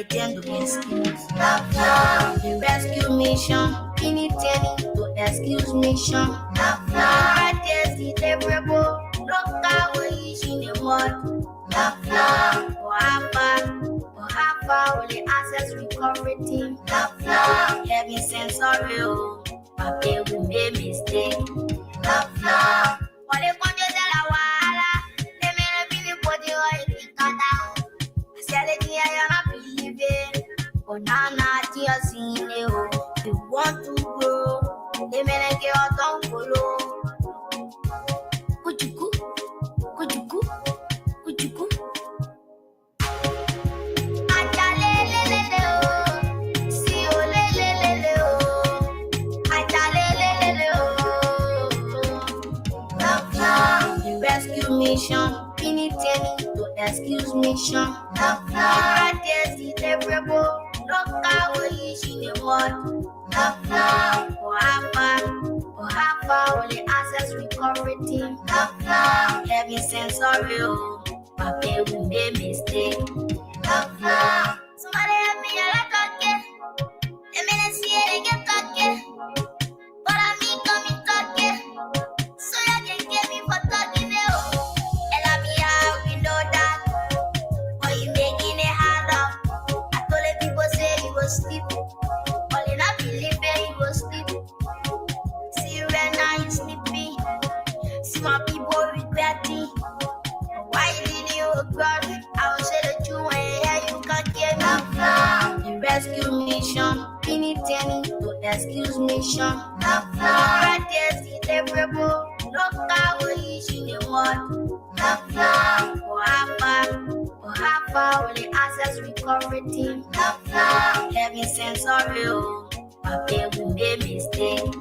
can't attend to excuse. Love, love. The rescue mission. Anything to excuse mission. Love, love. Yes, it's everable. Look how we in the world. Love, love. For half only access recovery team. Love, love. Heavy sense of you. My baby made mistake. Love, love. What if one just a wala? They may not be the body or it can cut down. I said it here, you're not believing. Oh, now, not just seeing you. You want to grow. They may not get out on follow. Could you go? Could you go? Could you go? Mission, anything to excuse mission. Love, love. Yes, it's everable. Look how we in the world. Love, love. For half only access recovery team. Love, love. Heavy sense of you. My baby made mistake. Love, love. Somebody help me, I like talking. Let me not see it again talking. But I mean, come in talking. So you can get me for talking. Sleep. All in I believe he was sleep. See you right now you sleepy. See my people regretting. Why did you regret? I will say that you ain't here, you can't get me. The rescue mission. Anything to excuse mission. Love, yes, it's everable. Look how we in the world. Love, for half only access recovery team. Love, heavy sense of you. My baby made mistake.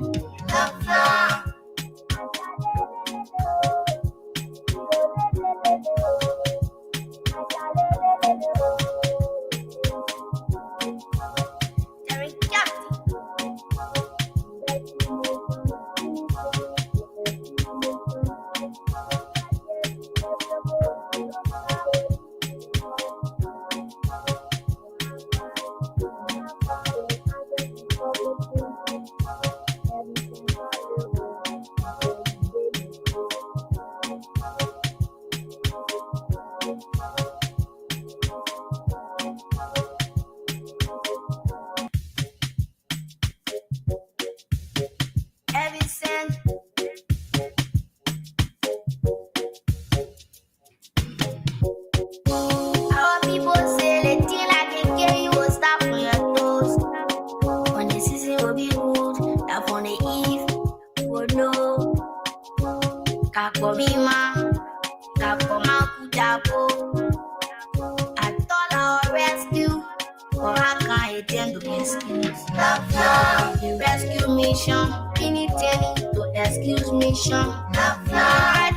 Love. The rescue mission, anything to excuse mission. Love,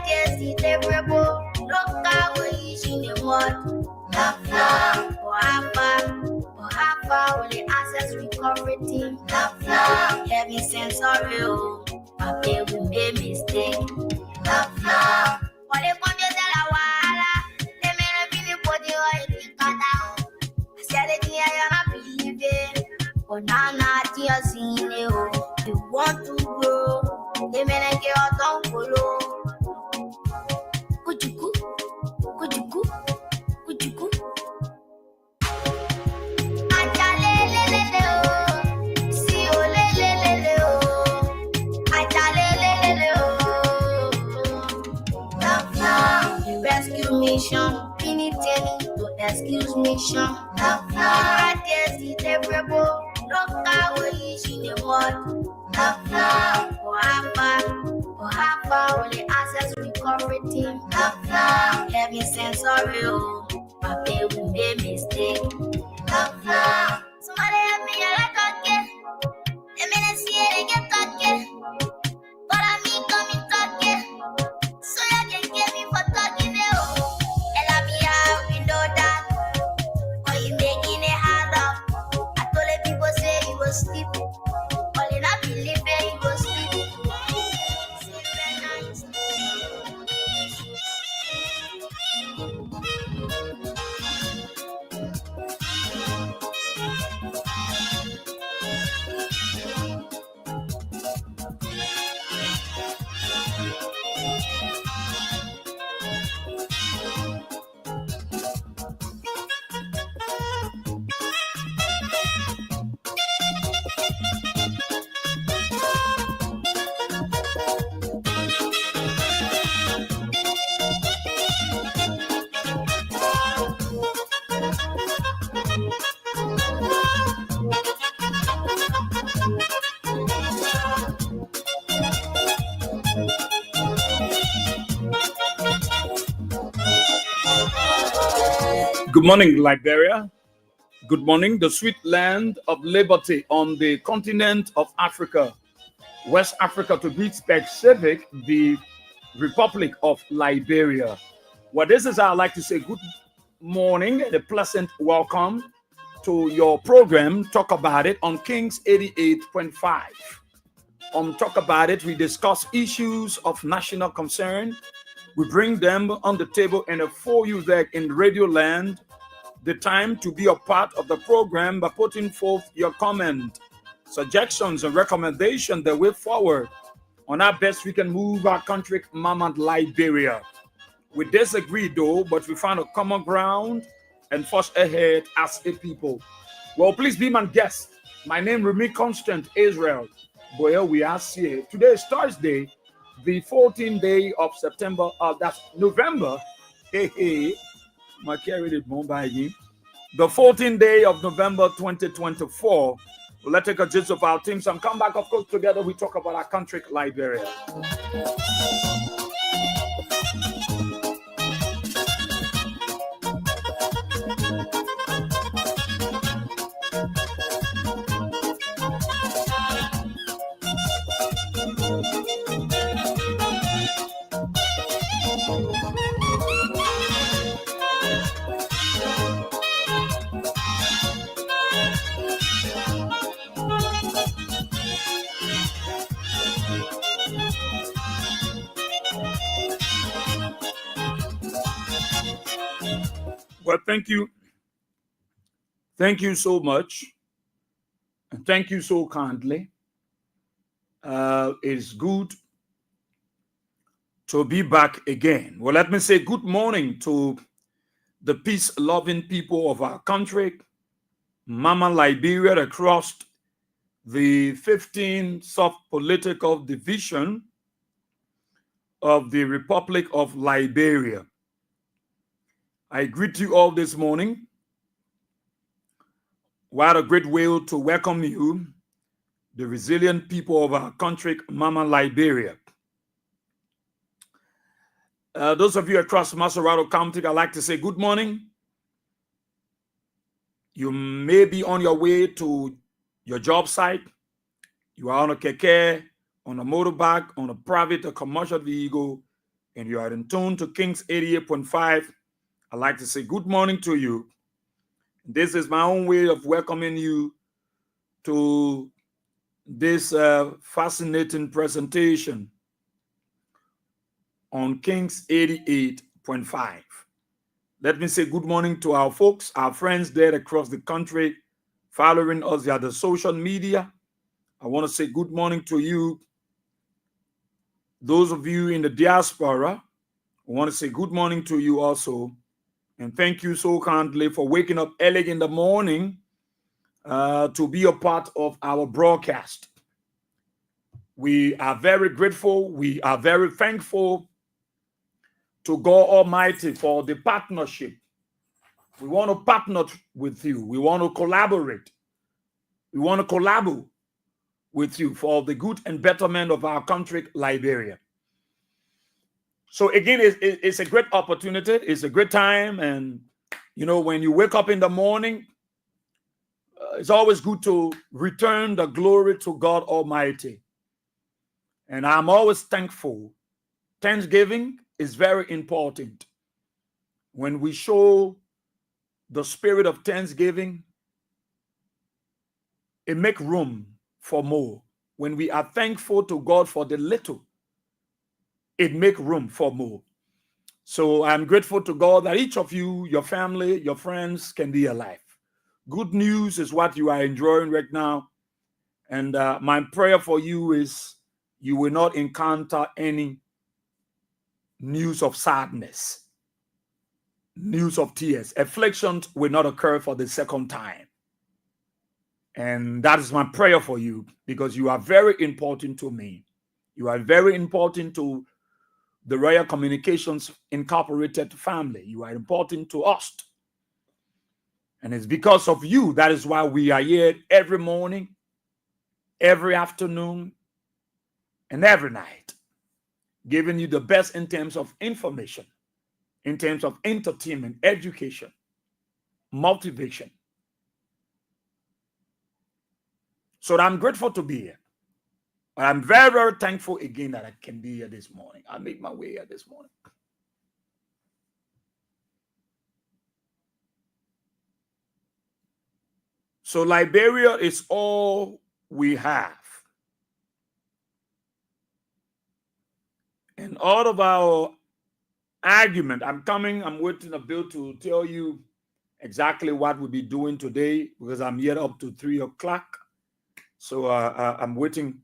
yes, it's everable. Look how we in the world. Love, for half only access recovery team. Love, heavy sense of you. My baby made mistake. Love. What if one just a wala? They may not be the body or it can cut down. I said it here, you're not believing. Oh, now, not just seeing you. You want to grow. They may not get out on follow. Could you go? Could you go? Could you go? The rescue mission, anything to excuse mission. Love, yes, it's everable. Look how we in the world. Love, for half only access recovery team. Love, heavy sense of you. My baby made mistake. Love. Somebody help me, I like talking. Let me not see it again talking. But I mean, come in talking. So you can get me for talking. And I be out, you know that. Or you making it hard up. I told the people say he was sleep. All in I believe he was sleep. Good morning, Liberia. Good morning, the sweet land of liberty on the continent of Africa, West Africa to be specific, the Republic of Liberia. Well, this is how I like to say good morning and a pleasant welcome to your program, Talk About It, on Kings 88.5. On Talk About It, we discuss issues of national concern. We bring them on the table and for you there in Radio Land the time to be a part of the program by putting forth your comment, suggestions, and recommendations the way forward on how best we can move our country, Mama Liberia. We disagree though, but we found a common ground and forge ahead as a people. Well, please be my guest. My name Remy Constant Israel. Boy, we are here. Today is Thursday, the 14th day of September. That's November. Hey. My carry it again. The 14th day of November 2024. Let's take a gist of our teams and come back, of course, together. We talk about our country, Liberia. Well, thank you. Thank you so much. And thank you so kindly. It's good to be back again. Well, let me say good morning to the peace-loving people of our country, Mama Liberia, across the 15 sub-political division of the Republic of Liberia. I greet you all this morning. What a great way to welcome you, the resilient people of our country, Mama Liberia. Those of you across Maserado County, I'd like to say good morning. You may be on your way to your job site. You are on a keke, on a motorbike, on a private or commercial vehicle, and you are in tune to Kings 88.5. I'd like to say good morning to you. This is my own way of welcoming you to this fascinating presentation on Kings 88.5. Let me say good morning to our folks, our friends there across the country, following us via the social media. I want to say good morning to you. Those of you in the diaspora, I want to say good morning to you also. And thank you so kindly for waking up early in the morning to be a part of our broadcast. We are very grateful. We are very thankful to God Almighty for the partnership. We want to partner with you. We want to collaborate. We want to collabo with you for the good and betterment of our country, Liberia. So again, it's a great opportunity. It's a great time. And, you know, when you wake up in the morning, it's always good to return the glory to God Almighty. And I'm always thankful. Thanksgiving is very important. When we show the spirit of thanksgiving, it makes room for more. When we are thankful to God for the little, it makes room for more. So I'm grateful to God that each of you, your family, your friends can be alive. Good news is what you are enjoying right now. And my prayer for you is you will not encounter any news of sadness, news of tears. Afflictions will not occur for the second time. And that is my prayer for you because you are very important to me. You are very important to the Royal Communications Incorporated family. You are important to us. And it's because of you. That is why we are here every morning, every afternoon, and every night, giving you the best in terms of information, in terms of entertainment, education, motivation. So I'm grateful to be here. But I'm very, very thankful again that I can be here this morning. I made my way here this morning. So Liberia is all we have. And all of our argument, I'm waiting a bill to tell you exactly what we'll be doing today because I'm here up to 3 o'clock. So I'm waiting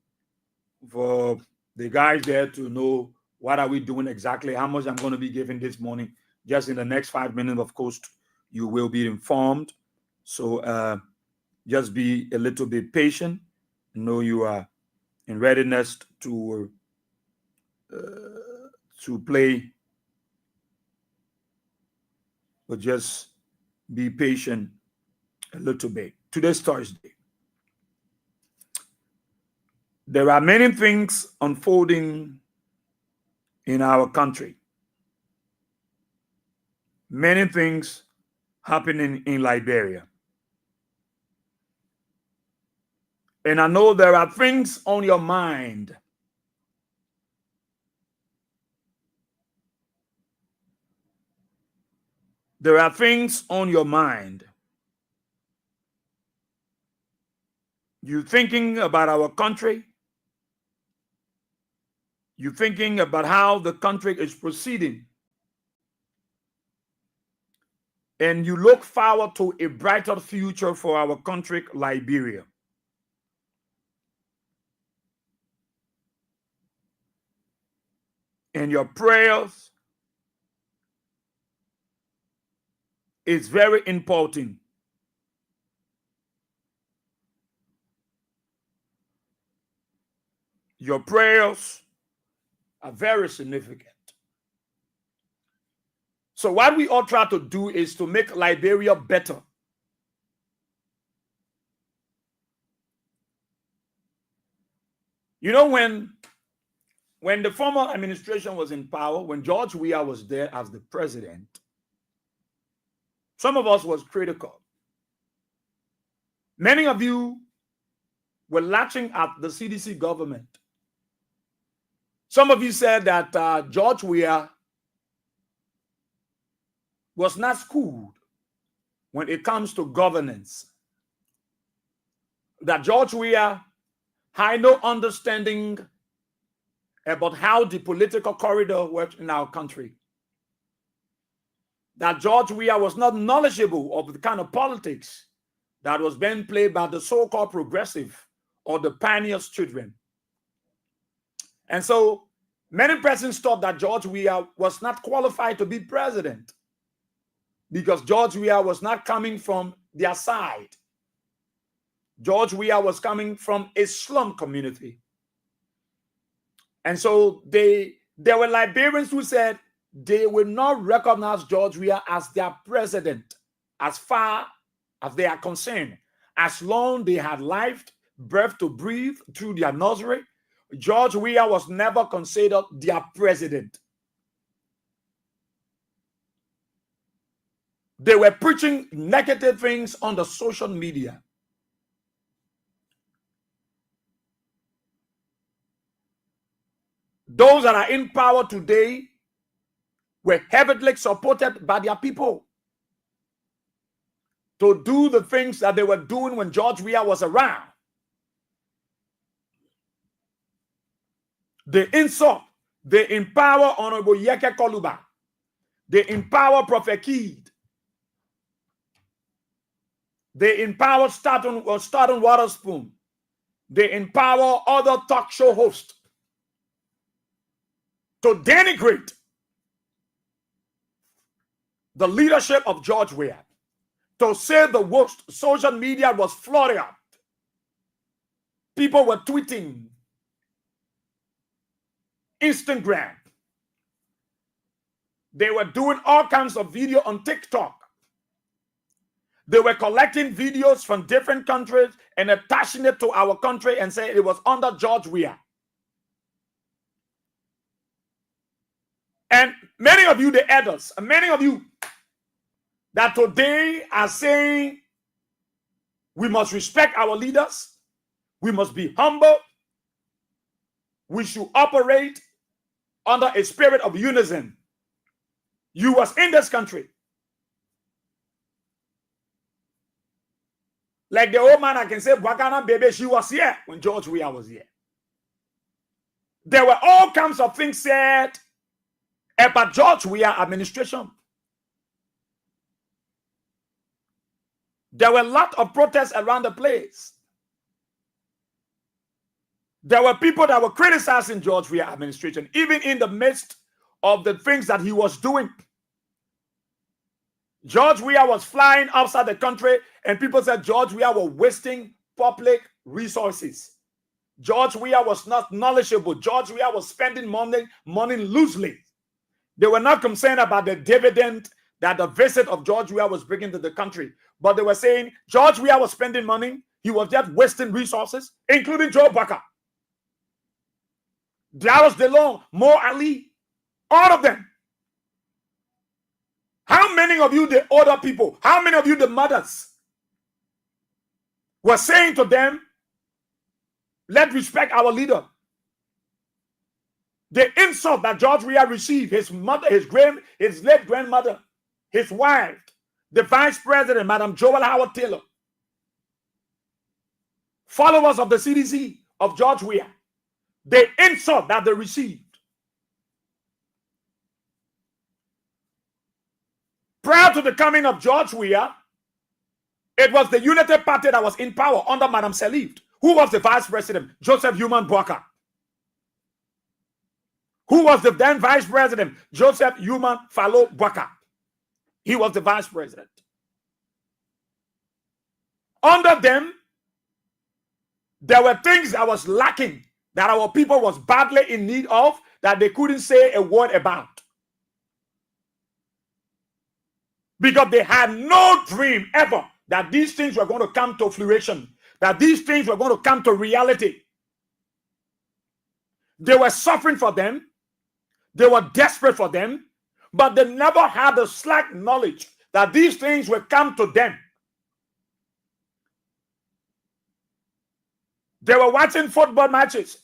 for the guys there to know what are we doing exactly, how much I'm going to be giving this morning. Just in the next 5 minutes, of course, you will be informed. So just be a little bit patient. Know you are in readiness to play, but just be patient a little bit. Today's Thursday. There are many things unfolding in our country. Many things happening in Liberia. And I know there are things on your mind. There are things on your mind. You're thinking about our country. You're thinking about how the country is proceeding. And you look forward to a brighter future for our country, Liberia. And your prayers is very important. Your prayers are very significant. So what we all try to do is to make Liberia better. You know, when the former administration was in power, when George Weah was there as the president, some of us was critical. Many of you were latching at the CDC government. Some of you said that George Weah was not schooled when it comes to governance. That George Weah had no understanding about how the political corridor works in our country. That George Weah was not knowledgeable of the kind of politics that was being played by the so-called progressive or the pioneers' children. And so many persons thought that George Weah was not qualified to be president because George Weah was not coming from their side. George Weah was coming from a slum community. And so there were Liberians who said they will not recognize George Weah as their president as far as they are concerned. As long they had life, breath to breathe through their nursery, George Weah was never considered their president. They were preaching negative things on the social media. Those that are in power today were heavily supported by their people to do the things that they were doing when George Weah was around. They insult, they empower Honorable Yeke Koluba, they empower Prophet Keed, they empower Staten Waterspoon, they empower other talk show hosts to denigrate the leadership of George Weah, to say the worst. Social media was flooded up. People were tweeting, Instagram. They were doing all kinds of video on TikTok. They were collecting videos from different countries and attaching it to our country and saying it was under George Weah. And many of you, the elders, and many of you that today are saying we must respect our leaders, we must be humble, we should operate under a spirit of unison. You was in this country. Like the old man, I can say, Wakana baby, she was here when George Weah was here. There were all kinds of things said about George Weah administration. There were a lot of protests around the place. There were people that were criticizing George Weah administration, even in the midst of the things that he was doing. George Weah was flying outside the country, and people said George Weah was wasting public resources. George Weah was not knowledgeable. George Weah was spending money loosely. They were not concerned about the dividend that the visit of George Weah was bringing to the country. But they were saying George Weah was spending money. He was just wasting resources, including Joe Baka, Dallas DeLong, Mo Ali, all of them. How many of you, the older people, how many of you, the mothers, were saying to them, let's respect our leader? The insult that George Weah received, his mother, his late grandmother, his wife, the vice president, Madam Joel Howard Taylor, followers of the CDC of George Weah, the insult that they received. Prior to the coming of George Weah, it was the United Party that was in power under Madam Selift. Who was the vice president? Joseph Human Boakai. Who was the then vice president? Joseph Human Fallow Boakai. He was the vice president. Under them, there were things that was lacking, that our people was badly in need of, that they couldn't say a word about. Because they had no dream ever that these things were going to come to fruition, that these things were going to come to reality. They were suffering for them. They were desperate for them, but they never had the slack knowledge that these things will come to them. They were watching football matches,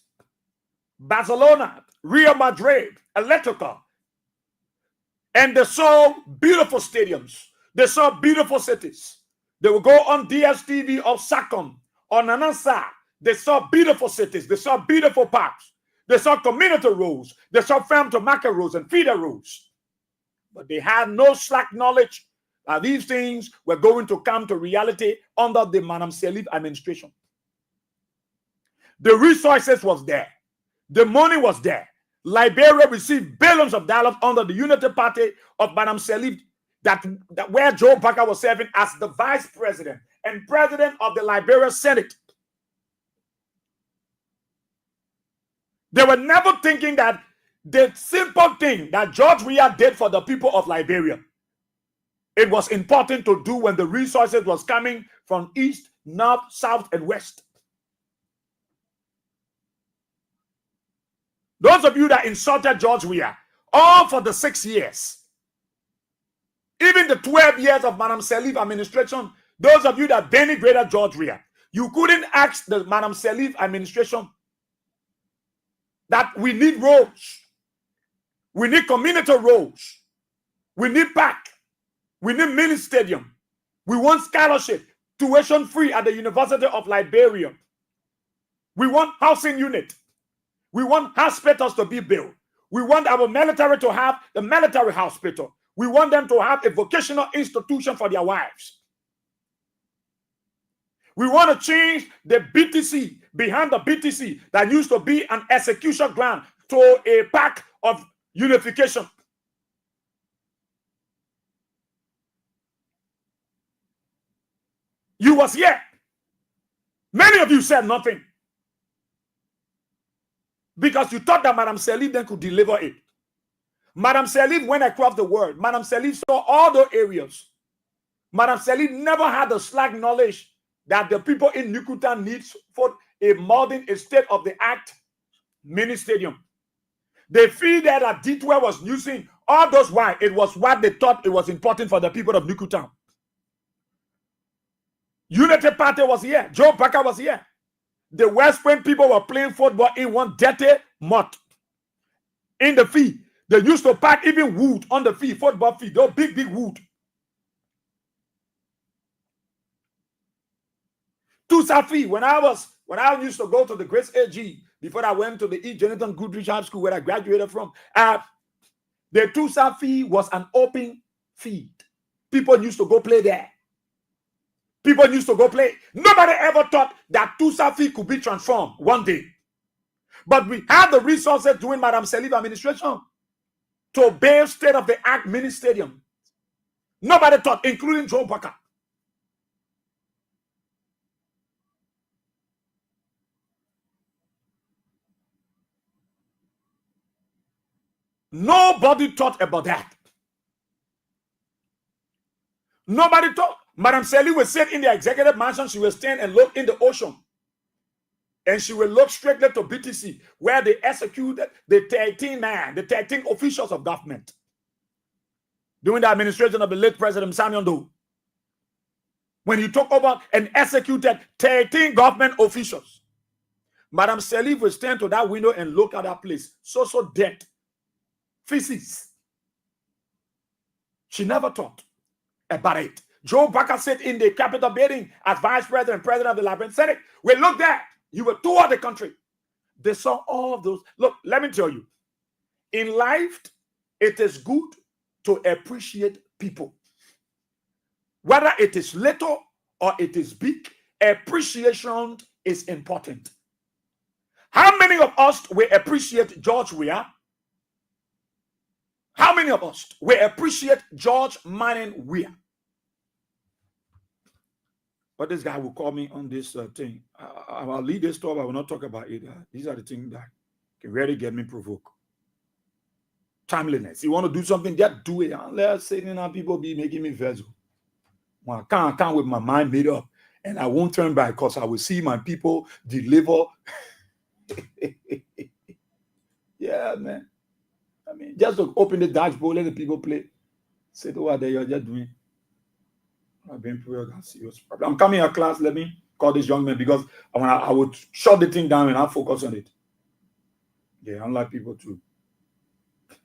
Barcelona, Real Madrid, Atletico, and they saw beautiful stadiums. They saw beautiful cities. They would go on DSTV or SACOM or Nanasa. They saw beautiful cities. They saw beautiful parks. They saw community roads. They saw farm to market roads and feeder roads. But they had no slack knowledge that these things were going to come to reality under the Madam Selift administration. The resources was there. The money was there. Liberia received billions of dollars under the Unity Party of Madam Selift, that where Joe Baka was serving as the vice president and president of the Liberia Senate. They were never thinking that the simple thing that George Weah did for the people of Liberia, it was important to do when the resources was coming from east, north, south, and west. Those of you that insulted George Weah, all for the 6 years, even the 12 years of Madam Selift administration, those of you that denigrated George Weah, you couldn't ask the Madam Selift administration that we need roads, we need community roads, we need park, we need mini stadium, we want scholarship, tuition free at the University of Liberia, we want housing unit, we want hospitals to be built, we want our military to have the military hospital, we want them to have a vocational institution for their wives. We want to change the BTC, behind the BTC that used to be an execution ground, to a park of unification. You was here. Many of you said nothing, because you thought that Madam Selift then could deliver it. Madam Selift went across the world. Madam Selift saw all the areas. Madam Selift never had the slack knowledge that the people in Nukuta needs for a modern, a state-of-the-art mini stadium. They feel that Ditwe was using All those why? It was what they thought it was important for the people of Newtown. Unity Party was here. Joe Parker was here. The West Point people were playing football in one dirty mud in the field. They used to pack even wood on the field, football field, those big wood. Tusafi, when I used to go to the Grace AG before I went to the E. Jonathan Goodrich High School where I graduated from, the Tusafi was an open field. People used to go play there. People used to go play. Nobody ever thought that Tusafi could be transformed one day. But we had the resources during Madam Seliv administration to build state-of-the-art mini stadium. Nobody thought, including Joe Parker. Nobody thought about that. Nobody thought. Madam Seliv would sit in the executive mansion. She would stand and look in the ocean. And she will look straight to BTC, where they executed the 13 officials of government during the administration of the late President Samuel Doe. When he took over and executed 13 government officials, Madam Seliv will stand to that window and look at that place. So dead. Physics. She never thought about it. Joe Parker sat in the Capitol building as vice president, president of the Liberal Senate. We looked there. You were tour the country. They saw all of those. Look, let me tell you. In life, it is good to appreciate people. Whether it is little or it is big, appreciation is important. How many of us will appreciate George Weah? How many of us will appreciate George Manning Weah? But this guy will call me on this thing. I'll lead this talk. I will not talk about it. These are the things that can really get me provoked. Timeliness. You want to do something, just do it. Unless Satan and people be making me vessel. Well, I can't with my mind made up. And I won't turn back because I will see my people deliver. Yeah, man. I mean, just to open the dashboard, let the people play. Say to what they are just doing. I've been through a serious problem. I'm coming to class. Let me call this young man because I would shut the thing down and I'll focus on it. Yeah, unlike people too.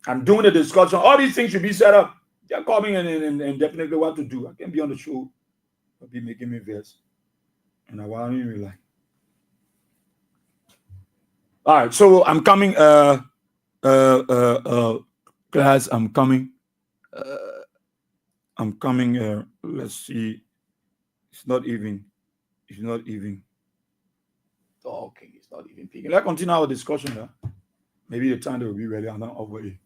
I'm doing the discussion. All these things should be set up. They're coming and definitely what to do. I can be on the show. I'll be making me verse. And I want me like. All right, so I'm coming. Class, I'm coming. Let's see. It's not even. Okay, it's not even peaking. Let's continue our discussion now. Maybe the time that will be ready and not over here.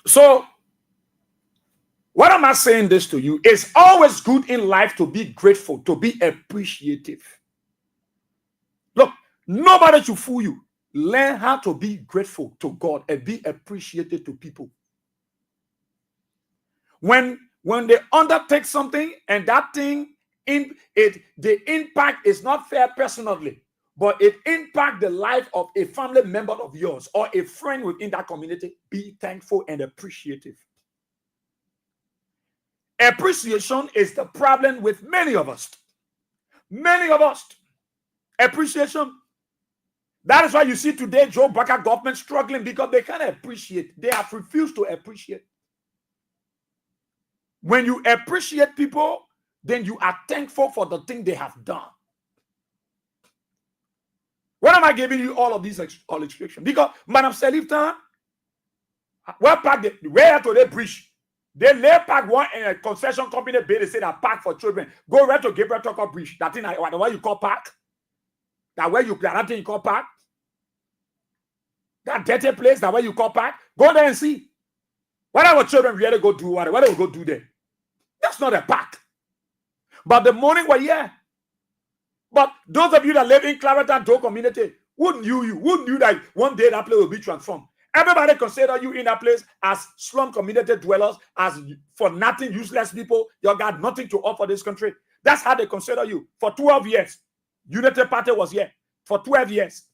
So, what am I saying this to you? It's always good in life to be grateful, to be appreciative. Look, nobody should fool you. Learn how to be grateful to God and be appreciated to people. When they undertake something and that thing, the impact is not fair personally, but it impacts the life of a family member of yours or a friend within that community, be thankful and appreciative. Appreciation is the problem with many of us. Many of us. Appreciation. That is why you see today Joe Parker government struggling because they can't appreciate. They have refused to appreciate. When you appreciate people, then you are thankful for the thing they have done. What am I giving you all of these illustrations? Because Madam Selifton, where to the bridge? They lay park one concession company bill. They say that park for children. Go right to Gabriel Tucker Bridge. That thing, the way you call park. That way that thing you call park. That dirty place, that way you call park. Go there and see. What our children really go do? What they will go do there? That's not a park. But the morning we're here. But those of you that live in Clarendon Doe community, who knew that one day that place will be transformed? Everybody consider you in that place as slum community dwellers, as for nothing, useless people. You got nothing to offer this country. That's how they consider you. For 12 years, Unity Party was here. For 12 years,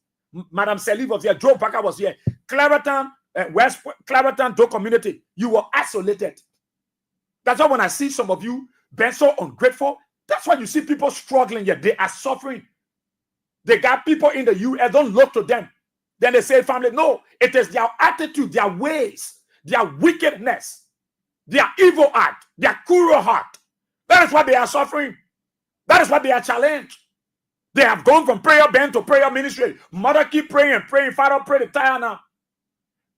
Madam Seliv was here. Joe Parker was here. Clarendon West Clareton Do community, you were isolated. That's why when I see some of you being so ungrateful, that's why you see people struggling, yet they are suffering. They got people in the US, don't look to them. Then they say, family, no, it is their attitude, their ways, their wickedness, their evil act, their cruel heart. That is what they are suffering. That is what they are challenged. They have gone from prayer band to prayer ministry. Mother keep praying and praying. Father, pray the tire now.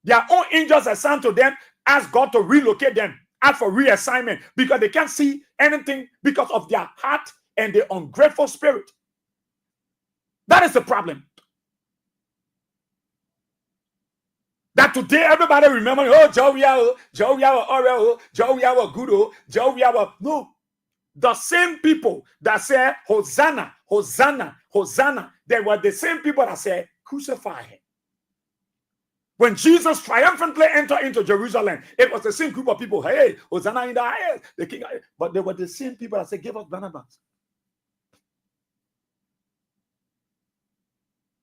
Their own angels assigned to them, ask God to relocate them, ask for reassignment, because they can't see anything because of their heart and their ungrateful spirit. That is the problem. That today everybody remember, oh, Joey, Oreo, Joey, Gudo, Joey, no. The same people that say, Hosanna, Hosanna, Hosanna, they were the same people that said, crucify him. When Jesus triumphantly entered into Jerusalem, it was the same group of people, hey, Hosanna in the highest, the king. But they were the same people that said, give us Barnabas.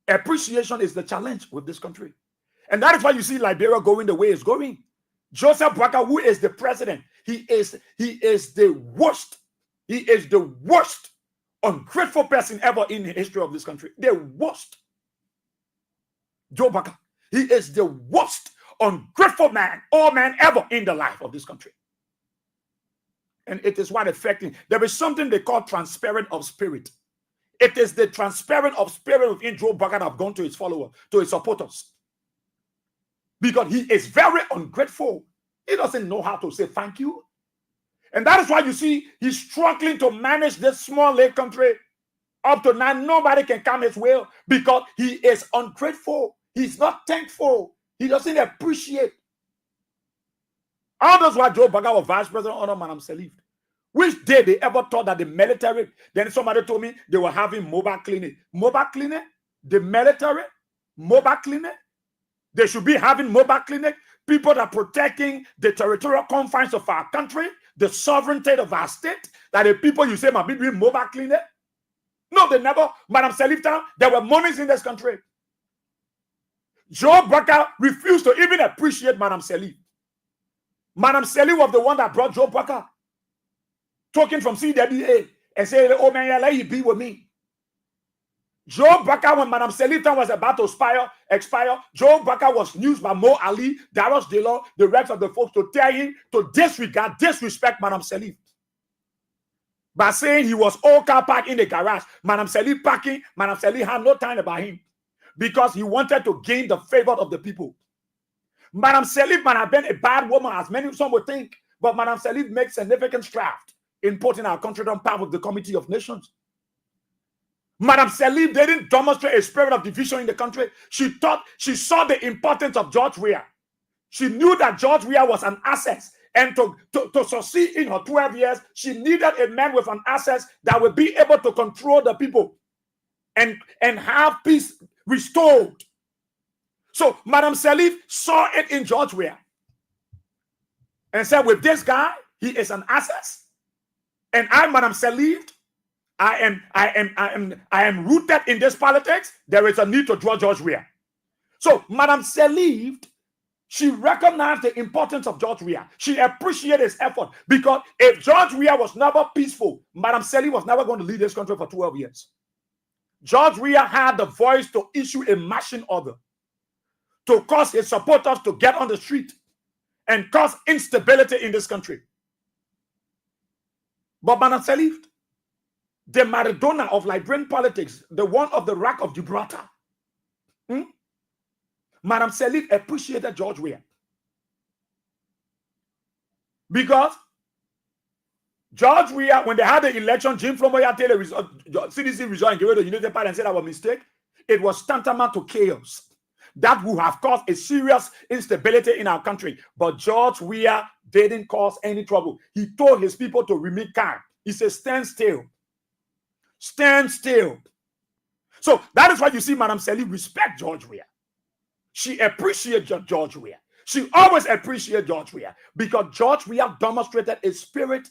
Appreciation is the challenge with this country. And that is why you see Liberia going the way it's going. Joseph Boakai, who is the president, he is the worst. He is the worst ungrateful person ever in the history of this country. The worst. Joe Boakai. He is the worst ungrateful man or man ever in the life of this country. And it is what affecting. There is something they call transparent of spirit. It is the transparent of spirit within Joe Boakai that have gone to his followers, to his supporters. Because he is very ungrateful. He doesn't know how to say thank you. And that is why you see he's struggling to manage this small lake country. Up to now, nobody can come his way because he is ungrateful. He's not thankful. He doesn't appreciate. All those why Joe Boakai was vice president under Madam Salif. Which day they ever thought that the military, then somebody told me they were having mobile clinic. Mobile clinic? The military? Mobile clinic? They should be having mobile clinic. People that are protecting the territorial confines of our country, the sovereignty of our state, that the people you say might be doing mobile clinic. No, they never. Madam Salif Town, there were monies in this country. Joe Boakai refused to even appreciate Madam Salif. Madam Salif was the one that brought Joe Boakai. Talking from CWA and saying, oh man, let you be with me. Joe Boakai, when Madam Salif Town was about to expire, Joe Boakai was used by Mo Ali, Darius Dillon, the rest of the folks to tell him to disrespect Madam Salif. By saying he was all car parked in the garage. Madam Salif parking, Madam Salif had no time about him because he wanted to gain the favor of the people. Madam Salif might have been a bad woman, as many some would think, but Madam Salif makes significant strides in putting our country on par with the Committee of Nations. Madam Salif didn't demonstrate a spirit of division in the country. She saw the importance of George Weah. She knew that George Weah was an asset. And to succeed in her 12 years, she needed a man with an asset that would be able to control the people and have peace restored. So Madam Salif saw it in George Weah and said, with this guy, he is an asset. And I, Madam Salif, I am rooted in this politics. There is a need to draw George Weah. So Madam Salif, she recognized the importance of George Weah. She appreciated his effort because if George Weah was never peaceful, Madam Salif was never going to lead this country for 12 years. George Weah had the voice to issue a marching order to cause his supporters to get on the street and cause instability in this country. But Madam Salif, the Maradona of Liberian politics, the one of the Rock of Gibraltar, Madam Salif appreciated George Weah. Because George Weah, when they had the election, Jim Flomoya tell the CDC result and gave it to the United Party and said that was a mistake. It was tantamount to chaos. That would have caused a serious instability in our country. But George Weah didn't cause any trouble. He told his people to remain calm. He said, stand still. Stand still. So that is why you see Madam Salif respect George Weah. She appreciates George Weah. She always appreciates George Weah because George Weah demonstrated a spirit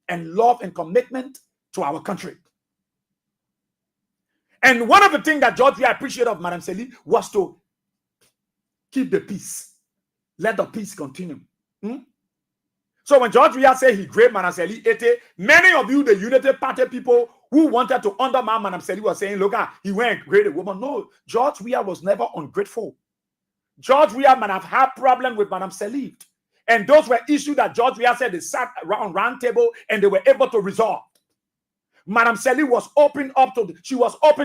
and love and commitment to our country. And one of the things that George Weah appreciated of Madam Salif was to keep the peace. Let the peace continue. So when George Weah said he graded Madam Seli 80, many of you, the Unity Party people who wanted to undermine Madam Seli, were saying, look, he went and graded a woman. No, George Weah was never ungrateful. George Weah might have had problem with Madam Seli. And those were issues that George Weah said they sat around round table and they were able to resolve. Madam Seli was open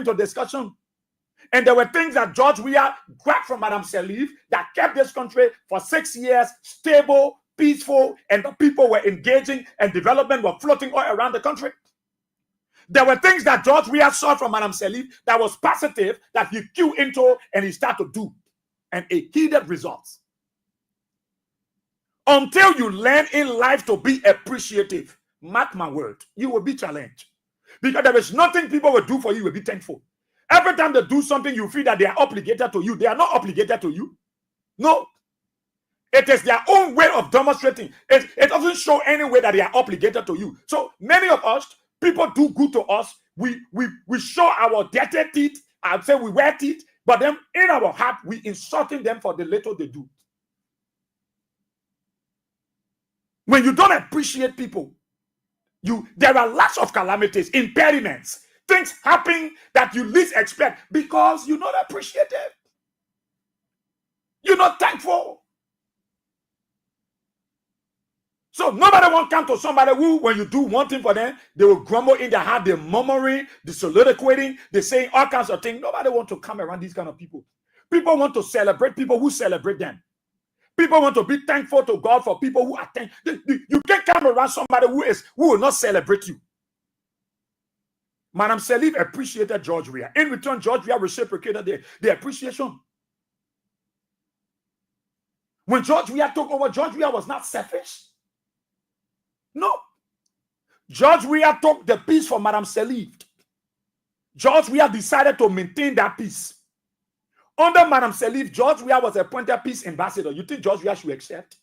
to discussion. And there were things that George Weah grabbed from Madam Seli that kept this country for 6 years stable, peaceful, and the people were engaging and development were floating all around the country. There were things that George Weah saw from Madam Seli that was positive that he queued into and he started to do. And it yielded results. Until you learn in life to be appreciative, mark my word, you will be challenged. Because there is nothing people will do for you, will be thankful. Every time they do something, you feel that they are obligated to you. They are not obligated to you. No. It is their own way of demonstrating. It doesn't show any way that they are obligated to you. So many of us, people do good to us. We show our dirty teeth. I'd say we wear teeth. But then in our heart, we insulting them for the little they do. When you don't appreciate people, there are lots of calamities, impediments. Things happen that you least expect because you're not appreciative. You're not thankful. So nobody won't come to somebody who, when you do one thing for them, they will grumble in their heart, they're murmuring, they're soliloquating, they're saying all kinds of things. Nobody wants to come around these kind of people. People want to celebrate people who celebrate them. People want to be thankful to God for people who are thankful. You can't come around somebody who will not celebrate you. Madam Seli appreciated George Weah. In return, George Weah reciprocated the appreciation. When George Weah took over, George Weah was not selfish. No. George Weah took the peace from Madam Seli. George Weah decided to maintain that peace. Under Madam Seli, George Weah was appointed peace ambassador. You think George Weah should accept?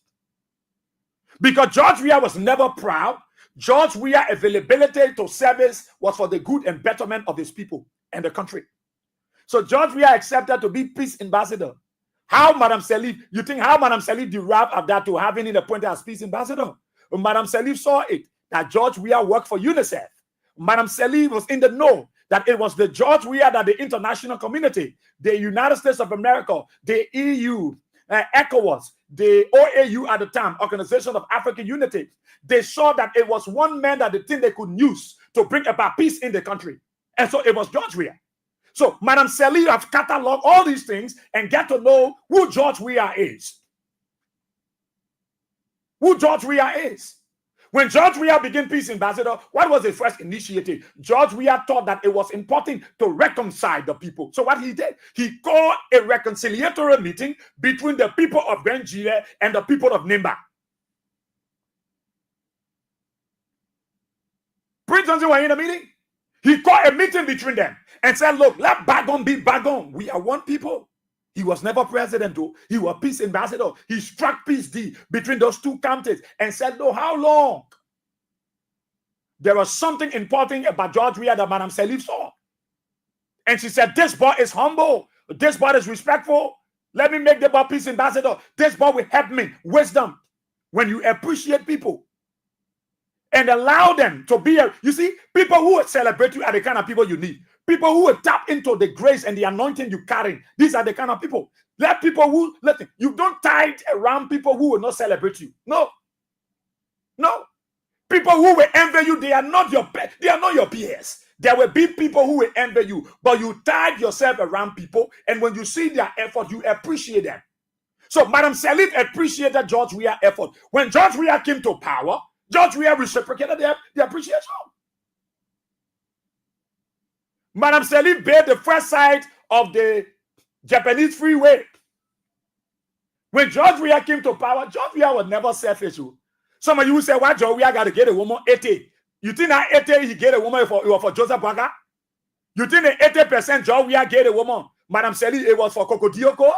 Because George Weah was never proud. George Weah's availability to service was for the good and betterment of his people and the country. So George Weah accepted to be peace ambassador. How Madam Seli, you think how Madam Seli derived of that to having him appointed as peace ambassador? Madam Seli saw it, that George Weah worked for UNICEF. Madam Seli was in the know that it was the George Weah that the international community, the United States of America, the EU, ECOWAS, the OAU at the time, Organization of African Unity, they saw that it was one man that they think they could use to bring about peace in the country. And so it was George Weah. So Madam Seli have cataloged all these things and get to know who George Weah is. Who George Weah is. When George Weah became peace ambassador, what was his first initiative? George Weah thought that it was important to reconcile the people. So what he did, he called a reconciliatory meeting between the people of Benjire and the people of Nimba. Prince Johnson was in a meeting. He called a meeting between them and said, look, let Bagon be Bagon. We are one people. He was never president, though. He was peace ambassador. He struck peace deal between those two counties and said, no, how long? There was something important about George Weah that Madam Seli saw. And she said, this boy is humble. This boy is respectful. Let me make the boy peace ambassador. This boy will help me. Wisdom. When you appreciate people and allow them to be, you see, people who will celebrate you are the kind of people you need. People who will tap into the grace and the anointing you carry. These are the kind of people. Let people who, you don't tide around people who will not celebrate you. No. No. People who will envy you, they are not your peers. There will be people who will envy you, but you tide yourself around people, and when you see their effort, you appreciate them. So Madam Seli appreciated George Weah's effort. When George Weah came to power, George Weah reciprocated the appreciation. Madam Seli built the first side of the Japanese freeway. When George Weah came to power, George Weah was never selfish. Some of you say, why George Weah got to get a woman 80? You think that 80 he get a woman for Joseph Baga? You think that 80% George Weah get a woman? Madam Seli, it was for Coco Dioko?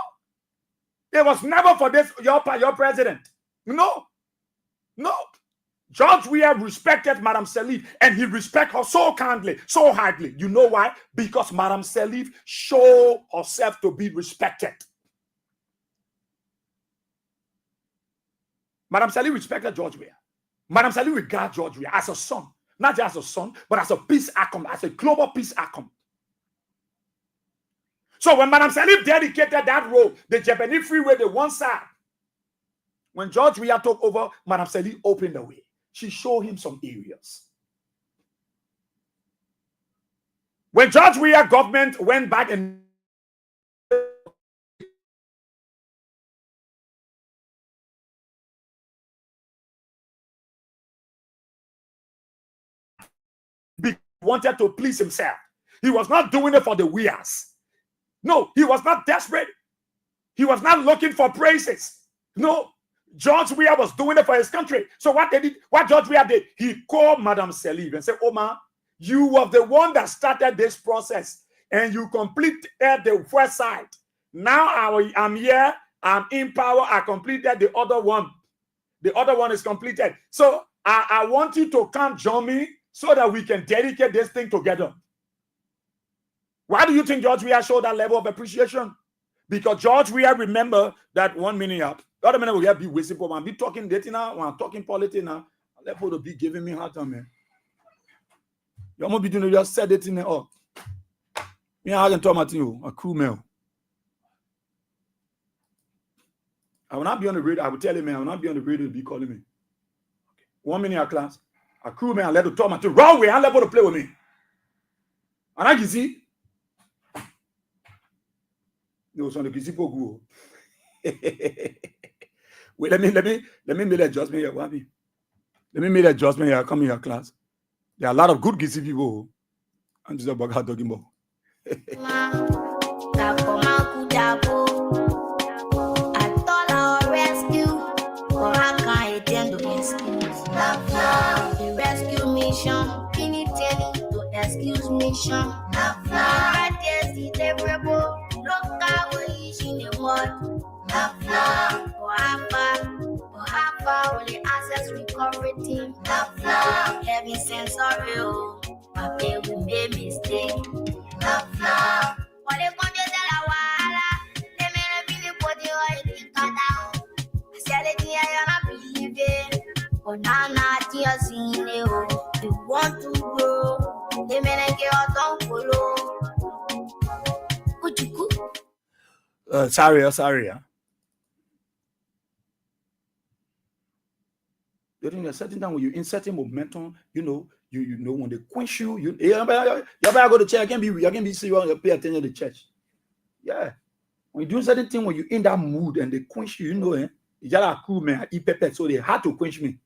It was never for this, your president. No. No. George Weah respected Madam Seli, and he respected her so kindly, so hardly. You know why? Because Madam Seli showed herself to be respected. Madam Sally respected George Weah. Madam Sally regarded George Weah as a son, not just as a son, but as a peace icon, as a global peace icon. So when Madam Sally dedicated that role, the Japanese freeway, the one side, when George Weah took over, Madam Sally opened the way. She showed him some areas. When George Weah government went back and wanted to please himself, he was not doing it for the Weahs. No, he was not desperate. He was not looking for praises. No, George Weah was doing it for his country. So what George Weah did, he called Madam Saliv and said, Oma, you were the one that started this process and you completed the first side. Now I'm here, I'm in power, I completed the other one. The other one is completed. So I want you to come join me so that we can dedicate this thing together. Why do you think George Weah showed that level of appreciation? Because George Weah remember that 1 minute up. The other minute we have be wasting for man. Be talking dating now, when I'm talking politics now. Let to be giving me hard time, man. You must be doing just said it in the up. Me, I can talk about you, a crew mail. I will not be on the radio. I will tell him, man, I will not be on the radio to be calling me. 1 minute a class. A crew man, I let to talk about you. Wrong way, I let to play with me. And I can see. No, so the Kisipo go. Wait, let me make the adjustment here, Wabi. Let me make the adjustment here. Come in your class. There are a lot of good Kisi people. I'm just about talking about. Rescue mission, anything to excuse mission. That is the terrible. Look out when you see the world. For only access recovery team. Heavy sense of you. My baby made mistake. What they want to tell a while, they may really put you on the down. I said it here, you're not believing. But now, not you're seeing it. You want to grow. They may not get out on follow. What you cook? Sorry. During a certain time when you insert momentum, you know when they quench you better go to church. You can be serious. You pay attention to church. Yeah, when you do certain thing, when you in that mood and they quench you, you just like cool man. I eat pepper, so they had to quench me.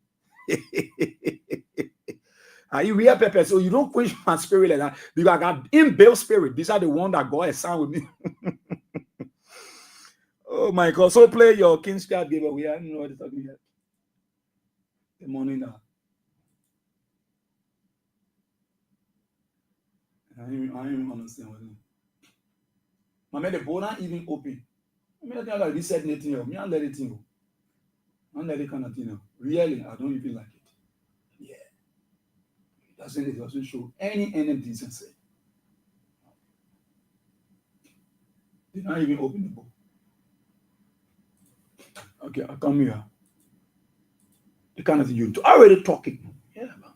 I eat real pepper, so you don't quench my spirit like that because I got inbuilt spirit. These are the one that God has signed with me. Oh my God! So play your King's Card game. We don't know what it's talking about. The morning now. I don't understand what it is. I made the board not even open. I mean, I think I got reset anything. Me, I let it go. I let it kind of thing. Really, I don't even like it. Yeah. It doesn't show any decency. Did not even open the book. Okay, I'll come here. The kind of thing you're already talking. Yeah, man.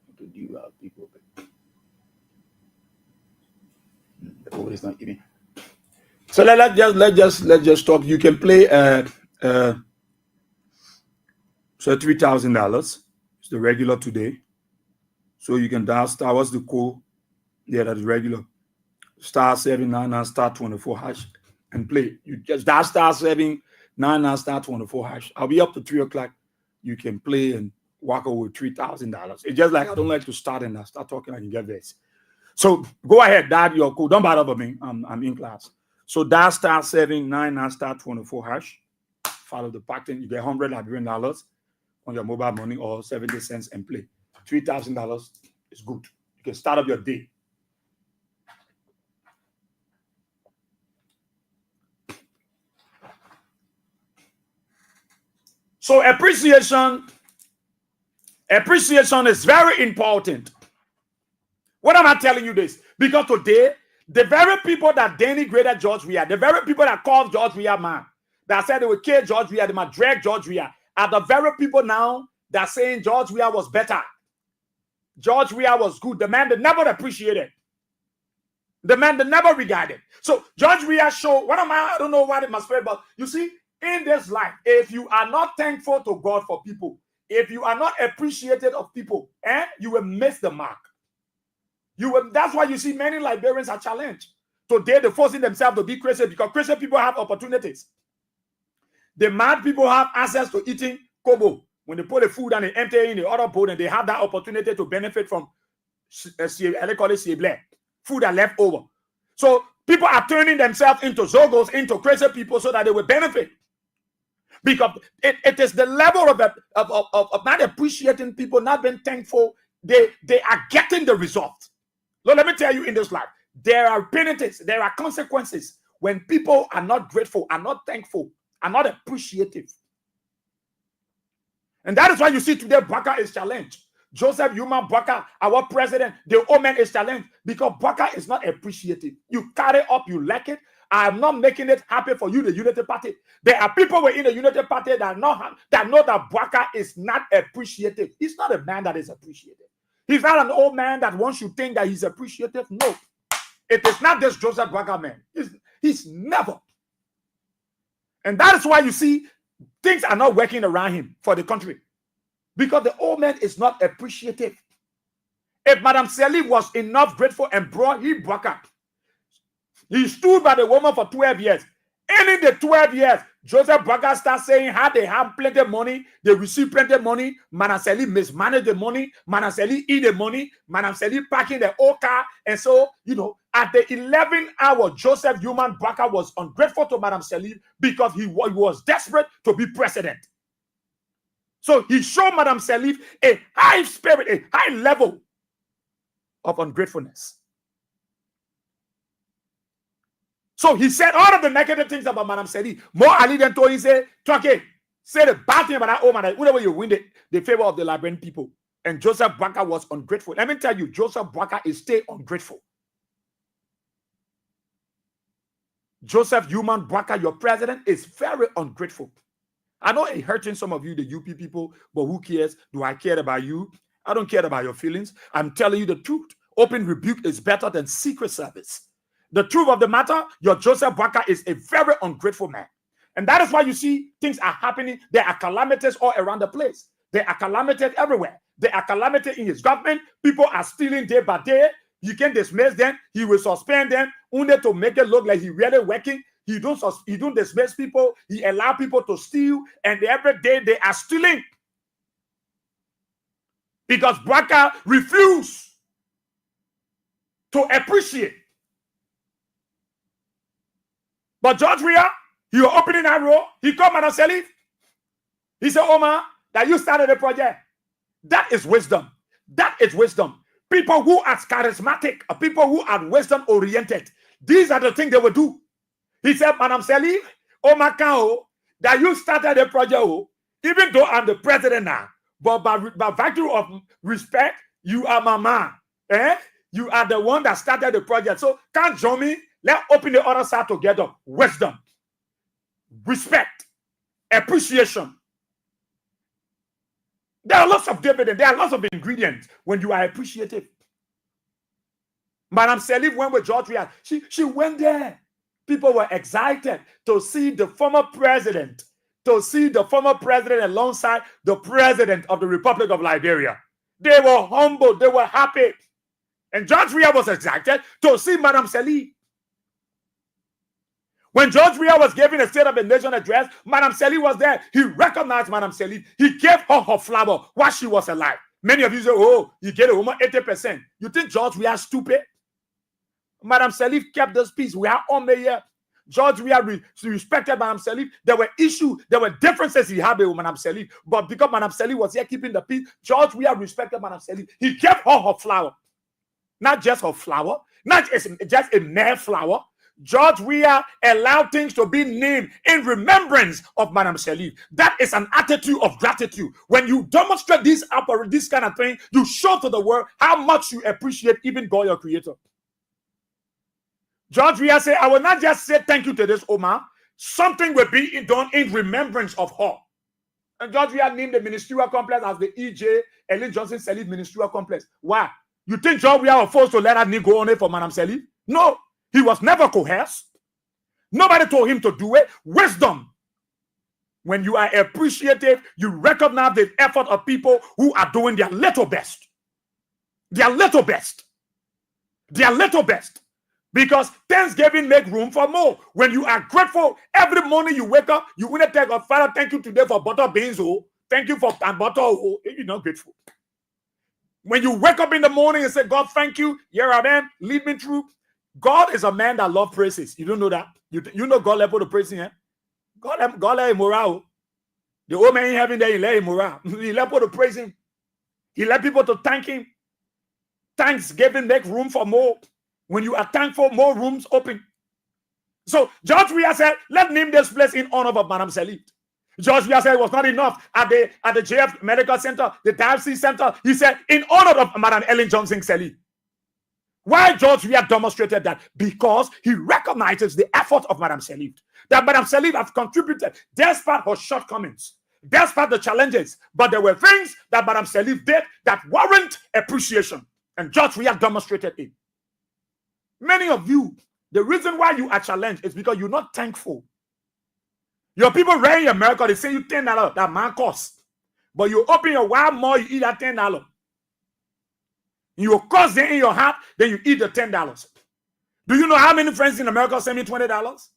What to do about people? Oh, it's not even. So let's just talk. You can play so $3,000. It's the regular today. So you can dial star. What's the code? Yeah, that is regular. Star 799 star 24 hash and play. You just dial star 799 star 24 hash. I'll be up to 3 o'clock. You can play and walk away with $3,000. It's just like I don't like to start and I start talking and you get this. So go ahead, dial your code. Don't bother about me. I'm in class. So dial star 799 star 24 hash. Follow the pattern. You get $100 on your mobile money or 70 cents and play. $3,000 is good. You can start up your day. So appreciation is very important. What am I telling you this? Because today, the very people that denigrated George Weah, the very people that called George Weah man, that said they would kill George Weah, they might drag George Weah, are the very people now that are saying George Weah was better. George Weah was good. The man they never appreciated. The man they never regarded. So George Weah show, I don't know what it must be, but you see, in this life, if you are not thankful to God for people, if you are not appreciated of people, you will miss the mark. That's why you see many Liberians are challenged. Today, they're forcing themselves to be Christian because Christian people have opportunities. The mad people have access to eating kobo. When they put the food and they empty in the other bowl, and they have that opportunity to benefit from food are left over. So people are turning themselves into zogos, into crazy people, so that they will benefit. Because it is the level of not appreciating people, not being thankful. They are getting the result. So let me tell you, in this life, there are penalties, there are consequences when people are not grateful, are not thankful, are not appreciative. And that is why you see today Baka is challenged. Joseph Yuma Baka, our president, the old man is challenged because Baka is not appreciative. You carry up, you like it. I am not making it happy for you, the Unity Party. There are people within the Unity Party that know that Baka is not appreciative. He's not a man that is appreciative. He's not an old man that wants you to think that he's appreciative. No. It is not this Joseph Baka man. He's never. And that is why you see things are not working around him for the country. Because the old man is not appreciative. If Madam Sally was enough grateful and brought him back up, he stood by the woman for 12 years. And in the 12 years, Joseph Baka starts saying how they have plenty of money, they receive plenty of money. Madam Sally mismanaged the money, Madam Sally eat the money, Madam Sally packing the old car. And so, at the 11th hour, Joseph Human Baka was ungrateful to Madam Sally because he was desperate to be president. So he showed Madam Salif a high spirit, a high level of ungratefulness. So he said all of the negative things about Madam Salif. More Ali than to he said, Truckee, say the bad thing about that old man, whenever you win the favor of the Liberian people. And Joseph Baka was ungrateful. Let me tell you, Joseph Baka is still ungrateful. Joseph Human Baka, your president, is very ungrateful. I know it's hurting some of you, the UP people, but who cares? Do I care about you? I don't care about your feelings. I'm telling you the truth. Open rebuke is better than secret service. The truth of the matter, your Joseph Baka is a very ungrateful man. And that is why you see things are happening. There are calamities all around the place. There are calamities everywhere. There are calamities in his government. People are stealing day by day. You can dismiss them. He will suspend them only to make it look like he's really working. He don't dismiss people. He allow people to steal, and every day they are stealing because Baka refused to appreciate. But George Weah, he was opening that road. He called Madam Salif. He said, Omar, that you started the project. That is wisdom. That is wisdom. People who are charismatic, people who are wisdom oriented, these are the things they will do. He said, Madam Salif, Omar Kao, that you started the project, even though I'm the president now, but by virtue of respect, you are my man. You are the one that started the project. So can't join me. Let's open the other side together. Wisdom, respect, appreciation. There are lots of dividends. There are lots of ingredients when you are appreciative. Madam Salif went with George Weah. She went there. People were excited to see the former president, alongside the president of the Republic of Liberia. They were humble. They were happy. And George Weah was excited to see Madam Salif. When George Weah was giving a State of the Nation address, Madam Salif was there. He recognized Madam Salif. He gave her flower while she was alive. Many of you say, oh, you get a woman 80%. You think George Weah is stupid? Madam Salif kept this peace. We are on here. George Weah respected Madam Salif. There were issues, there were differences he had with Madam Salif. But because Madam Salif was here keeping the peace, George Weah respected Madam Salif. He gave her flower. Not just her flower, not just a mere flower. George Weah allowed things to be named in remembrance of Madam Salif. That is an attitude of gratitude. When you demonstrate this kind of thing, you show to the world how much you appreciate even God, your creator. George Weah said, I will not just say thank you to this Omar. something will be done in remembrance of her. And George Weah named the ministerial complex as the E.J. Ellen Johnson Sirleaf Ministerial Complex. Why? You think George Weah was forced to let that go on it for Madam Sirleaf? No, he was never coerced. Nobody told him to do it. Wisdom. When you are appreciative, you recognize the effort of people who are doing their little best. Their little best. Their little best. Because Thanksgiving make room for more. When you are grateful, every morning you wake up, you want to tell God, Father, thank you today for butter beans. Oh, thank you for butter. Oh, you're not grateful. When you wake up in the morning and say, God, thank you. Here I am. Lead me through. God is a man that loves praises. You don't know that? You know God let people to praise him. God let him morale. The old man in heaven there, he let him morale. He let people to praise him. He let people to thank him. Thanksgiving make room for more. When you are thankful, more rooms open. So George Weah said, let name this place in honor of Madam Sirleaf. George Weah said it was not enough at the JF Medical Center, the Dialysis Center. He said, in honor of Madam Ellen Johnson Sirleaf. Why George Weah demonstrated that? Because he recognizes the effort of Madam Sirleaf. That Madam Sirleaf has contributed despite her shortcomings, despite the challenges. But there were things that Madam Sirleaf did that warrant appreciation. And George Weah demonstrated it. Many of you, the reason why you are challenged is because you're not thankful. Your people right in America, they say you $10 that man costs. But you open your wild mouth, you eat that $10. You cost them in your heart, then you eat the $10. Do you know how many friends in America send me $20?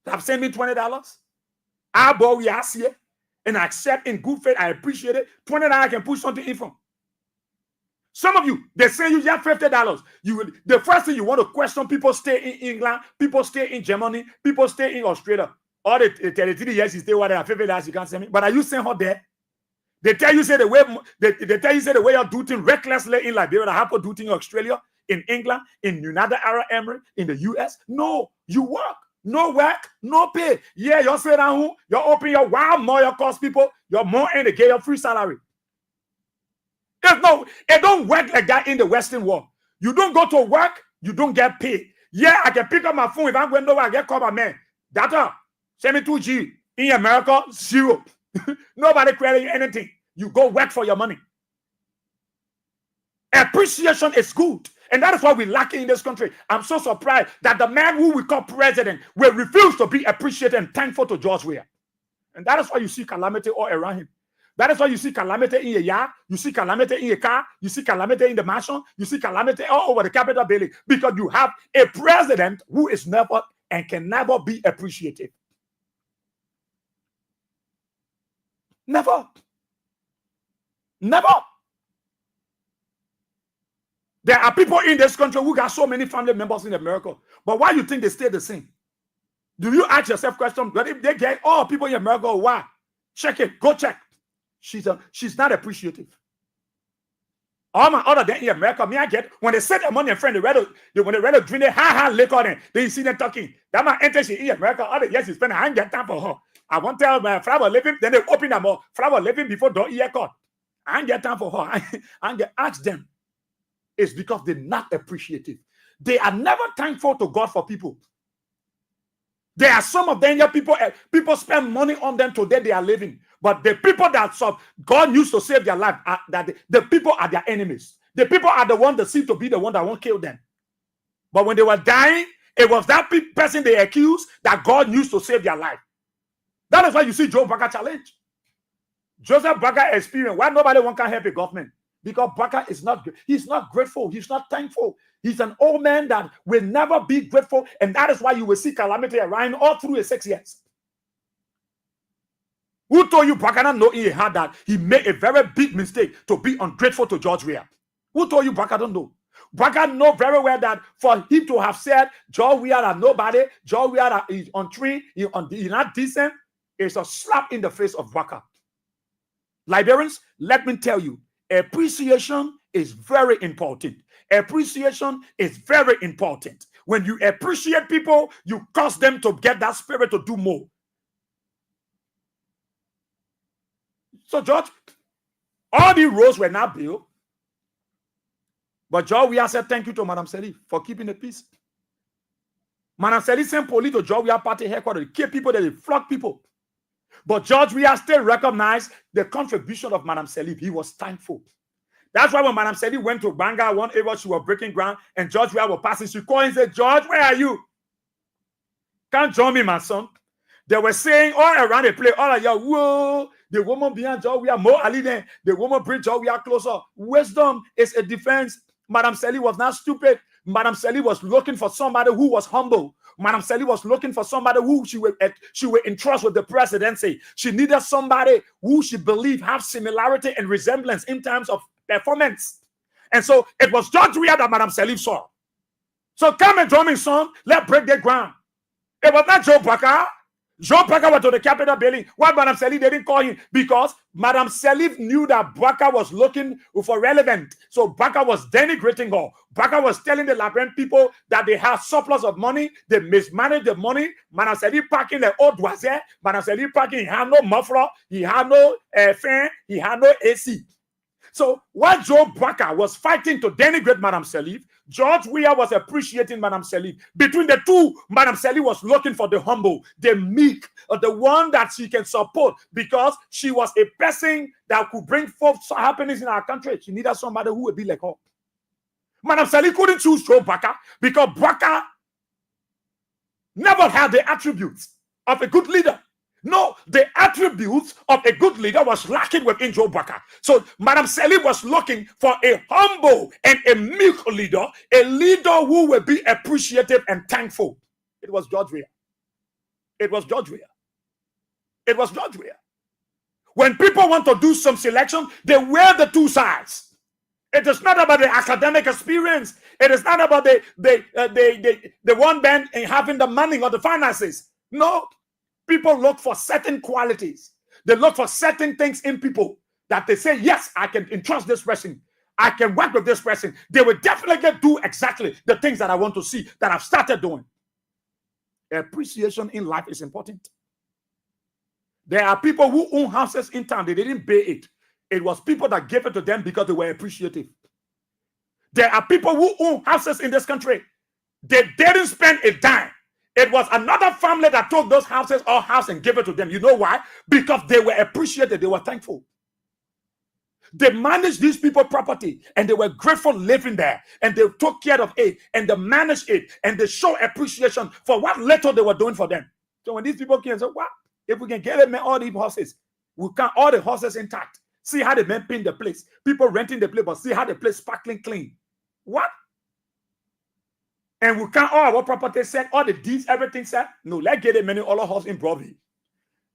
Have sent me $20? I boy, we ask here, and I accept in good faith, I appreciate it. $20 I can push something in from. Some of you, they say you have $50. The first thing you want to question, people stay in England, people stay in Germany, people stay in Australia. All the 33 years you stay where they have $50, you can't send me. But are you saying her there? They tell you say the way the way you're doing recklessly in Liberia, how to do in Australia, in England, in United Arab Emirates, in the US. No, you work. No work, no pay. Yeah, you're sitting down, you're open your wild more, your cost people, you're more in the get your free salary. It don't work like that in the Western world. You don't go to work, you don't get paid. Yeah, I can pick up my phone if I'm going nowhere, I get called by man. Data, send me 2G. In America, 0. Nobody crediting anything. You go work for your money. Appreciation is good. And that is why we lack it in this country. I'm so surprised that the man who we call president will refuse to be appreciated and thankful to George Weah. And that is why you see calamity all around him. That is why you see calamity in your yard, you see calamity in your car, you see calamity in the mansion, you see calamity all over the Capitol building, because you have a president who is never and can never be appreciated. Never. Never. There are people in this country who got so many family members in America, but why you think they stay the same? Do you ask yourself questions? But if they get all people in America, why? Check it. Go check. She's not appreciative. All my other than in America, me I get when they set their money in front, when they rather drink it, liquor, then you see them talking. That my interest in America. Other yes, you spend. I ain't get time for her. I want to tell my flower living. Then they open them up. Flower living before don't ear cut. I ain't get time for her. I ain't get ask them. It's because they're not appreciative. They are never thankful to God for people. There are some of them, people spend money on them today they are living. But the people that God used to save their life, the people are their enemies. The people are the one that seem to be the one that won't kill them. But when they were dying, it was that person they accused that God used to save their life. That is why you see Joe Baca challenge. Joseph Baca experienced why nobody can help a government. Because Baca is he's not grateful, he's not thankful. He's an old man that will never be grateful, and that is why you will see calamity around all through his 6 years. Who told you Baca don't know in his heart that he made a very big mistake to be ungrateful to George Weah? Who told you Baca don't know? Baca know very well that for him to have said George Weah are nobody, George Weah is untreated, he's not decent, it's a slap in the face of Baca. Liberians, let me tell you, appreciation is very important. Appreciation is very important. When you appreciate people, you cause them to get that spirit to do more. So, George, all the roads were not built, but George Weah said thank you to Madam Sirleaf for keeping the peace. Madam Sally sent police to George Weah party headquarters. They kill people, they flog people. But George Weah still recognized the contribution of Madam Salif. He was thankful. That's why when Madam Salif went to Banga one area, she was breaking ground, and George Weah was passing. She called and said, George, where are you? Can't join me, my son. They were saying all around the place, all of you, whoa, the woman behind George Weah, more Ali then. The woman bring George Weah closer. Wisdom is a defense. Madam Salif was not stupid. Madam Salif was looking for somebody who was humble. Madam Salif was looking for somebody who she would entrust with the presidency. She needed somebody who she believed have similarity and resemblance in terms of performance. And so it was George Weah that Madam Salif saw. So come and join me, son. Let's break the ground. It was not Joe Parker. Joe Parker went to the Capitol building. Why Madam Salif didn't call him? Because Madam Salif knew that Baka was looking for relevant. So Baka was denigrating her. Baka was telling the Liberian people that they have surplus of money. They mismanaged the money. Madam Salif packing the old Doisier. Madam Salif packing, he had no muffler. He had no fan. He had no AC. So while Joe Baka was fighting to denigrate Madam Salif, George Weah was appreciating Madam Salif. Between the two, Madam Salif was looking for the humble, the meek, or the one that she can support because she was a person that could bring forth happiness in our country. She needed somebody who would be like her. Madam Salif couldn't choose Joe Baka because Baka never had the attributes of a good leader. No, the attributes of a good leader was lacking within Joe Baka. So Madam Salif was looking for a humble and a meek leader, a leader who will be appreciative and thankful. It was George Weah. It was George Weah. It was George Weah. When people want to do some selection, they wear the two sides. It is not about the academic experience. It is not about the one band and having the money or the finances. No. People look for certain qualities. They look for certain things in people that they say, yes, I can entrust this person. I can work with this person. They will definitely do exactly the things that I want to see, that I've started doing. Appreciation in life is important. There are people who own houses in town. They didn't pay it. It was people that gave it to them because they were appreciative. There are people who own houses in this country. They didn't spend a dime. It was another family that took those houses or house and gave it to them. You know why? Because they were appreciated. They were thankful. They managed these people's property and they were grateful living there. And they took care of it and they managed it and they show appreciation for what little they were doing for them. So when these people came and said, wow, if we can get them all these horses, we can all the horses intact. See how they maintain the place. People renting the place, but see how the place sparkling clean. What? And we can't all our property set, all the deeds, everything set. No, let's get a many other house in Broadway.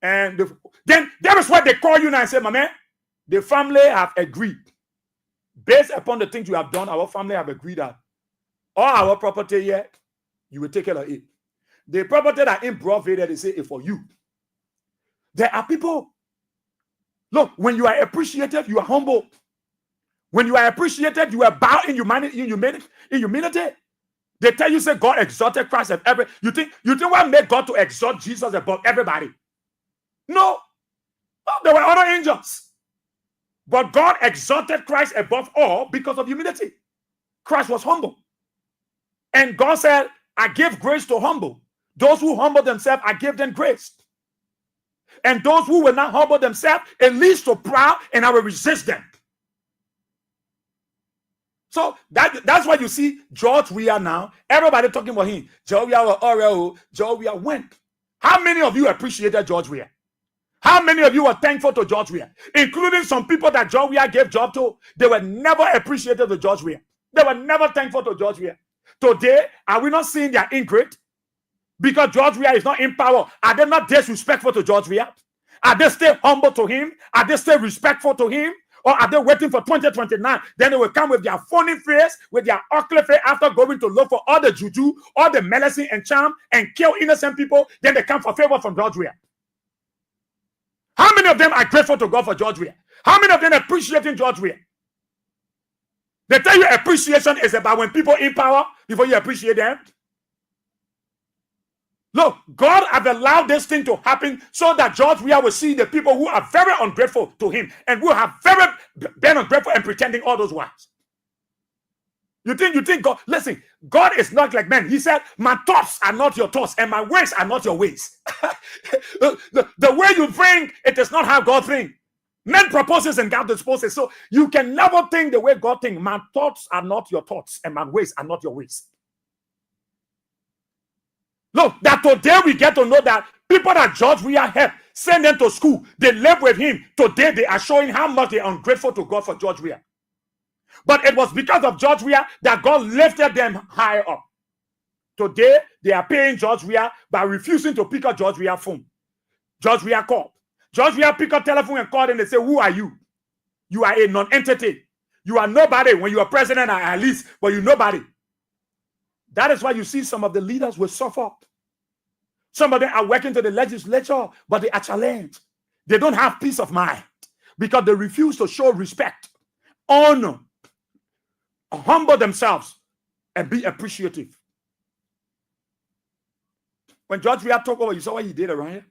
And then that is what they call you now and say, my man, the family have agreed. Based upon the things you have done, our family have agreed that all our property here, you will take care of it. The property that in Broadway that they say is for you. There are people. Look, when you are appreciated, you are humble. When you are appreciated, you are bow in humility. They tell you, say, God exalted Christ above every. You think what made God to exalt Jesus above everybody? No. There were other angels. But God exalted Christ above all because of humility. Christ was humble. And God said, I give grace to humble. Those who humble themselves, I give them grace. And those who will not humble themselves, it leads to proud, and I will resist them. So that's why you see George Weah now. Everybody talking about him. George Weah or Oreo. George Weah went. How many of you appreciated George Weah? How many of you were thankful to George Weah? Including some people that George Weah gave job to. They were never appreciated to George Weah. They were never thankful to George Weah. Today, are we not seeing their ingrate? Because George Weah is not in power. Are they not disrespectful to George Weah? Are they still humble to him? Are they still respectful to him? Or are they waiting for 2029? Then they will come with their phony face, with their ugly face after going to look for all the juju, all the medicine and charm and kill innocent people. Then they come for favor from George Weah. How many of them are grateful to God for George Weah? How many of them appreciating George Weah? They tell you appreciation is about when people in power before you appreciate them. Look, God have allowed this thing to happen so that George Weah will see the people who are very ungrateful to him and who have very been ungrateful and pretending all those whiles. You think God, listen, God is not like men. He said, my thoughts are not your thoughts, and my ways are not your ways. the way you think, it is not how God thinks. Men proposes and God disposes. So you can never think the way God thinks. My thoughts are not your thoughts, and my ways are not your ways. Look, that today we get to know that people that George Weah helped, send them to school, they live with him. Today they are showing how much they are ungrateful to God for George Weah. But it was because of George Weah that God lifted them higher up. Today, they are paying George Weah by refusing to pick up George Weah's phone. George Weah called. George Weah picked up telephone and called and they say, who are you? You are a non-entity. You are nobody when you are president at least, but you're nobody. That is why you see some of the leaders will suffer. Some of them are working to the legislature, but they are challenged. They don't have peace of mind because they refuse to show respect, honor, humble themselves, and be appreciative. When George Weah took over, you saw what he did around here?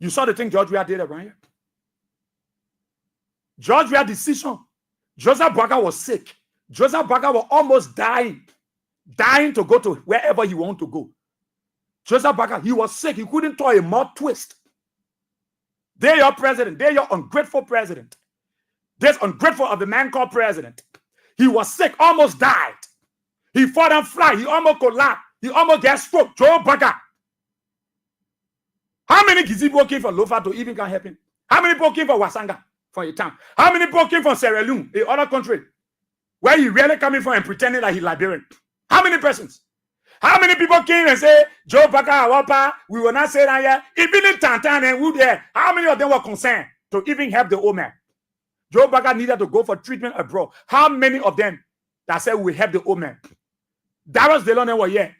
You saw the thing George Weah did around here? George Weah's decision. Joseph Boakai was sick. Joseph Boakai was almost dying to go to wherever he wanted to go. Joseph Boakai, he was sick. He couldn't throw a mouth twist. They're your president. They're your ungrateful president. This ungrateful of the man called president. He was sick, almost died. He fought and fly. He almost collapsed. He almost got stroke. Joe Boakai. How many people came from Lofa to even can help him? How many people came from Wasanga, from a town? How many people came from Sierra Leone, a other country, where he really coming from and pretending like he's Liberian? How many persons? How many people came and say, Joe Boakai, Awapa, we will not say that yet. Even in Tantan and Wood there, how many of them were concerned to even help the old man? Joe Boakai needed to go for treatment abroad. How many of them that said we will help the old man? Darius Delon were here.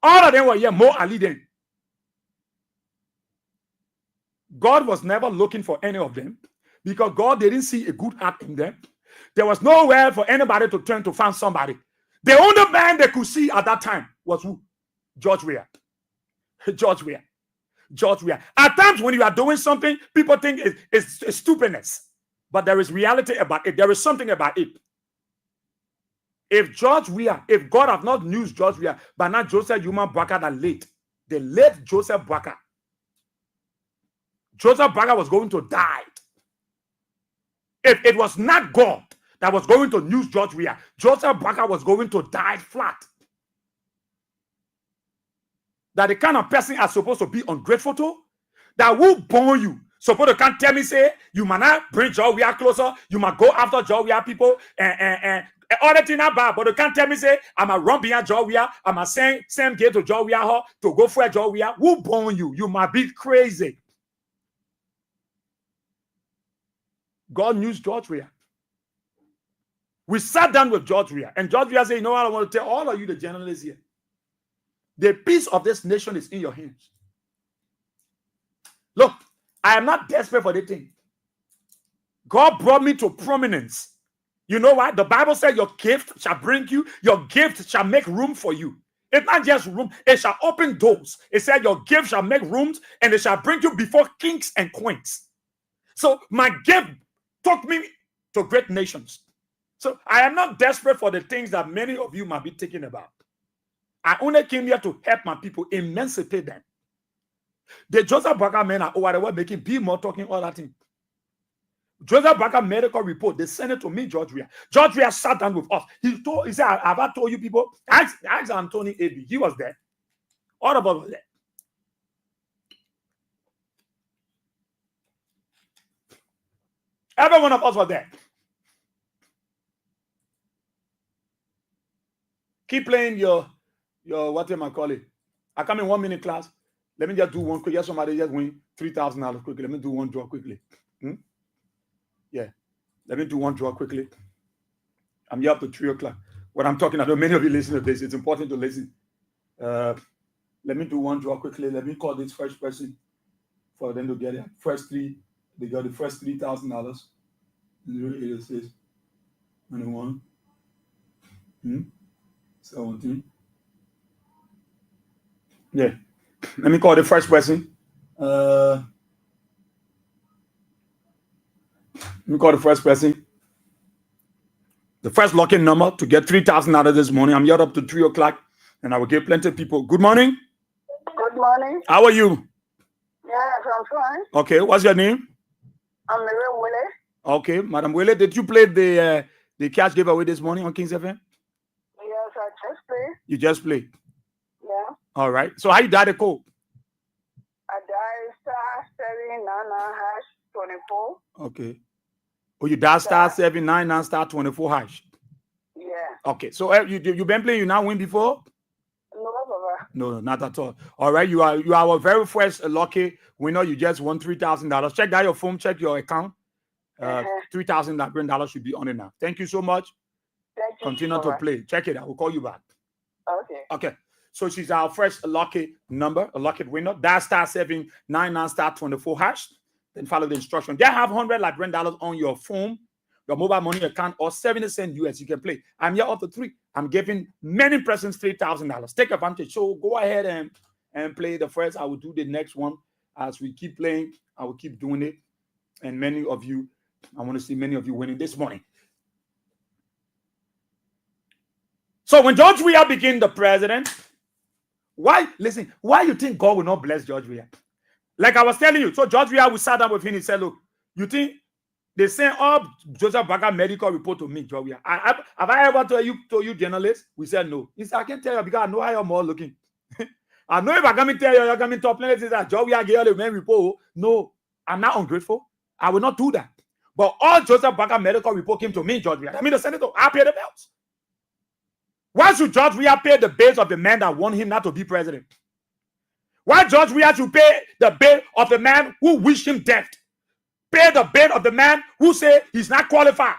All of them were here, more are leading. God was never looking for any of them because God didn't see a good heart in them. There was nowhere for anybody to turn to find somebody. The only man they could see at that time was who? George Weah. George Weah. George Weah. At times when you are doing something, people think it's stupidness. But there is reality about it. There is something about it. If George Weah, if God have not used George Weah, but not Joseph Yuma Boakai that late, the late Joseph Boakai, Joseph Boakai was going to die. If it was not God that was going to use George Weah, Joseph Boakai was going to die flat. That the kind of person are supposed to be ungrateful to, that will born you. Supposed to can't tell me, say, you might not bring George Weah closer, you might go after George Weah people, and all that thing not bad, but you can't tell me, say, I'm a run behind George Weah, I'm a same get to George Weah to go for George Weah. Who born you? You might be crazy. God used George Weah. We sat down with George Weah, and George Weah said, you know what, I want to tell all of you, the journalists here. The peace of this nation is in your hands. Look, I am not desperate for the thing. God brought me to prominence. You know what? The Bible said your gift shall bring you, your gift shall make room for you. It's not just room, it shall open doors. It said your gift shall make rooms and it shall bring you before kings and queens. So my gift took me to great nations. So I am not desperate for the things that many of you might be thinking about. I only came here to help my people, emancipate them. The Joseph Boakai men are over there making be more talking all that thing. Joseph Boakai medical report, they sent it to me, George Weah. George Weah sat down with us. He said, have I told you people? Ask Anthony A.B. He was there. All of us were there. Every one of us was there. Keep playing your what am I call it? I come in 1 minute class. Let me just do one quick. Yes, somebody just win $3,000 quickly. Let me do one draw quickly. Yeah. Let me do one draw quickly. I'm here up to 3 o'clock. What I'm talking about, many of you listen to this. It's important to listen. Let me do one draw quickly. Let me call this first person for them to get it. First three, they got the first $3,000. 086 21 17. Yeah. Let me call the first person. Let me call the first person. The first lucky number to get 3,000 out of this morning. I'm here up to 3 o'clock, and I will give plenty of people. Good morning. Good morning. How are you? Yes, I'm fine. Okay, what's your name? I'm Mary Willie. Okay, Madam Wele, did you play the cash giveaway this morning on Kings FM? Yes, I just play. You just played. Yeah. All right. So how you dial the code? I dial *799#24. Okay. Oh, you dial *799*24#. Yeah. Okay. So you been playing? You now win before? No, Baba. No, not at all. All right. You are our very first lucky winner. You just won $3,000. Check that your phone. Check your account. $3,000 should be on it now. Thank you so much. Thank you. Continue to play. Check it out. We'll call you back. Okay. Okay. So she's our first lucky number, a lucky winner. Dial *799*24#. Then follow the instruction. They have $100 on your phone, your mobile money account, or 70 cents US. You can play. I'm here up to 3. I'm giving many persons $3,000. Take advantage. So go ahead and play the first. I will do the next one. As we keep playing, I will keep doing it. And many of you, I want to see many of you winning this morning. So when George Weah became the president, why you think God will not bless George Weah? Like I was telling you, so George Weah, we sat down with him, he said, look, you think they sent all Joseph Baker medical report to me, George Weah. Have I ever told you journalists? We said no. He said, I can tell you because I know how you're more looking. I know if I come and tell you, you're coming to planet, that George Weah gave the main report. No, I'm not ungrateful. I will not do that. But all Joseph Baker medical report came to me, George Weah. I mean, the senator, I pay the bills. Why should George Weah pay the bills of the man that want him not to be president? Why George Weah should pay the bill of the man who wished him death? Pay the bill of the man who say he's not qualified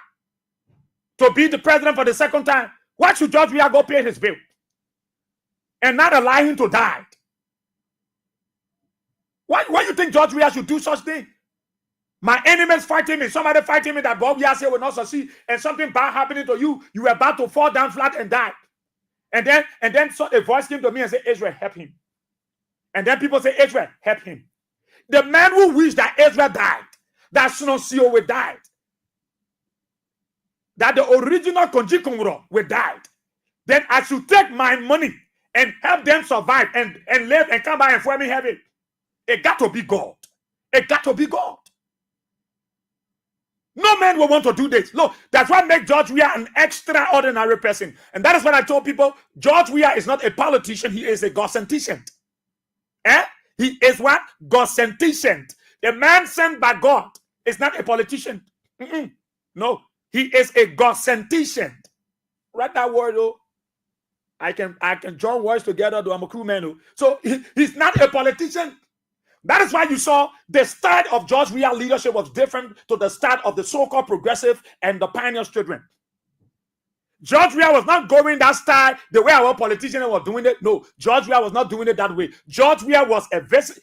to be the president for the second time. Why should George Weah go pay his bill and not allow him to die? Why you think George Weah should do such thing? My enemies fighting me. Somebody fighting me that Bob Weah will not succeed, and something bad happening to you. You were about to fall down flat and die. And then so a voice came to me and said, Israel, help him. And then people say, Israel, help him. The man who wished that Israel died, that Snosio will die, that the original Konji Kongro will die, then I should take my money and help them survive and live and come back and for me heaven. It got to be God. It got to be God. No man will want to do this. Look, that's what makes George Weah an extraordinary person. And that is what I told people. George Weah is not a politician. He is a God-sentient. He is what? God-sentient. The man sent by God is not a politician. No, he is a God-sentient. Write that word, though. I can join words together, though I'm a crewman. Though. So he's not a politician. That is why you saw the start of George Weah leadership was different to the start of the so-called progressive and the pioneers' children. George Weah was not going that style the way our politicians were doing it. No, George Weah was not doing it that way. George Weah was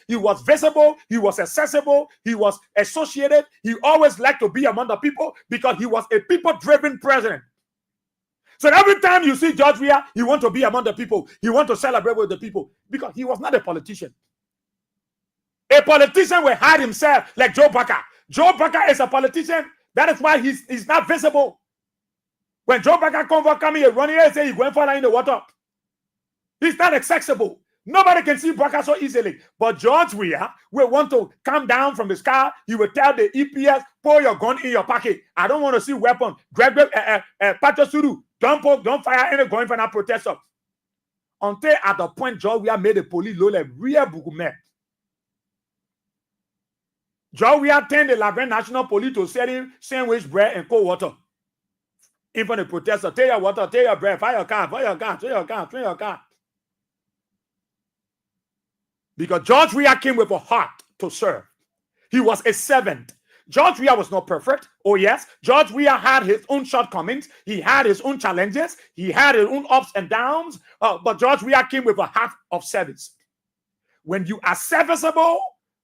he was visible, he was accessible, he was associated. He always liked to be among the people because he was a people-driven president. So every time you see George Weah, he wants to be among the people. He wants to celebrate with the people because he was not a politician. A politician will hide himself like Joe Baker. Joe Baker is a politician. That is why he's not visible. When Joe Baker come here, running here and say he's going for in the water, he's not accessible. Nobody can see Baker so easily. But George Weah will want to come down from the sky. He will tell the EPS, pull your gun in your pocket. I don't want to see weapon. Grab Patrasuru. Don't fire any gun for that protester. Until at the point George Weah made the police low like real bugume. George Weah turned the Labyrinth National Police to selling sandwich bread and cold water. In front of the protester, take your water, take your bread, fire your car, train your car. Because George Weah came with a heart to serve. He was a servant. George Weah was not perfect. Oh yes, George Weah had his own shortcomings. He had his own challenges. He had his own ups and downs. But George Weah came with a heart of service. When you are serviceable,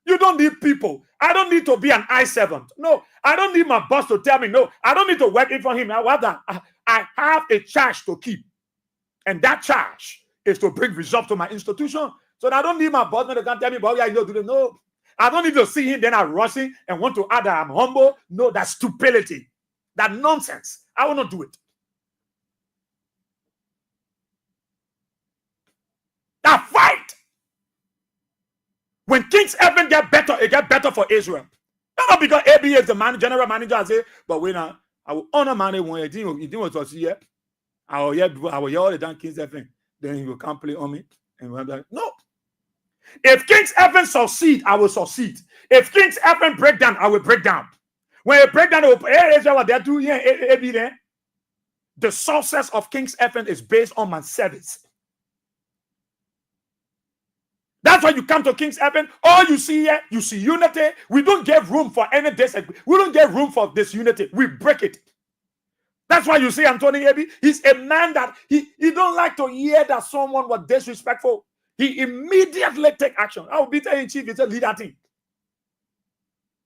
you don't need people. I don't need to be an eye servant. No, I don't need my boss to tell me. No, I don't need to work in for him. I have a charge to keep. And that charge is to bring results to my institution. So I don't need my boss to tell me, but yeah, you know, do this. No, I don't need to see him, then I rush him and want to add that I'm humble. No, that's stupidity. That nonsense. I will not do it. Now fight. When King's Heaven get better, it get better for Israel. Not because AB is the general manager. I say, but when I will honor money when you didn't want to see it. I will yell it down King's Heaven. Then he will come play on me. And we're like, no. If King's Heaven succeed, I will succeed. If King's Heaven break down, I will break down. When you break down, they're doing there. The success of King's Heaven is based on my service. That's why you come to King's Heaven. All you see here, you see unity. We don't give room for any disagreement. We don't give room for disunity. We break it. That's why you see Anthony Ebi. He's a man that he don't like to hear that someone was disrespectful. He immediately take action. I will be telling chief, he's a leader thing.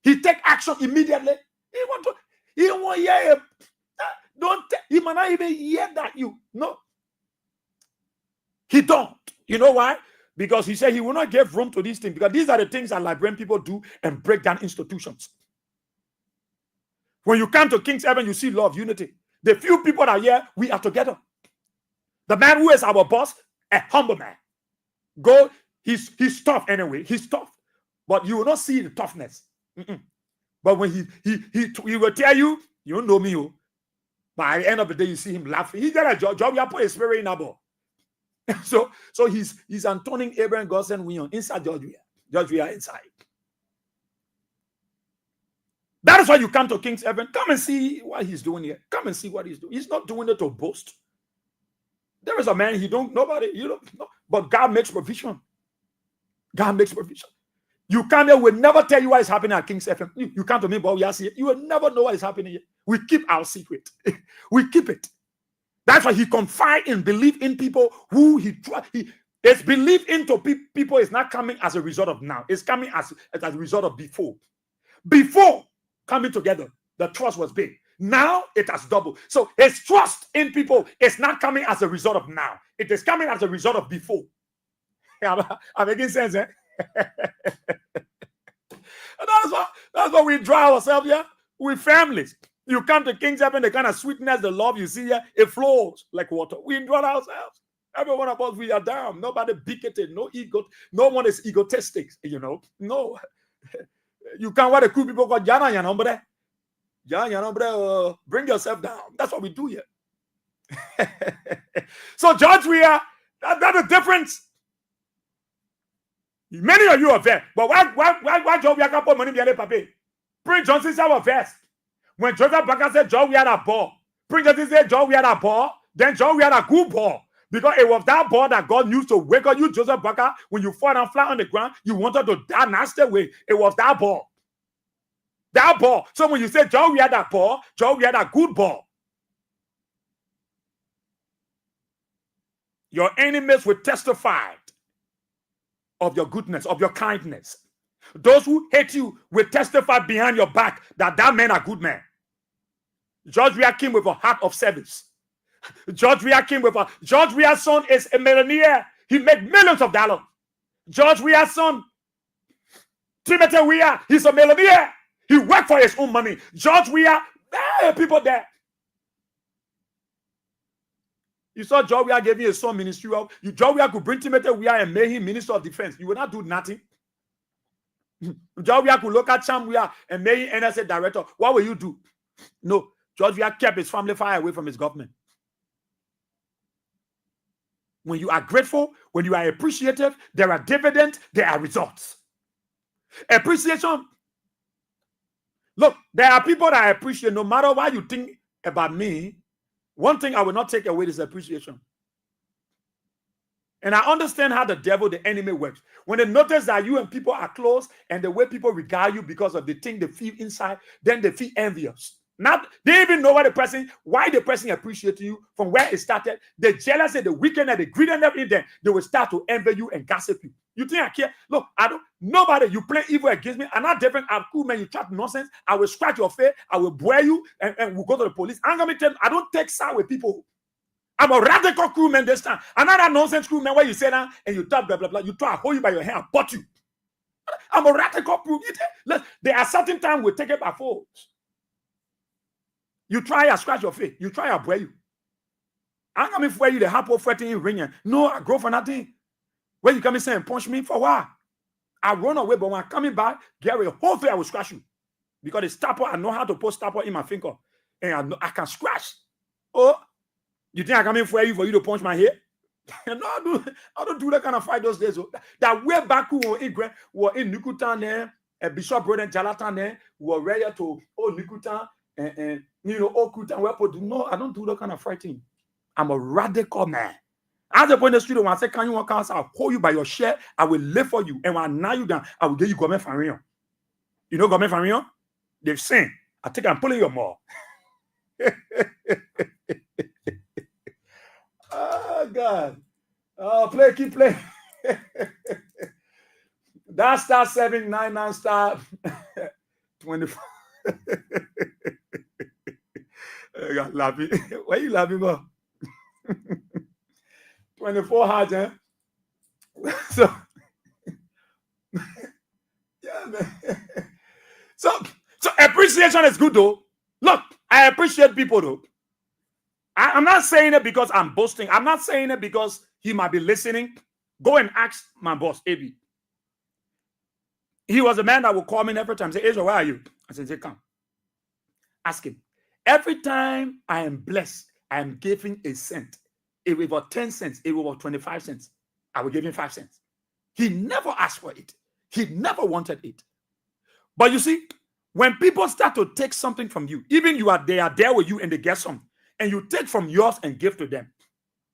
He take action immediately. He won't hear him. He might not even hear that you. No. He don't. You know why? Because he said he will not give room to these things. Because these are the things that Liberian people do and break down institutions. When you come to King's Heaven, you see love, unity. The few people that are here, we are together. The man who is our boss, a humble man. Go, he's tough anyway. He's tough. But you will not see the toughness. But when he will tell you, you don't know me. By the end of the day, you see him laughing. He got a job. You have put a spirit in a ball. So he's Antoning Abraham Godson Wion inside Georgia. Georgia inside. That is why you come to King's Heaven. Come and see what he's doing here. Come and see what he's doing. He's not doing it to boast. There is a man you don't know, but God makes provision. God makes provision. You come here, we'll never tell you what is happening at King's Heaven. You come to me, but we are seeing it. You will never know what is happening here. We keep our secret. We keep it. That's why he confide in belief in people who his belief into people is not coming as a result of now. It's coming as a result of before. Before coming together, the trust was big. Now it has doubled. So his trust in people is not coming as a result of now. It is coming as a result of before. I'm making sense, eh? That's why we draw ourselves here with families. You come to King's Heaven, the kind of sweetness, the love you see here, it flows like water. We draw ourselves. Every one of us, we are down. Nobody bigoted, no ego. No one is egotistic, No. You can't want the cool people called Jana Yanombre. Bring yourself down. That's what we do here. So, George, that's the difference. Many of you are there. But why George, we can't put money behind the paper? Prince Johnson said our verse. When Joseph Baker said, George, we had a ball. Prince Johnson said, George, we had a ball. Then George, we had a good ball. Because it was that ball that God used to wake up you, Joseph Baker. When you fall down flat on the ground, you wanted to die nasty way. It was that ball. That ball. So when you say, George, we had a ball, George, we had a good ball. Your enemies will testify of your goodness, of your kindness. Those who hate you will testify behind your back that man a good man. George Weah came with a heart of service. George Weah's son is a millionaire. He made millions of dollars. George Weah's son, Timothy Weah, he's a millionaire. He worked for his own money. George Weah, people there. You saw George Weah gave you a son ministry. George Weah could bring Timothy Weah and make him Minister of Defense. You will not do nothing. George Weah could look at Cham Weah and make him NSA director. What will you do? No. George Weah kept his family far away from his government. When you are grateful, when you are appreciative, there are dividends, there are results. Appreciation. Look, there are people that I appreciate no matter what you think about me. One thing I will not take away is appreciation. And I understand how the devil, the enemy works. When they notice that you and people are close and the way people regard you because of the thing they feel inside, then they feel envious. Not, they even know why the person appreciates you from where it started. The jealousy, the wickedness, the greed and everything, they will start to envy you and gossip you. You think I care? Look, nobody, you play evil against me. I'm not different. I'm cool, man. You chat nonsense. I will scratch your face. I will boil you and we'll go to the police. I'm going to tell you, I don't take side with people. I'm a radical crewman this time. I'm not a nonsense crewman where you say that and you talk blah, blah, blah. You try to hold you by your hair and butt you. I'm a radical crewman. There are certain times we take it by force. You try to scratch your face. You try to boil you. I'm coming for you, the half of fighting ringing. No, I go for nothing. When you come and say and punch me for what? I run away, but when I'm coming back, Gary, hopefully I will scratch you. Because the stopper, I know how to put stopper in my finger. And I can scratch. Oh, you think I come in for you to punch my head? No, I don't do that kind of fight those days. That way back who were in Nikutan there, Bishop Brother Jalatan there, were ready to Nikutan and Okutan. No, I don't do that kind of fighting. I'm a radical man. As a point in the street, when I say, can you walk out? I'll hold you by your shirt. I will live for you. And when I knock you down, I will give you Government Farion. You know Government Farion? They've seen. I think I'm pulling your more. Oh, God. Oh, keep playing. That star 799 star 24. I got laughing. Why are you laughing about? 24 hard, eh? So, yeah, man. So appreciation is good, though. Look, I appreciate people, though. I'm not saying it because I'm boasting. I'm not saying it because he might be listening. Go and ask my boss, AB. He was a man that would call me every time. Say, Asia, where are you? I said, come. Ask him. Every time I am blessed, I am giving a cent. If it was 10 cents, if it was 25 cents, I will give him 5 cents. He never asked for it. He never wanted it. But you see, when people start to take something from you, even they are there with you and they get some, and you take from yours and give to them,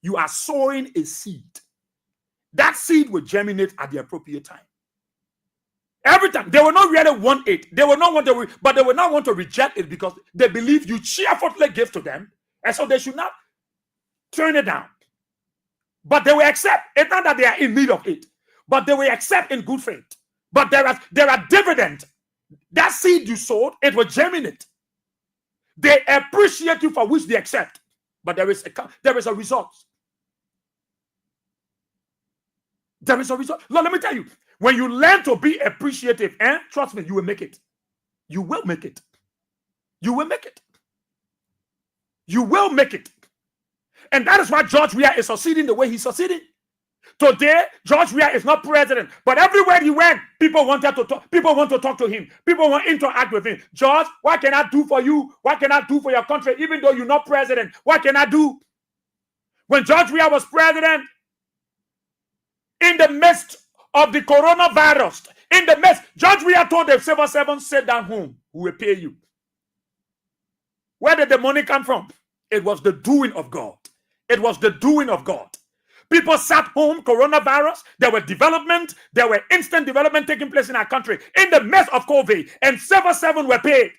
you are sowing a seed. That seed will germinate at the appropriate time. Every time. They will not really want it. They will not want to, but they will not want to reject it because they believe you cheerfully give to them, and so they should not turn it down. But they will accept. It's not that they are in need of it, but they will accept in good faith. But there are dividends. That seed you sowed, it will germinate. They appreciate you for which they accept, but there is a result. There is a result. Lord, let me tell you, when you learn to be appreciative, trust me, you will make it. You will make it. You will make it. You will make it. And that is why George Weah is succeeding the way he's succeeding. Today, George Weah is not president, but everywhere he went, people wanted to talk. People want to talk to him. People want to interact with him. George, what can I do for you? What can I do for your country? Even though you're not president, what can I do? When George Weah was president, in the midst of the coronavirus, George Weah told the civil servants, sit down home, we will pay you. Where did the money come from? It was the doing of God. It was the doing of God. People sat home, coronavirus, there were instant development taking place in our country in the midst of COVID, and civil servants were paid.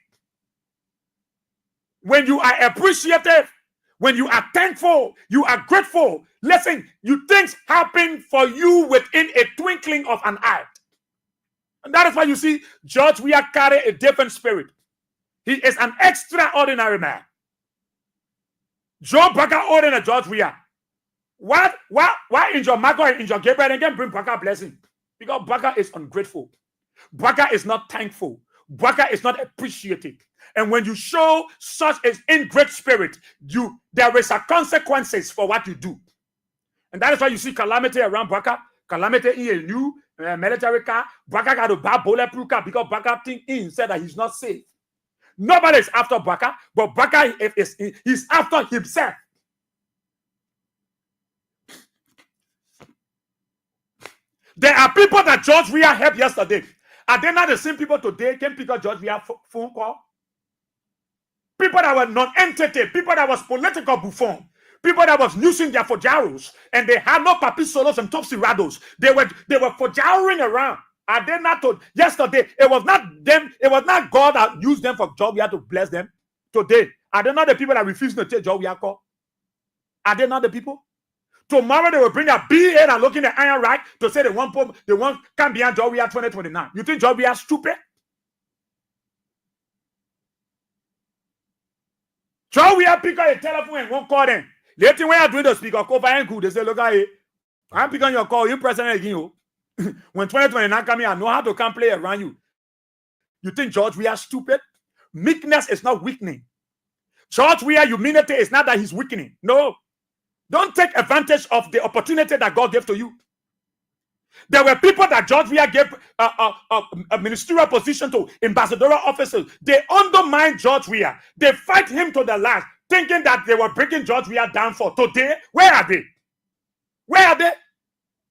When you are appreciative, when you are thankful, you are grateful, listen, things happen for you within a twinkling of an eye. And that is why you see George Weah carry a different spirit. He is an extraordinary man. Joe Baka ordinary George Weah. Why in your Marco and in your Gabriel and then bring Baka blessing? Because Baka is ungrateful. Baka is not thankful. Baka is not appreciative. And when you show such an ingrate spirit, there is a consequences for what you do. And that is why you see calamity around Baka, calamity in a new military car. Baka got to buy bulletproof car because Baka think he said that he's not safe. Nobody is after Baka, but Baka is after himself. There are people that George Weah helped yesterday. Are they not the same people today can pick up George Weah phone call? People that were non-entity, people that was political buffon, people that was using their fojaros, and they had no papi solos and topsy rados. They were fojaring around. Are they not told yesterday? It was not them, it was not God that used them for George Weah to bless them. Today, are they not the people that refuse to take George Weah call? Are they not the people? Tomorrow they will bring a BA and looking at iron right to say they want come beyond George Weah 2029. You think George Weah stupid? George Weah pick up a telephone and won't call them. Later when you're doing the speaker call for good, they say, look at it. I'm picking your call, you president again. You. When 2029 come here, I know how to come play around you. You think George Weah stupid? Meekness is not weakening. George Weah humility is not that he's weakening. No. Don't take advantage of the opportunity that God gave to you. There were people that George Weah gave a ministerial position to, ambassadorial officers. They undermined George Weah. They fight him to the last, thinking that they were breaking George Weah down for. Today, where are they? Where are they?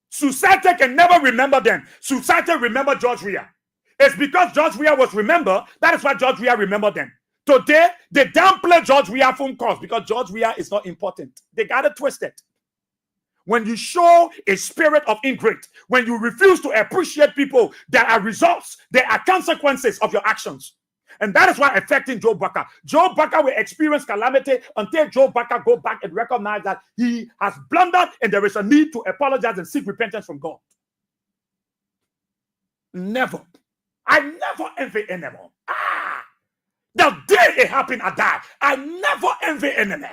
Society can never remember them. Society remember George Weah. It's because George Weah was remembered. That is why George Weah remembered them. Today, they downplay George Weah phone calls because George Weah is not important. They got it twisted. When you show a spirit of ingratitude, when you refuse to appreciate people, there are results, there are consequences of your actions. And that is why affecting Joe Barker. Joe Barker will experience calamity until Joe Barker go back and recognize that he has blundered and there is a need to apologize and seek repentance from God. Never. I never envy anyone. The day it happened, I died. I never envy anyone.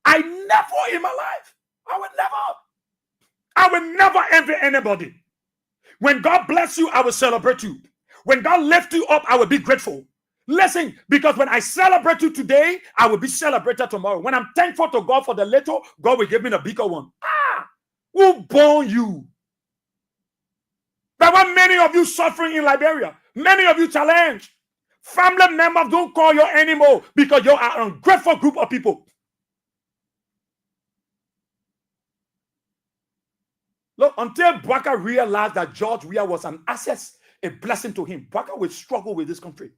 I never in my life. I will never envy anybody. When God bless you, I will celebrate you. When God lift you up, I will be grateful. Listen, because when I celebrate you today, I will be celebrated tomorrow. When I'm thankful to God for the little, God will give me the bigger one. Who born you? There were many of you suffering in Liberia. Many of you challenged. Family members don't call you anymore because you are an ungrateful group of people. Look, until Barker realized that George Weah was an asset, a blessing to him, Barker will struggle with this country.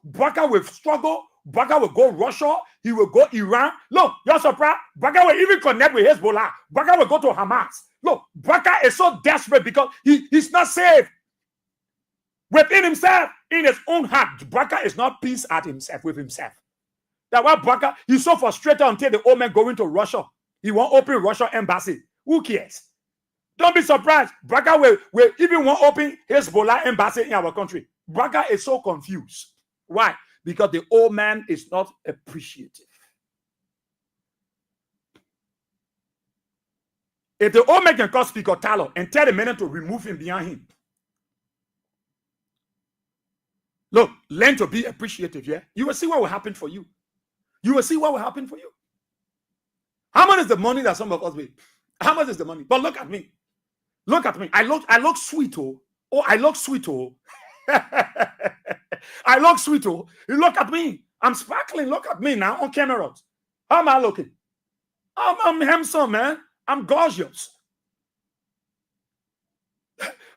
Barker will struggle. Barker will go Russia. He will go Iran. Look, you're surprised? Barker will even connect with Hezbollah. Barker will go to Hamas. Look, Barker is so desperate because he's not safe. Within himself, in his own heart, Barker is not peace at himself with himself. That's why Barker, he's so frustrated until the old man going to Russia. He won't open Russia embassy. Who cares? Don't be surprised. Barker will even want to open Hezbollah embassy in our country. Barker is so confused. Why? Because the old man is not appreciative. If the old man can call Speaker Talon and tell the men to remove him behind him. Look, learn to be appreciative, yeah? You will see what will happen for you. You will see what will happen for you. How much is the money that some of us make? How much is the money? But look at me. Look at me. I look sweet, oh. Oh, I look sweet, oh. I look sweet, oh. You look at me. I'm sparkling. Look at me now on camera. How am I looking? I'm handsome, man. I'm gorgeous.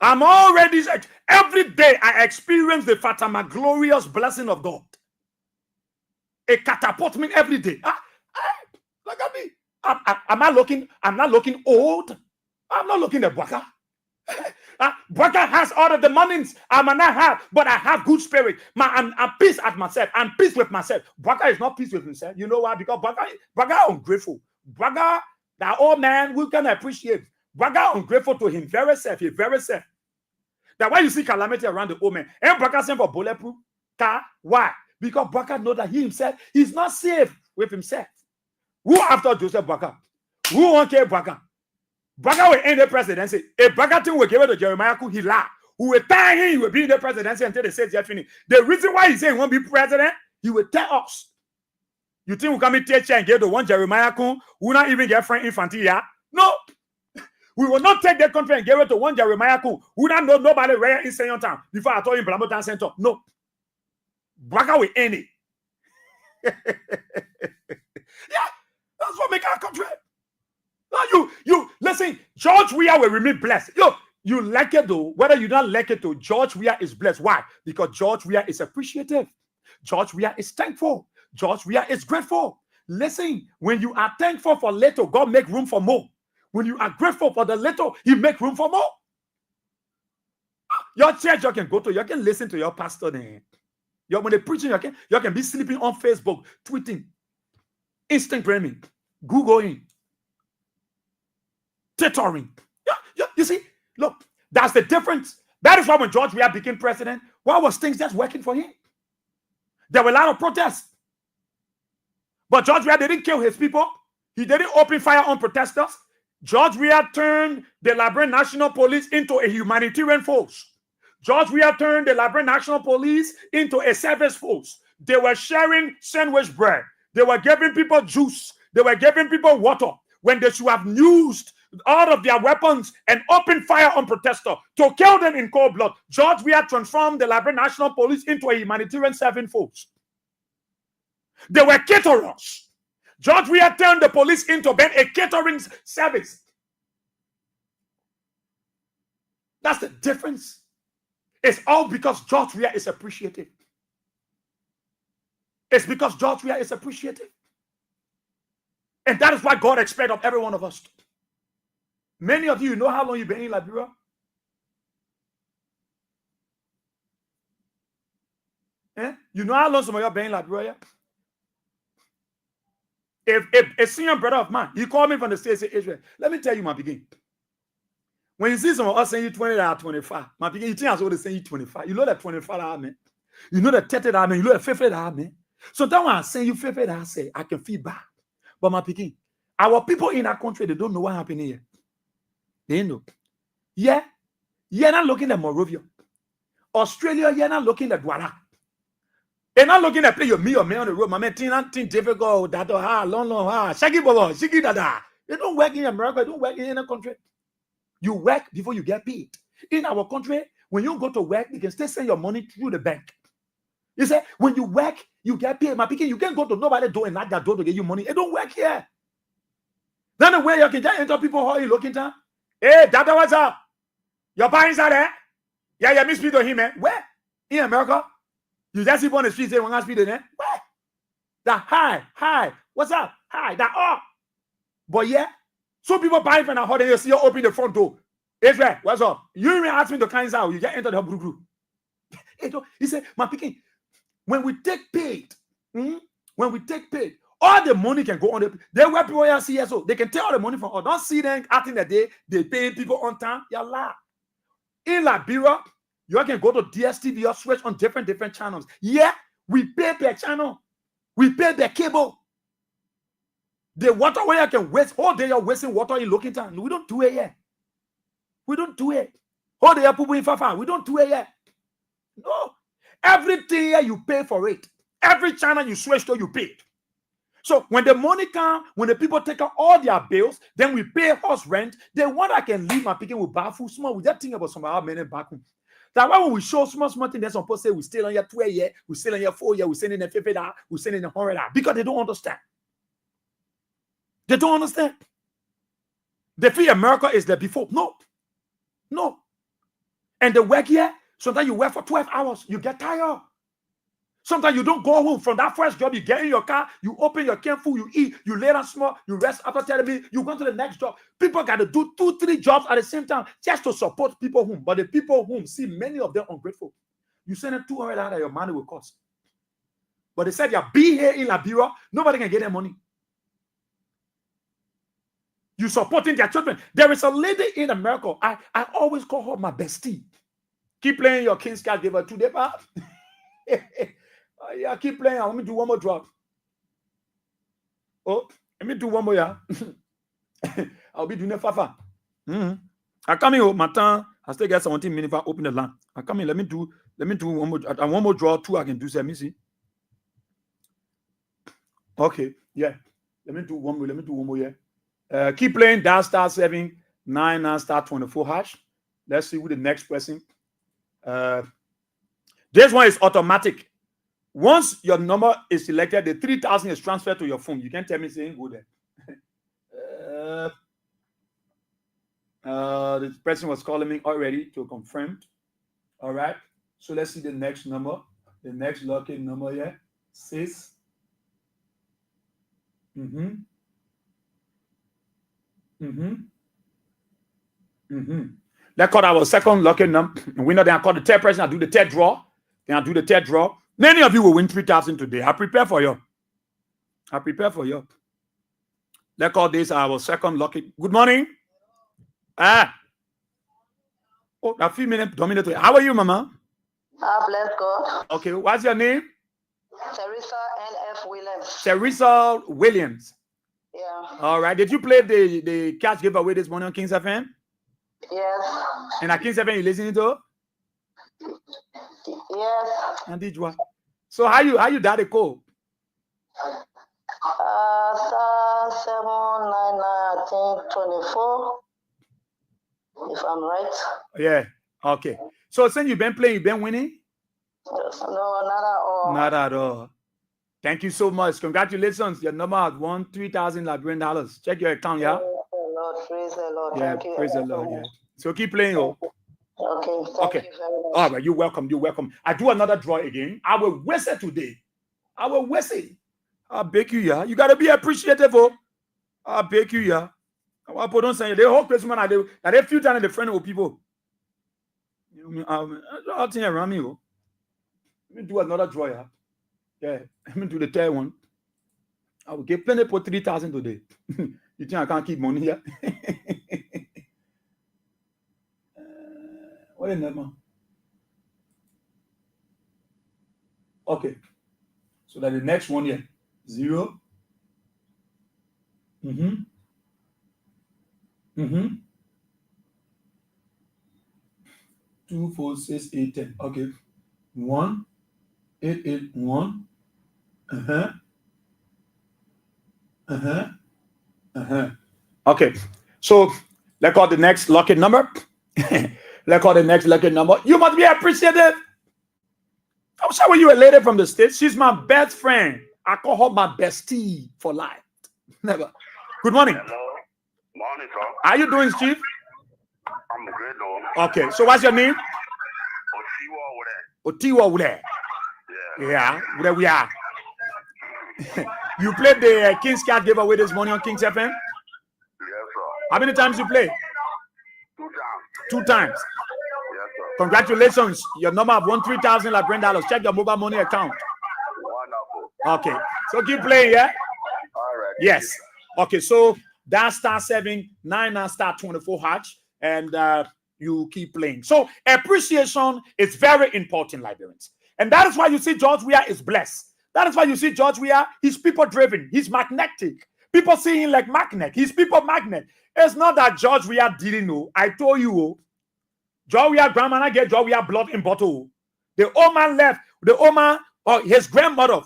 I'm already, every day I experience the Fatima glorious blessing of God. It catapults me every day. Look at me. I'm not looking old. I'm not looking at Baka. Baka has all of the monies I might not have, but I have good spirit. I'm peace at myself. I'm peace with myself. Baka is not peace with himself. You know why? Because Baka ungrateful. Baka, that old man, we can appreciate. Baka ungrateful to him. Very self. He's very self. That's why you see calamity around the old man. And Baka sent for bulletproof car. Why? Because Baka know that he himself is not safe with himself. Who after Joseph Baka? Who won't care Baka? Baka will end the presidency. If Baka thing will give it to Jeremiah, he lie. Who will tell him he will be in the presidency until they say it's finished. The reason why he say he won't be president, he will tell us. You think we come and take and give the one Jeremiah who not even get friend Infantia? No. We will not take the country and give it to one Jeremiah who not know nobody where in St. Town before I told him Blamotan Center. No. Baka will end it. Yeah, that's what make our country. No, you listen. George Weah will remain blessed. You like it though, whether you don't like it though. George Weah is blessed. Why? Because George Weah is appreciative. George Weah is thankful. George Weah is grateful. Listen, when you are thankful for little, God make room for more. When you are grateful for the little, He make room for more. Your church you can go to, you can listen to your pastor then. When they're preaching, you can be sleeping on Facebook, tweeting, Instagramming, Googling, Twittering. You see, look, that's the difference. That is why when George Weah became president, why was things just working for him? There were a lot of protests. But George Weah didn't kill his people. He didn't open fire on protesters. George Weah turned the Liberian National Police into a humanitarian force. George Weah turned the Liberian National Police into a service force. They were sharing sandwich bread. They were giving people juice. They were giving people water when they should have used all of their weapons and opened fire on protesters to kill them in cold blood. George Weah transformed the Liberia National Police into a humanitarian serving force. They were caterers. George Weah turned the police into a catering service. That's the difference. It's all because George Weah is appreciative. It's because George Weah is appreciative. And that is what God expects of every one of us. Many of you know how long you've been in Liberia? You know how long some of you have been in Liberia? If a senior brother of mine, he called me from the States of Israel. Let me tell you, my begin. When you see some of us saying you 20 or 25, my begin, you think I was saying you 25. You know that 25 hour, man. You know that 30 hour, man. You know that 50 hour, man. So that when I say you 50 hour, I say I can feel bad. But my begin, our people in our country, they don't know what happened here. They know. Yeah. You're not looking at Morovia. Australia, you're not looking at Douala. They're not looking at play your me or me on the road. My man, think difficult, that long, shaggy baba, shaggy dada. They don't work in America, they don't work in any country. You work before you get paid. In our country, when you go to work, you can still send your money through the bank. You say, when you work, you get paid. My picking, you can't go to nobody door and knock that door to get you money. It don't work here. Then the way you can just enter people how you looking down. Hey, dada, what's up? Your parents are there? Yeah, me speak to him, man. Where? In America? You just see on the street say, when I speak to them, where? That hi, what's up? Hi, that But yeah, some people buy from a hotel, you see you open the front door. Israel, what's up? You even ask me to cancel, you just enter the group. He said, my picking, when we take paid, all the money can go on they where people are CSO. They can take all the money from us. Don't see them acting that they pay people on time. You lie. In Liberia, you can go to DSTV or switch on different channels. Yeah, we pay per channel. We pay the cable. The water where you can waste whole day, you're wasting water in looking time. We don't do it yet. We don't do it. Whole day, people in Fafa. We don't do it yet. No. Everything you pay for it. Every channel you switch to, you pay. So when the money comes, when the people take out all their bills, then we pay house rent. The one I can leave my picking with bar food small. We just think about some of our men back home. That's why when we show small things, there's some people say we still on your 12 year, we still on your 4 year, we send in a 50, we send in a 100, because they don't understand. They don't understand. They feel America is there before. No. And the work here, sometimes you work for 12 hours, you get tired. Sometimes you don't go home from that first job. You get in your car, you open your can food, you eat, you lay down small, you rest after therapy, you go to the next job. People got to do 2-3 jobs at the same time just to support people home. But the people home, see, many of them ungrateful. You send them $200 your money will cost. But they said, be here in Liberia, nobody can get their money. You supporting their children. There is a lady in America. I always call her my bestie. Keep playing your King's card, give her 2 days. Yeah, keep playing. Let me do one more drop. Oh, let me do one more, yeah. I'll be doing a fafa. I come here, Martin. I still get 17 minutes if I open the line. I come here, let me do one more. And one more draw, 2 I can do. Let me see. Okay, yeah. Let me do one more, yeah. Keep playing that *7 9 *24 hash. Let's see who the next person. This one is automatic. Once your number is selected, the 3,000 is transferred to your phone. You can't tell me saying go there. The person was calling me already to confirm. All right. So let's see the next number. The next lucky number here. 6. Let's call our second lucky number. Winner, then I call the third person. I do the third draw. Then I do the third draw. Many of you will win 3,000 today. I prepare for you. Let's call this our second lucky. Good morning. Oh, a few minutes dominated. How are you, Mama? Bless God. Okay, what's your name? Teresa N.F. Williams. Teresa Williams. Yeah. All right. Did you play the cash giveaway this morning on Kings FM? Yes. And at Kings FM, you listening to? Yes. And did you? So how you did the code? *799 I think 24. if I'm right. Yeah. Okay. So since you've been playing, you've been winning? Yes. No, not at all. Not at all. Thank you so much. Congratulations. Your number has won $3,000 Liberian dollars. Check your account, yeah? Praise the Lord. Praise the Lord. Yeah, Thank you. praise the Lord. Yeah. So keep playing, oh. Okay. Thank Okay. you very much. All right, you're welcome. You're welcome. I do another draw again. I will whistle today. I will whistle. I'll beg you, yeah. You gotta be appreciative, oh. I'll beg you, yeah. I put on saying they whole Christmas that they few times the friend of people. I'll think around me, oh. Let me do another draw, yeah. Yeah, let me do the third one. I will get plenty for 3,000 today. You think I can't keep money here? What is that, man? Okay. So that the next one here, 0. 2, 4, 6, 8, 10. Okay. 1, 8, 8, 1. Okay. So let's call the next lucky number. Let's call the next lucky number. You must be appreciative. I'm sure you a lady from the States. She's my best friend. I call her my bestie for life. Never. Good morning. Hello. Morning, sir. How you doing, Chief? I'm great, though. Okay. So what's your name? Otiwa Otiwa Ule. Yeah. Yeah. Where we are. You played the King's Card giveaway this morning on King's FM? Yes, sir. How many times you play? 2 times. 2 times. Yes, sir. Congratulations. Your number have won $3,000 Liberian dollars. Check your mobile money account. Wonderful. Okay. So keep playing, yeah? All right. Yes. Okay. So that's *7 9 and *24 hatch, and you keep playing. So appreciation is very important, Liberians. And that is why you see George Weah is blessed. That is why you see George Weah, he's people driven. He's magnetic. People see him like magnet. He's people magnet. It's not that George Weah didn't know. I told you, George Weah grandma get George Weah blood in bottle. The old man left. The old man, or his grandmother,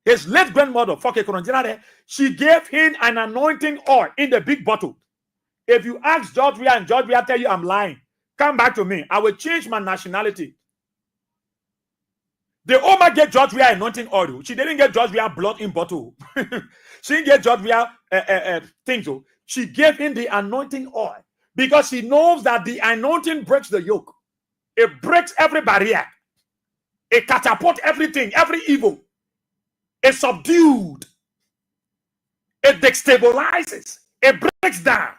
his late grandmother, she gave him an anointing oil in the big bottle. If you ask George Weah and George Weah tell you I'm lying, come back to me. I will change my nationality. The Oma get George Weah anointing oil. She didn't get George Weah blood in bottle. She didn't get George Weah things. She gave him the anointing oil because she knows that the anointing breaks the yoke. It breaks every barrier. It catapults everything, every evil. It subdued. It destabilizes. It breaks down.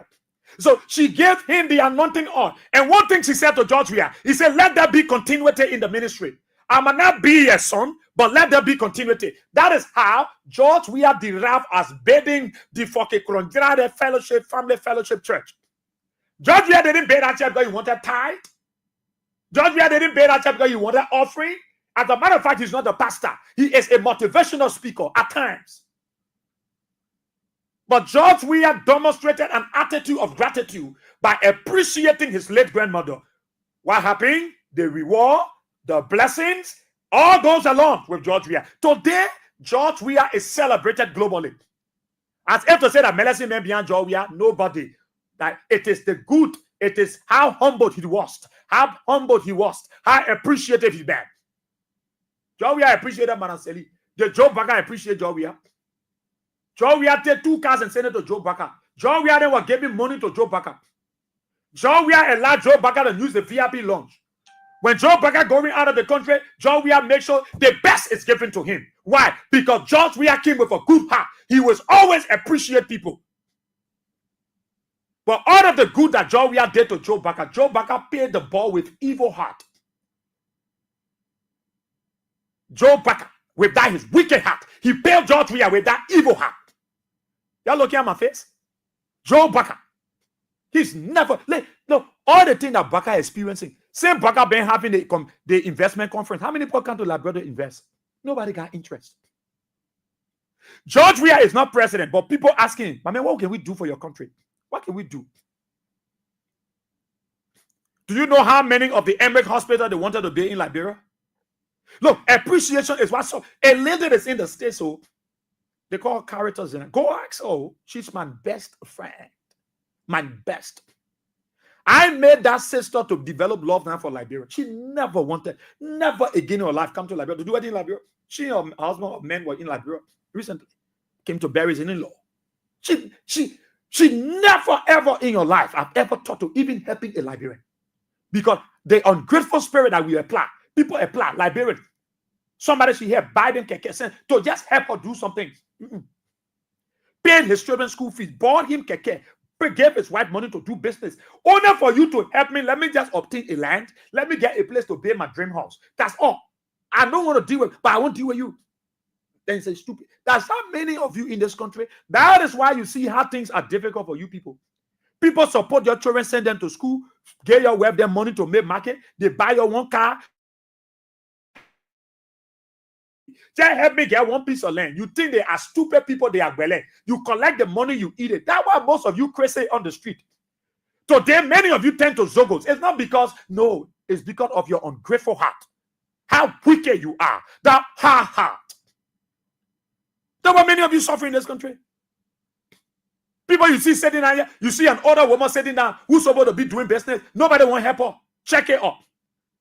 So she gave him the anointing oil. And one thing she said to George Weah, he said, let there be continuity in the ministry. I might not be a son, but let there be continuity. That is how George Weah derived as bedding the fellowship, family fellowship church. George Weah didn't bed that church because he wanted tithe. George Weah didn't bed that church because he wanted offering. As a matter of fact, he's not a pastor. He is a motivational speaker at times. But George Weah demonstrated an attitude of gratitude by appreciating his late grandmother. What happened? The reward, the blessings, all goes along with George Weah. Today, George Weah is celebrated globally. As if to say that Melissa men beyond George Weah, nobody. That it is the good, it is how humble he was, how appreciative he been. George Weah appreciated Manasseh. The Joe Baka appreciate George Weah. George Weah take 2 cars and send it to Joe Baka. George Weah then was giving money to Joe Baka. George Weah allowed Joe Baka to use the VIP lounge. When Joe Baka going out of the country, George Weah make sure the best is given to him. Why? Because George Weah came with a good heart. He was always appreciate people. But all of the good that George Weah did to Joe Baka paid the ball with evil heart. Joe Baka, with that his wicked heart, he paid George Weah with that evil heart. Y'all looking at my face? Joe Baka. He's never, no, all the things that Baka is experiencing. Same Baka been having the investment conference. How many people come to Labrador invest? Nobody got interest. George Weah is not president, but people asking, I mean, what can we do for your country? What can we do? Do you know how many of the Emmerich hospital they wanted to build in Liberia? Look, appreciation is what so a lady that's in the States, so they call characters in it. Go ask, oh, she's my best friend. My best. I made that sister to develop love now for Liberia. She never wanted, never again in her life come to Liberia to do anything in Liberia. She and her husband or men were in Liberia recently. Came to bury his in-law. She never ever in your life have ever thought of even helping a Liberian. Because the ungrateful spirit that we apply, people apply, Liberian. Somebody should hear Biden keke to just help her do something. Paid his children's school fees, bought him keke, gave his wife money to do business. Only for you to help me. Let me just obtain a land. Let me get a place to build my dream house. That's all. I don't want to deal with, but I won't deal with you. Then you say stupid. There's not many of you in this country. That is why you see how things are difficult for you people. People support your children, send them to school, get your wife them money to make market. They buy your one car. Just help me get one piece of land. You think they are stupid people, they are well. You collect the money, you eat it. That's why most of you crazy on the street. Today, many of you tend to zogos. It's not because, no, it's because of your ungrateful heart. How wicked you are. That hard heart. That's why many of you suffer in this country. People you see sitting down here, you see an older woman sitting down who's supposed to be doing business. Nobody won't help her. Check it up.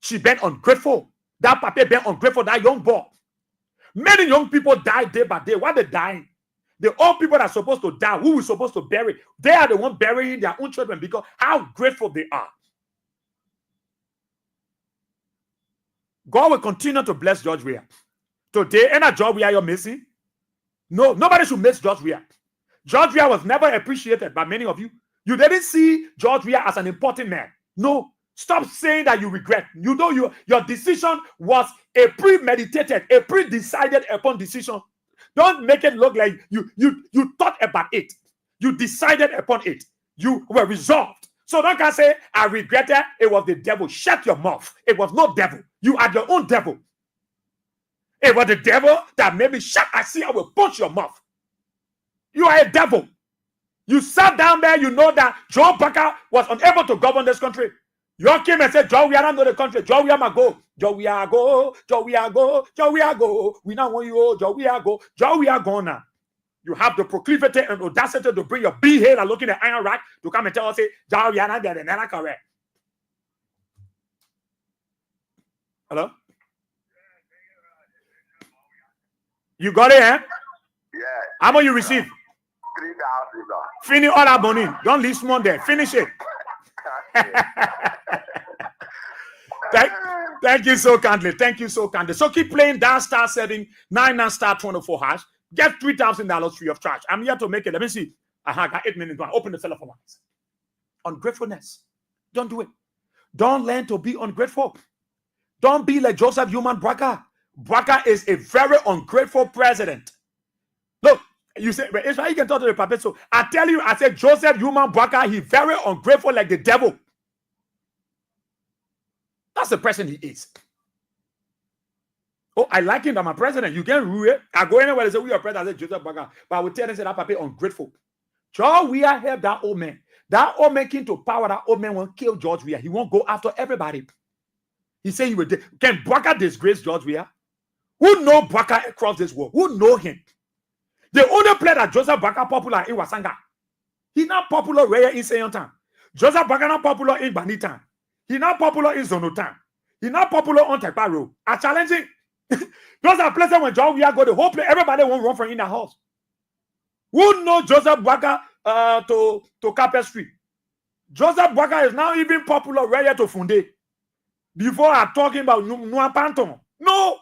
She been ungrateful. That papa been ungrateful, that young boy. Many young people die day by day. Why they dying? The old people that are supposed to die, who we're supposed to bury, they are the one burying their own children because how grateful they are. God will continue to bless George Weah. Today, any George Weah you're missing? No, nobody should miss George Weah. George Weah was never appreciated by many of you. You didn't see George Weah as an important man. No, stop saying that you regret. You know your decision was a premeditated, a pre-decided upon decision. Don't make it look like you thought about it. You decided upon it. You were resolved. So don't can say, I regretted, it was the devil. Shut your mouth. It was no devil. You are your own devil. It was the devil that made me shut. I see, I will punch your mouth. You are a devil. You sat down there, you know that Joe Baka was unable to govern this country. You all came and said, Joe, we are not know the country. Joe, we are go. Joe, we are go. Joe, we are go. Joe, we are go. We not want you. Joe, we are go. Joe, we are gone now. You have the proclivity and audacity to bring your big head and looking at iron rack to come and tell us, say, Joe, we are not there. Not correct. Hello? You got it, eh? Yeah. How much you receive? 3,000. Finish all that money. Don't leave small there. Finish it. Thank you so kindly. Thank you so kindly. So keep playing that star setting 99 star 24 hash. Get $3,000 free of charge. I'm here to make it. Let me see. I got 8 minutes. Open the telephone lines. Ungratefulness. Don't do it. Don't learn to be ungrateful. Don't be like Joseph Human Braka. Braka is a very ungrateful president. Look, you say, but Israel, you can talk to the puppet. So I tell you, I said Joseph Human Braka, he's very ungrateful like the devil. That's the person he is. Oh, I like him that my president. You can't rule it. I go anywhere and say, we are president. I say Joseph Braka. But I will tell them, say that puppet ungrateful. George Weah helped that old man. That old man came to power. That old man won't kill George Weah. He won't go after everybody. He said he would. Can Braka disgrace George Weah? Who know Braka across this world? Who know him? The only player that Joseph Braka popular in Wasanga. He's not popular where in Sayon Town. Joseph Braka not popular in Bani Town. He's not popular in Zono Town. He's not popular on Tekpa Road. I challenge him. Those are places when John Weah go, the whole place, everybody won't run from in the house. Who know Joseph Braka to Carpet Street? Joseph Braka is now even popular where to Funde. Before I'm talking about Nuapanton. No.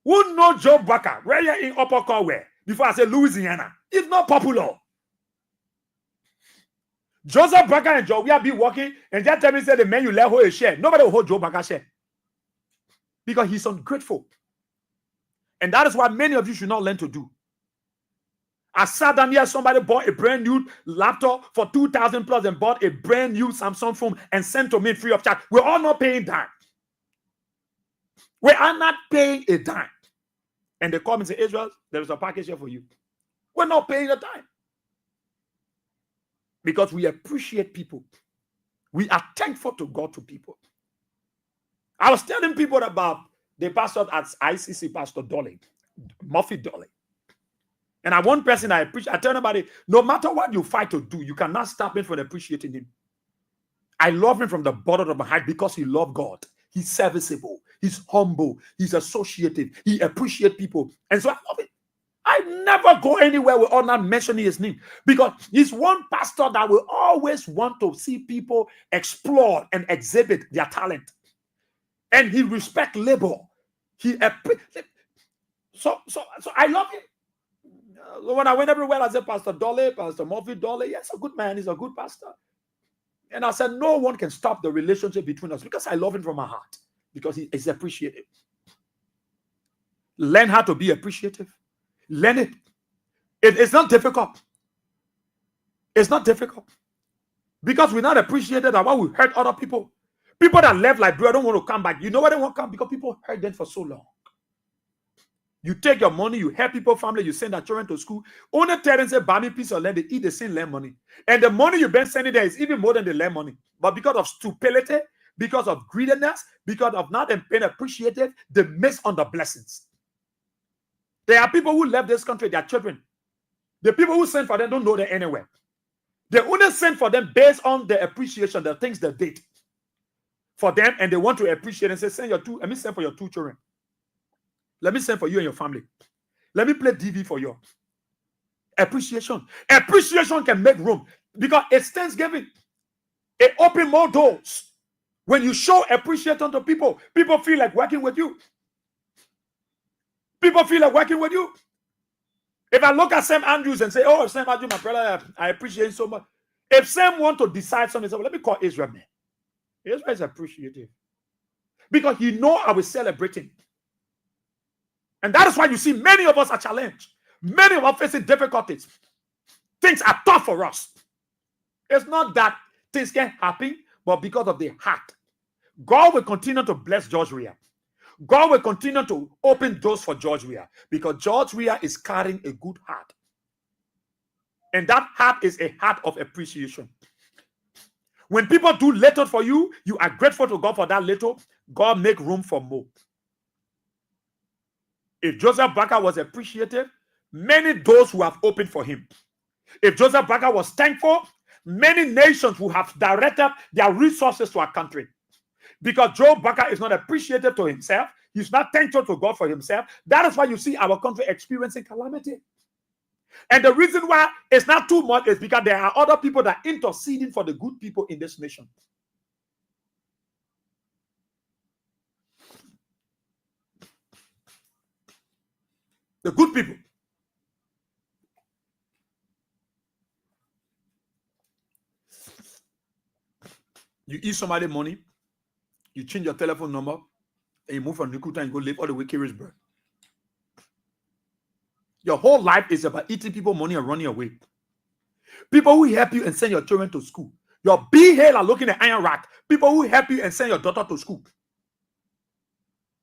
Who know Joe Braka where in Upper Cornwall? Before I say Louisiana, it's not popular. Joseph Braka and Joe Weah be walking and just tell me say the man you let hold a share. Nobody will hold Joe Braka share because he's ungrateful, and that is what many of you should not learn to do. I sat down here, somebody bought a brand new laptop for 2,000 plus and bought a brand new Samsung phone and sent to me free of charge. We're all not paying dime. We are not paying a dime. And they call me and say, Israel, there is a package here for you. We're not paying a dime. Because we appreciate people. We are thankful to God to people. I was telling people about the pastor at ICC, Pastor Dolly, Murphy Dolly. And I one person I appreciate. I tell everybody, no matter what you fight to do, you cannot stop me from appreciating him. I love him from the bottom of my heart because he loved God. He's serviceable. He's humble. He's associative. He appreciates people. And so I love it. I never go anywhere without not mentioning his name because he's one pastor that will always want to see people explore and exhibit their talent. And he respects labor. So I love him. When I went everywhere, I said, Pastor Dolly, Pastor Murphy Dolly, yes, a good man. He's a good pastor. And I said, no one can stop the relationship between us because I love him from my heart because he is appreciative. Learn how to be appreciative. Learn it. It's not difficult. It's not difficult. Because we're not appreciated at what we hurt other people. People that left like, bro, I don't want to come back. You know why they won't come? Because people hurt them for so long. You take your money, you help people, family, you send their children to school. Only tell them, say, buy me a piece of land, they eat the same land money. And the money you've been sending there is even more than the land money. But because of stupidity, because of greediness, because of not being appreciated, they miss on the blessings. There are people who left this country, their children. The people who sent for them don't know them anywhere. They only send for them based on the appreciation, the things they did for them, and they want to appreciate and say, send for your 2 children. Let me send for you and your family. Let me play DV for you. Appreciation. Appreciation can make room because it's Thanksgiving. It opens more doors. When you show appreciation to people, people feel like working with you. People feel like working with you. If I look at Sam Andrews and say, oh, Sam Andrews, my brother, I appreciate him so much. If Sam want to decide something, say, well, let me call Israel, man. Israel is appreciative. Because he know I will celebrate him. And that is why you see many of us are challenged. Many of us facing difficulties. Things are tough for us. It's not that things can happen, but because of the heart. God will continue to bless George Weah. God will continue to open doors for George Weah because George Weah is carrying a good heart. And that heart is a heart of appreciation. When people do little for you, you are grateful to God for that little. God make room for more. If Joseph Barker was appreciative, many doors would have opened for him. If Joseph Barker was thankful, many nations would have directed their resources to our country. Because Joe Barker is not appreciative to himself. He's not thankful to God for himself. That is why you see our country experiencing calamity. And the reason why it's not too much is because there are other people that are interceding for the good people in this nation. The good people. You eat somebody's money, you change your telephone number, and you move from Nikuta and go live all the way Kirisburg. Your whole life is about eating people money and running away. People who help you and send your children to school. Your big hair are looking at iron rack. People who help you and send your daughter to school.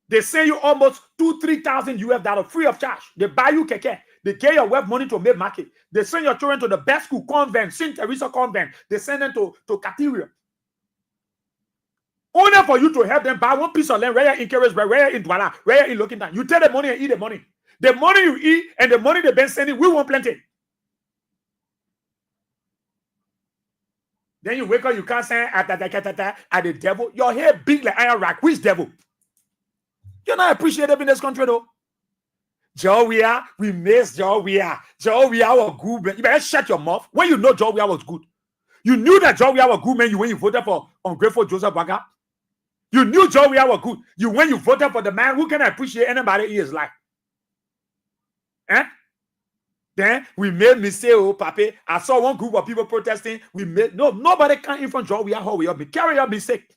They send you almost $2,000-3,000 US free of charge. They buy you keke. They get your wealth money to make market. They send your children to the best school, convent, St. Teresa convent. They send them to Cathedral. Only for you to help them buy one piece of land where you're in Keresburg, where you're in Douala, where you're in Looking. You take the money and eat the money. The money you eat and the money they've been sending, we want plenty. Then you wake up, you can't say at the devil. Your hair big like iron rack. Which devil? You're not appreciated in this country, though. Joe Weah, we miss Joe Weah. Joe Weah was good, man. You better shut your mouth. When you know Joe Weah was good. You knew that Joe Weah was good, man, when you voted for ungrateful Joseph Barker. You knew Joe Weah was good. When you voted for the man who can appreciate anybody in his life. Eh? Then we made mistake, oh, Papi. I saw one group of people protesting. Nobody can in front Joe Weah how we are. Carry your mistake.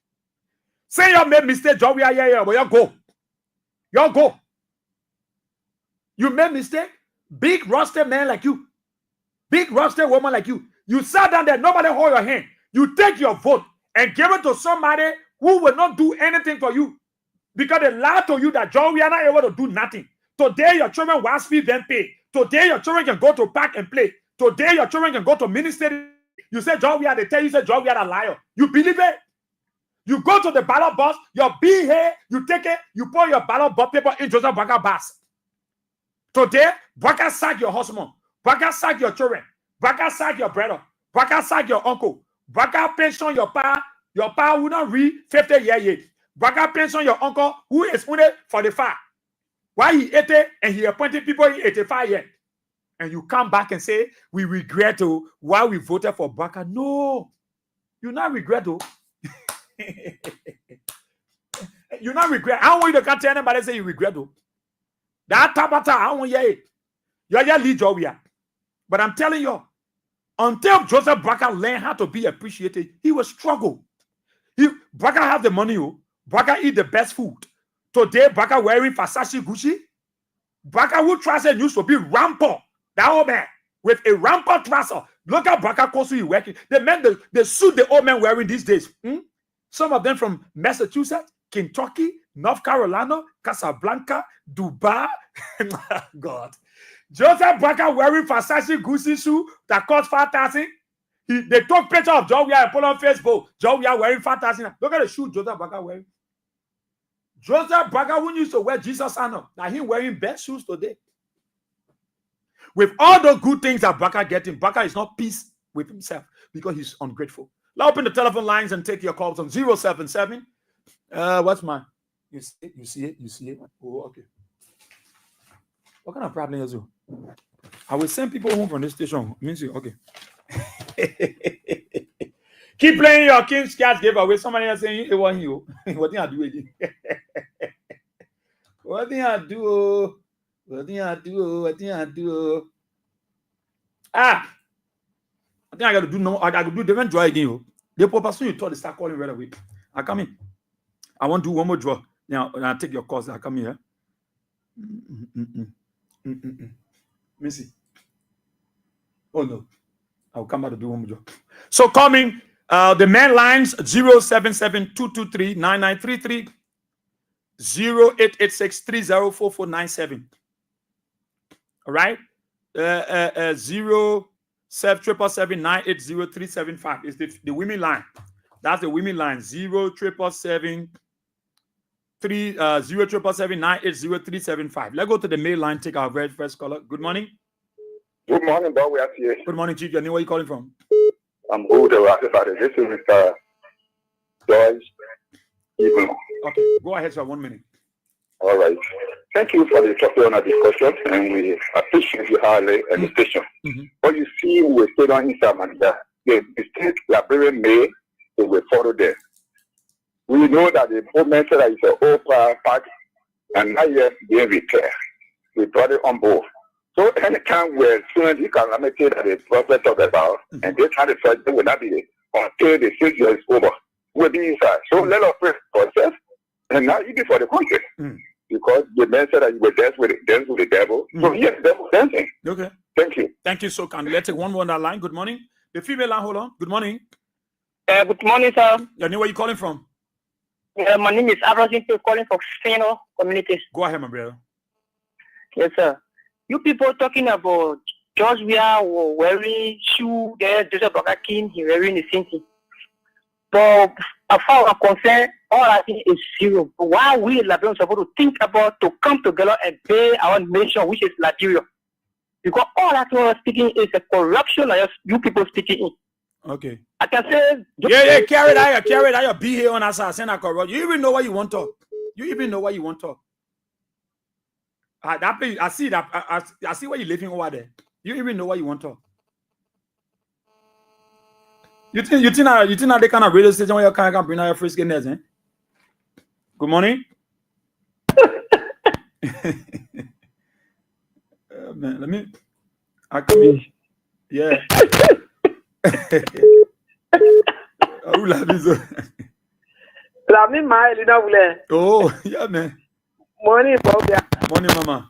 Say you made mistake, Joe Weah, yeah, but you go. You go. You made mistake. Big rusted man like you. Big rusted woman like you. You sat down there, nobody hold your hand. You take your vote and give it to somebody who will not do anything for you. Because they lied to you that Joe, we are not able to do nothing. Today, your children will feed them pay. Today, your children can go to park and play. Today, your children can go to ministry. You say, Joe, we are, they tell you, say, Joe, we are a liar. You believe it? You go to the ballot box, your big hair, you take it, you pour your ballot box paper in Joseph Barker box. Today, Barker sack your husband. Barker sack your children. Barker sack your brother. Barker sack your uncle. Barker pension your pa. Your pa will not reach 50 years yet. Braga pension your uncle who is only 45. Why he 80 and he appointed people in 85 years. And you come back and say, we regret why we voted for Braga. No, you not regret you not regret. I don't want you to tell anybody say you regret that tabata, I don't want you. You're lead job here. But I'm telling you, until Joseph Braga learned how to be appreciated, he will struggle. Braga have the money. Braga eat the best food. Today, Braga wearing Versace Gucci. Braga who trouser used to be rampant. That old man with a rampant trouser. Look at Braga costume he working. The suit the old man wearing these days. Some of them from Massachusetts, Kentucky, North Carolina, Casablanca, Dubai. God. Joseph Braga wearing Versace Gucci shoe that cost 5,000. They took picture of John Weir and put on Facebook. John Weir wearing 5,000. Look at the shoe Joseph Braga wearing. Joseph Braga who used to wear Jesus Anna. Now he wearing best shoes today. With all the good things that Braga getting, Braga is not peace with himself because he's ungrateful. Now open the telephone lines and take your calls on 077. What's mine? You see it? Oh, okay. What kind of problem is it? I will send people home from this station. Means you okay. Keep playing your King's Cats giveaway. Somebody else saying it wasn't you. What did I do again? What did I do? I think I got to do no. I got to do different draw again. The person you thought they start calling right away. I come in. I want to do one more draw. Now I take your calls. I come here. Let me see. Oh no. I'll come back to do one more draw. So coming, the main lines 077-223-9933, 0886-304497. All right. 07777-980-375 is the women line. That's the women line. 07777-980-375. Let's go to the main line. Take our very first caller. Good morning. Good morning, Bob. We are here. Good morning, Chief. Where are you calling from? I'm good. This is Mr. George. Okay, go ahead, sir. 1 minute. All right. Thank you for the topic on our discussion, and we appreciate you highly and the station. But you see, we stayed on Instagram, the state librarian may, they will follow them. We know that the movement said that it's an old part, and now yes, being repaired. We brought it on board. So anytime where students calamity that the prophet talked about, and they try to try, they will not be there until the 6 years is over. We'll be inside. So let us pray for ourselves, and now you be for the country. Because the man said that you were dance with the devil. So yes, the devil dancing. Okay. Thank you. Thank you so kindly. Let's take one more on that line. Good morning. The female line, hold on. Good morning. Good morning, sir. Your name, where you calling from? My name is Abraham, calling from Fino Community. Go ahead, my brother. Yes, sir. You people talking about George Weah wearing shoe there, Joseph Braga King, he wearing the same thing. But as far as I'm concerned, all I think is zero. Why we Liberians are supposed to think about to come together and pay our nation, which is Liberia? Because all that we're speaking is a corruption like you people speaking in. Okay. I can say carry that be here on us and I corrupt. You even know what you want to talk. I see that. I see where you're living over there. You even know what you want to talk. You think that they kind of radio station where you can bring out your free skinness, eh? Good morning. Man, I come in. Yeah. Oh, yeah, man. Morning, Bob. Morning, mama.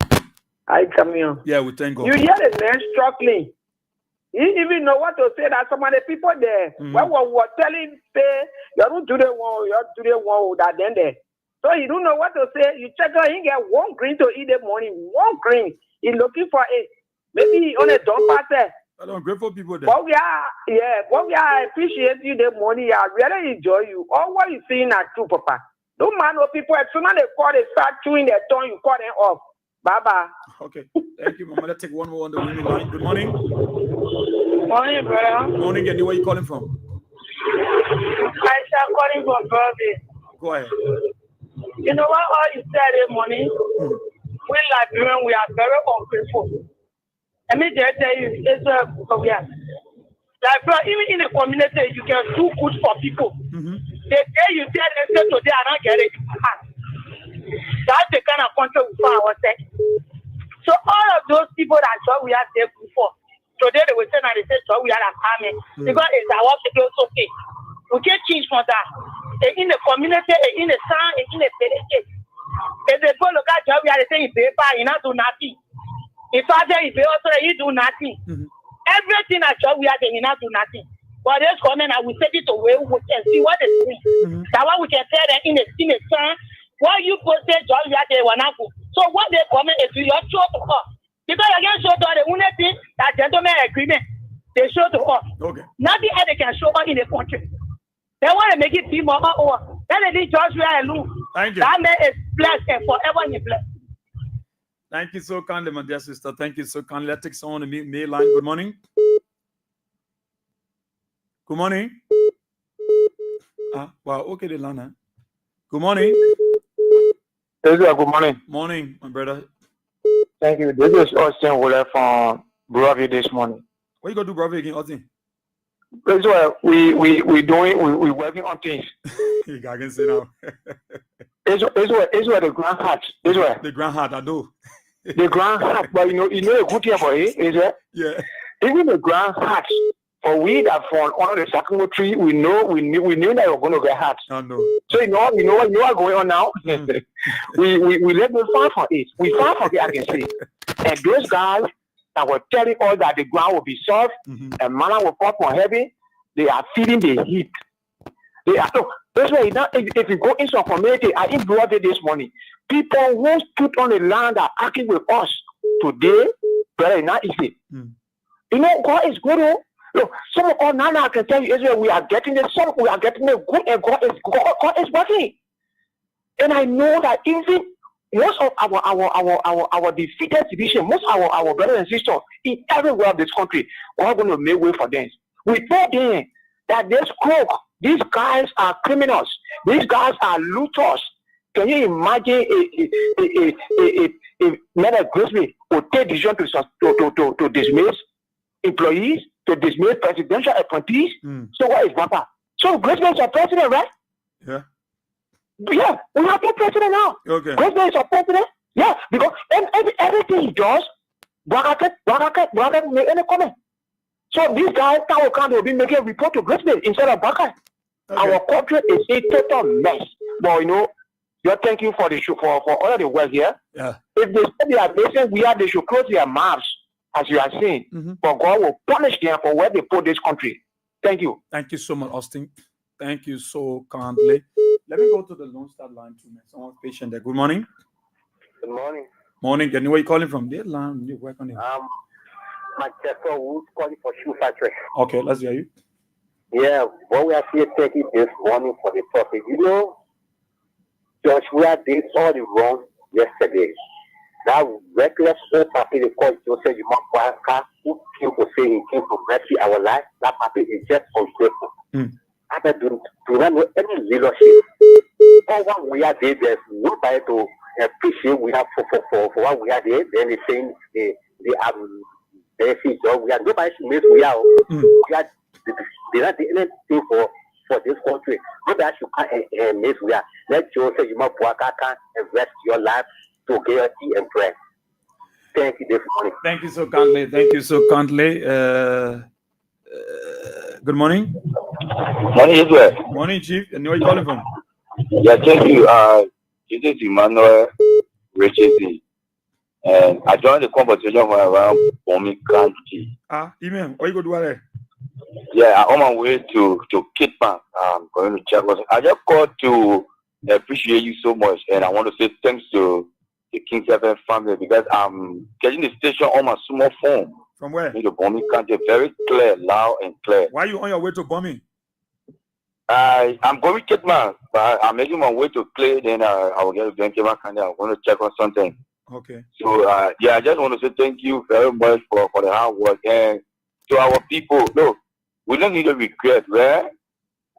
I come here. Yeah, we thank God. You hear the man struggling. He even know what to say. That some of the people there, when we were telling, say, you don't do the one, that then there. So you don't know what to say. You check out, he get one green to eat the morning. One green. He's looking for it. Maybe he on a dump out there. I don't grateful people there. But we appreciate you the money. I really enjoy you. All what you seeing are true, Papa. Don't mind no people. As soon as they call, they start chewing their tongue, you cut them off. Bye-bye. Okay. Thank you, Mama. Let's take one more on the women line. Good morning. Morning, brother. Morning, Andy. Where are you calling from? I shall call him for birthday. Go ahead. You know what? All you said this morning, we Liberians, we are very ungrateful. Let me just tell you, it's like, bro, even in the community, you can do good for people. The day you tell them, say today, I don't get it. That's the kind of country we find ourselves. So all of those people that thought we are there before, today they will say, now they say, so we are an army. Because it's our people, it's okay. We can change for that. In the community, in the town, in the village. If they go look at job, we are saying, paper, you not do nothing. If I say, if also, you do nothing. Everything at job, we are saying, you not do nothing. But this comment, I will take it away, we can see what is doing. That one we can tell them in the town. Why you posted job, we are saying, so what they comment is your show to us. Because again, show to us the only thing that gentleman agreement, they show to us. Okay. Nothing else they can show us in the country. They want to make it be more over. Then they need George alone. Thank you. That man is blessed and forever he blessed. Thank you so kindly, my dear sister. Thank you so kindly. Let's take someone on the mail line. Good morning. Good morning. Wow. Okay, the line. Good morning. Good morning. Morning, my brother. Thank you. This is Austin Wooler from Brovie this morning. What you gonna do, Brovie, again, Austin? That's why we working on things. You can say now. It's where the grand heart. It's where the grand heart. I know. The grand heart, but you know a good thing for it is that even the grand heart. For we that from under the sycamore tree, we knew that we're going to get hurt. I know. So you know what's going on now. we let them fight for it. We fight for it, I can say. And those guys that were telling us that the ground will be soft and manna will fall from heaven, they are feeling the heat. They are so. That's why now, if you go in some community, I brought it this morning. People who stood on the land are acting with us today. But not easy. You know, God is good. Look, some of all now I can tell you, Israel, we are getting the some, we are getting the good, and God is working. And I know that even most of our defeated division, most of our brothers and sisters in everywhere of this country, we're going to make way for them. We told them that these guys are criminals, these guys are looters. Can you imagine a man of grace will take decision to dismiss employees? To dismiss presidential appointees. So what is Papa? So Graceman is a president, right? Yeah. Yeah, we have a president now. Okay. Graceman is a president. Yeah, because everything he does, Bracket make any comment. So this guy will be making a report to Graceman instead of Bracket. Okay. Our country is a total mess. But you know, thank you for the show for all of the work here. Yeah. If they say they are missing, they should close their mouths. As you are saying, but God will punish them for where they put this country. Thank you. Thank you so much, Austin. Thank you so kindly. Let me go to the Lone Star line 2 minutes. Someone's patient there. Good morning. Good morning. Morning. Can you where you calling from? Dear line, you work on it. Manchester Woods calling for shoe factory. Okay, let's hear you. Yeah, what we are here taking this morning for the topic. You know, Joshua did all the wrong yesterday. That reckless papi they call Joseph Yumaka, who came to say he came to rescue our life. That papi is just ungrateful. I do not know any leadership. All what we are there, there's nobody to appreciate we have for what we are there. Then they saying they are basic job. We are nobody to make we are. We are they not doing anything for this country. Nobody should come and make we are. Let Joseph Yumaka and rescue your life. To guarantee and pray. Thank you this morning. Thank you so kindly. Thank you so kindly. Good morning. Morning, Israel. Morning, Chief. And where are you calling from? Yeah, thank you. This is Emmanuel Richardson. And I joined the conversation from around Bomi County. Amen. What you go do there? Yeah, I'm on my way to Kitman. I'm going to check. I just called to appreciate you so much. And I want to say thanks to the King 7 family because I'm getting the station on my small phone. From where? In the Bomi County, very clear, loud and clear. Why are you on your way to Bomi? I'm going to Kitman, but I'm making my way to Clay. Then I will get to Vancouver County. I'm going to check on something. Okay. So I just want to say thank you very much for the hard work and to our people. No, we don't need to regret, right?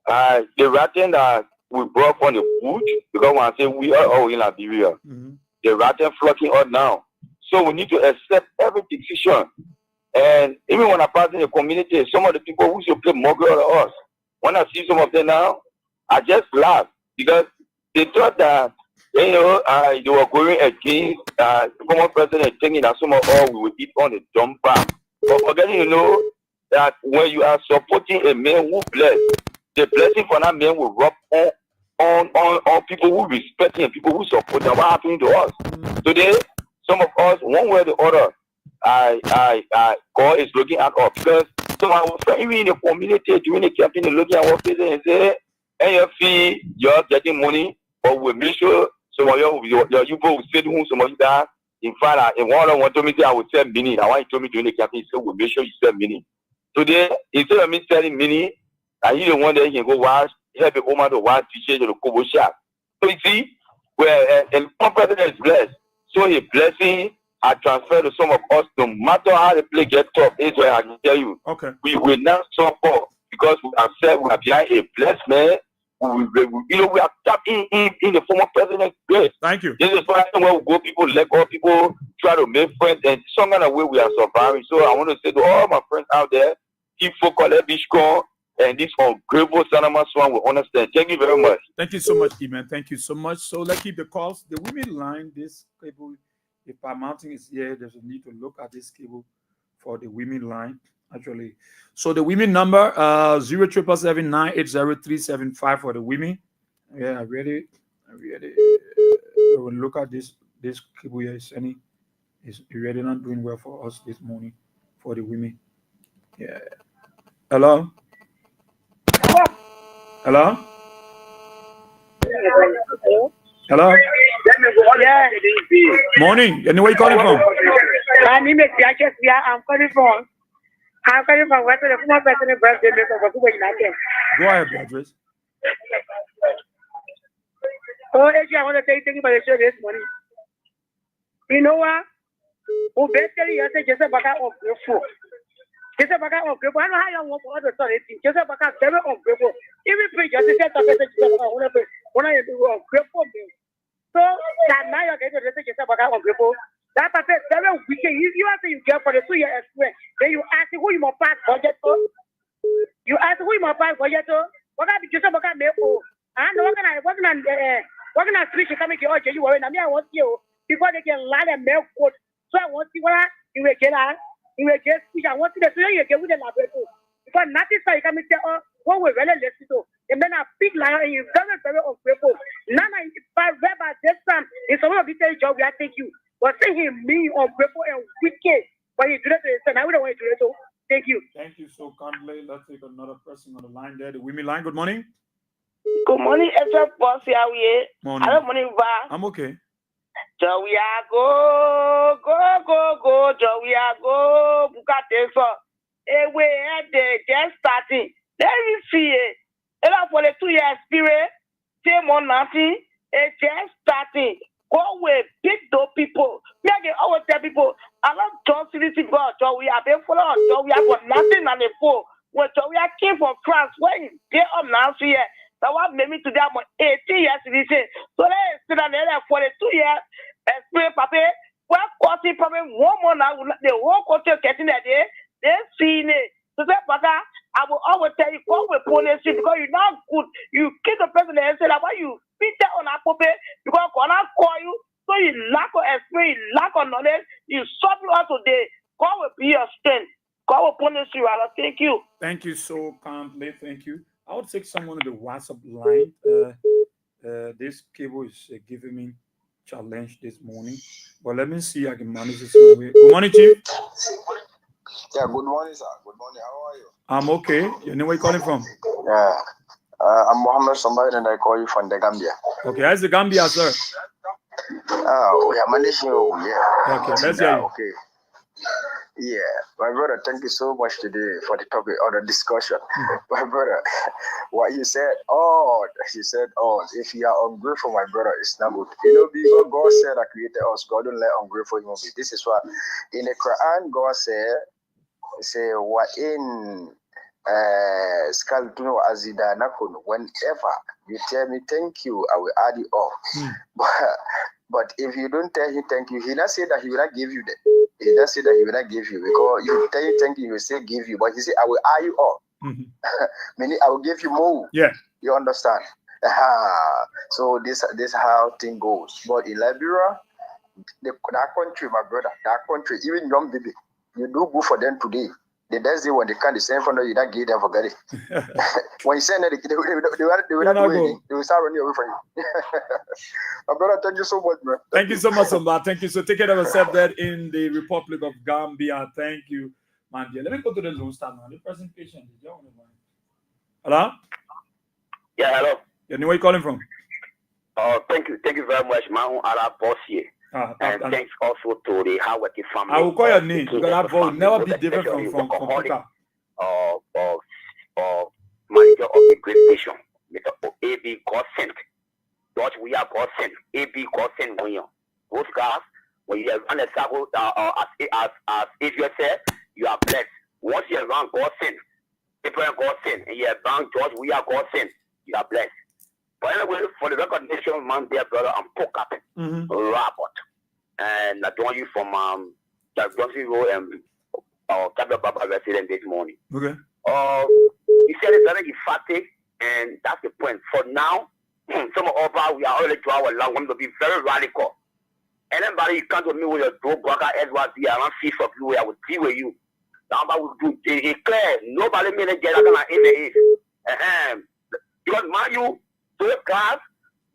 the ratting that we brought on the food, because when I say we are all in Liberia, the ratting flocking out now. So we need to accept every decision. And even when I pass in the community, some of the people who should play more girl than us, when I see some of them now, I just laugh because they thought that they were going against the former president, thinking that some of all we will eat on the dump farm. But forgetting, that when you are supporting a man who bless, the blessing for that man will rub on people who respect him, people who support him. What happened to us today? Some of us, one way or the other, God is looking at us because some of our friends in the community during the campaign, looking at our faces and say, "Hey, you're getting money, but we make sure some of you will say to some of you that." In fact, in one of them told me I would sell mini. Now, he told me during the campaign, he said, "We'll make sure you sell mini." Today, instead of me selling mini, he the one that he can go watch, help the woman to watch teachers to the Kobo shop. So you see, where and one president is blessed, so his blessing are transferred to some of us. No matter how the play get tough, is where I can tell you. Okay. We will not support because we have said we are behind a blessed man. We are tapped in the former president's grace. Thank you. This is why where we go, people let go, people try to make friends, and some kind of way we are surviving. So I want to say to all my friends out there, keep focused, let be strong, and this ungrateful Sanama Swan will understand. Thank you very much. Thank you so much, Iman. Thank you so much. So let's keep the calls. The women line, this cable, if our mountain is here, there's a need to look at this cable for the women line. Actually, so the women number 07779800375 for the women. Yeah, I ready. We'll look at this cable here. Is really not doing well for us this morning for the women. Yeah. Hello. Hello. Hello. Yeah. Morning. And where you calling from? My name is Jacques. Yeah, I'm calling from where the former president birthday maker for United. Go ahead, Beatrice. Oh, actually, I want to say thank you for the show this morning. You know what? Who basically you say just about ungrateful. Just about ungrateful. I know how you want to start it. Just about very ungrateful. Even if you just say something just about one of ungrateful. So that now you're going to say just about ungrateful. That person very wicked. You have to you get for the 2 year experience. Then you ask who you must pass budget to. You ask who you must pass budget to. What can be just about maple? And what can I switch to come to your you were in I want you before they can lie and milk food. So I want you you will get out. You will get speech. I want you to you get with the laboratory. Because nothing so you come and say, oh, what we really listen to. And then a big liar and you're very, very ungrateful. None of this time, in some of the job, we are thank you. But say him mean, ungrateful, and wicked. But you do that to yourself. I don't want to do it. So thank you. Thank you so kindly. Let's take another person on the line there. The women line. Good morning. Good morning, Ezra Boss. How are you? Morning. Hello, morning, Va. I'm okay. Joey, go. Joey, go. Bukate so. We had just starting. Let me see it. And for the 2 year experience, same on nothing. It's just starting. Go with big dope people. Me again, always tell people, I love John City God. Joey, I've been following Joey for nothing on the phone. When Joey came from France, when they up now here. So what made me to them 18 years to this. So let's sit down there for the 2 year experience, Papa. Well, costing probably 1 month now, the whole country getting that day. They see it. So that, Papa, I will always tell you, go with policy because you're not good. You kill the president and say that why you beat that on a puppet because God not call you. So you lack of experience, you lack of knowledge, you suffer out today. God will be your strength. God will punish you. I thank you. Thank you so kindly. Thank you. I would take someone on the WhatsApp line. This cable is giving me challenge this morning, but let me see. I can manage this one way. Good morning, Chief. Yeah, good morning, sir. Good morning. How are you? I'm okay. You know where you calling from? Yeah, I'm Mohammed Somebody, and I call you from the Gambia. Okay, how's the Gambia, sir? We are managing. Yeah. Okay, let's hear you. Okay. Yeah, my brother, thank you so much today for the topic or the discussion. My brother, what you said, if you are ungrateful, my brother, it's not good. You know, because God said that created us, God don't let ungrateful human be. This is why in the Quran, God said, what in Skalduno Azida Nakono, whenever you tell me thank you, I will add it up. But if you don't tell him thank you, he not say that he will not give you that. He not say that he will not give you because you tell you thank you, he will say give you. But he say I will add you up. Meaning I will give you more. Yeah. You understand? So this how thing goes. But in Liberia, that country, my brother, that country, even young baby, you do good for them today. The next day when they can't send for you, don't give them forget it. When you send it, they will not do it. They will start running away from you. My brother, thank you so much, man. Thank you so much, Omba. Thank you. So take care of yourself there in the Republic of Gambia. Thank you, my dear. Let me go to the low star now. The presentation. Hello? Yeah, hello. Yeah, where are you calling from? Thank you very much, my Arab boss here. And thanks also to the hardworking family. I will call your name because that vote will never be different from Pika. Manager of the great station, Mr. A.B. Godsend. George, we are Godsend. A.B. Godsend, those guys, when you run a circle, as if you said, you are blessed. Once you run Godsend, people are Godsend, and you have run George, we are Godsend, you are blessed. But anyway, for the recognition, man, dear brother, I'm Pokap, Robert, and I join you from Johnson Road and Capital Baba resident this morning. Okay. He said it's very emphatic, and that's the point. For now, some of us, we are already to our long, want to be very radical. Anybody you come to me with your dope burger, Edward, be around 5 of you, I will deal with you. Now, will do it clear. Nobody may get out of in the east. Because, mind you, those guys,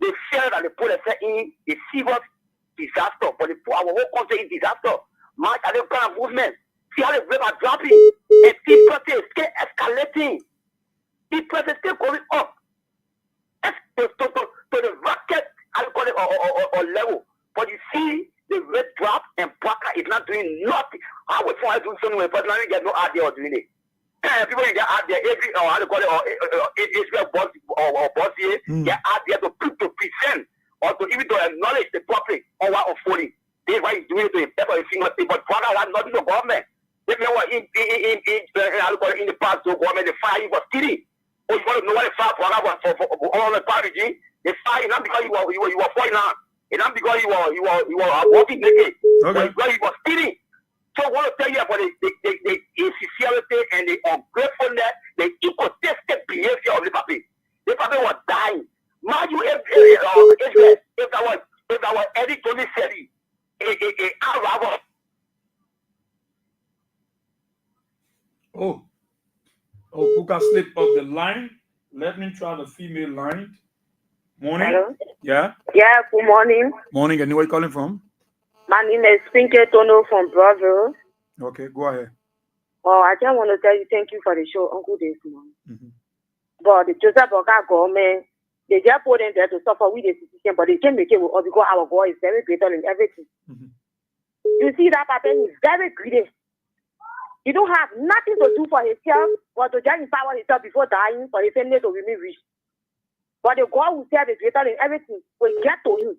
they feel that they put themselves in a serious disaster, but they put our whole country in disaster. March at the kind of movement. See how the rate are dropping, and people are still escalating. People are still going up. To the rocket, I call it, or level. But you see, the rate drop, and Parker is not doing nothing. I would try to do something, but now you get no idea of doing it. People get out there every how to call it or Israel boss or boss here, get out there to present or to even to acknowledge the public on what unfolding. This is why he's doing it to himself or his finger. But brother has nothing to government. If you know what in the past to government the fire he was kidding. Or you want to know what the fire brother was for all the party, the fire not because you were falling out. It's not because you were walking naked. But because he was kidding. So I want to tell you about the insincerity and the ungratefulness, the egotistic behavior of the people. The people were dying. Mind you, if I was Eddie Tony Seri, a Arab. Oh, Puka slipped off the line. Let me try the female line. Morning. Hello? Yeah? Yeah, good morning. Morning. And where are you calling from? My name is Pinky Tono from Bravo. Okay, go ahead. Oh, I just want to tell you thank you for the show, Uncle, this morning. But the Joseph Boga government, they just put in there to suffer with the situation, but they can't make it with us because our God is very greater in everything. You see that person is very greedy. He don't have nothing to do for himself, but to just empower himself before dying for his family to remain rich. But the God who serve is greater in everything will get to him.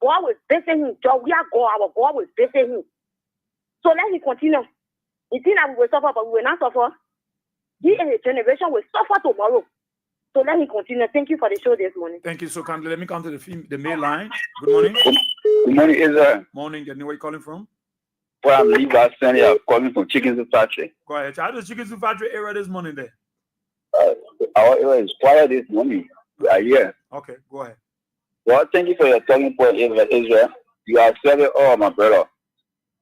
God will visit him. We are God, our God will visit him. So let him continue. He think that we will suffer, but we will not suffer. He and his generation will suffer tomorrow. So let him continue. Thank you for the show this morning. Thank you so kindly. Let me come to the mail line. Good morning. Good morning, Israel. Morning. And where are you calling from? Well, I'm Levi Sandy. I'm calling from Chicken Soup Factory. Go ahead. How does Chicken Soup Factory area this morning there? Our area is quiet this morning. We are here. Okay, go ahead. Well, thank you for your talking point, Israel. You have said it all, my brother.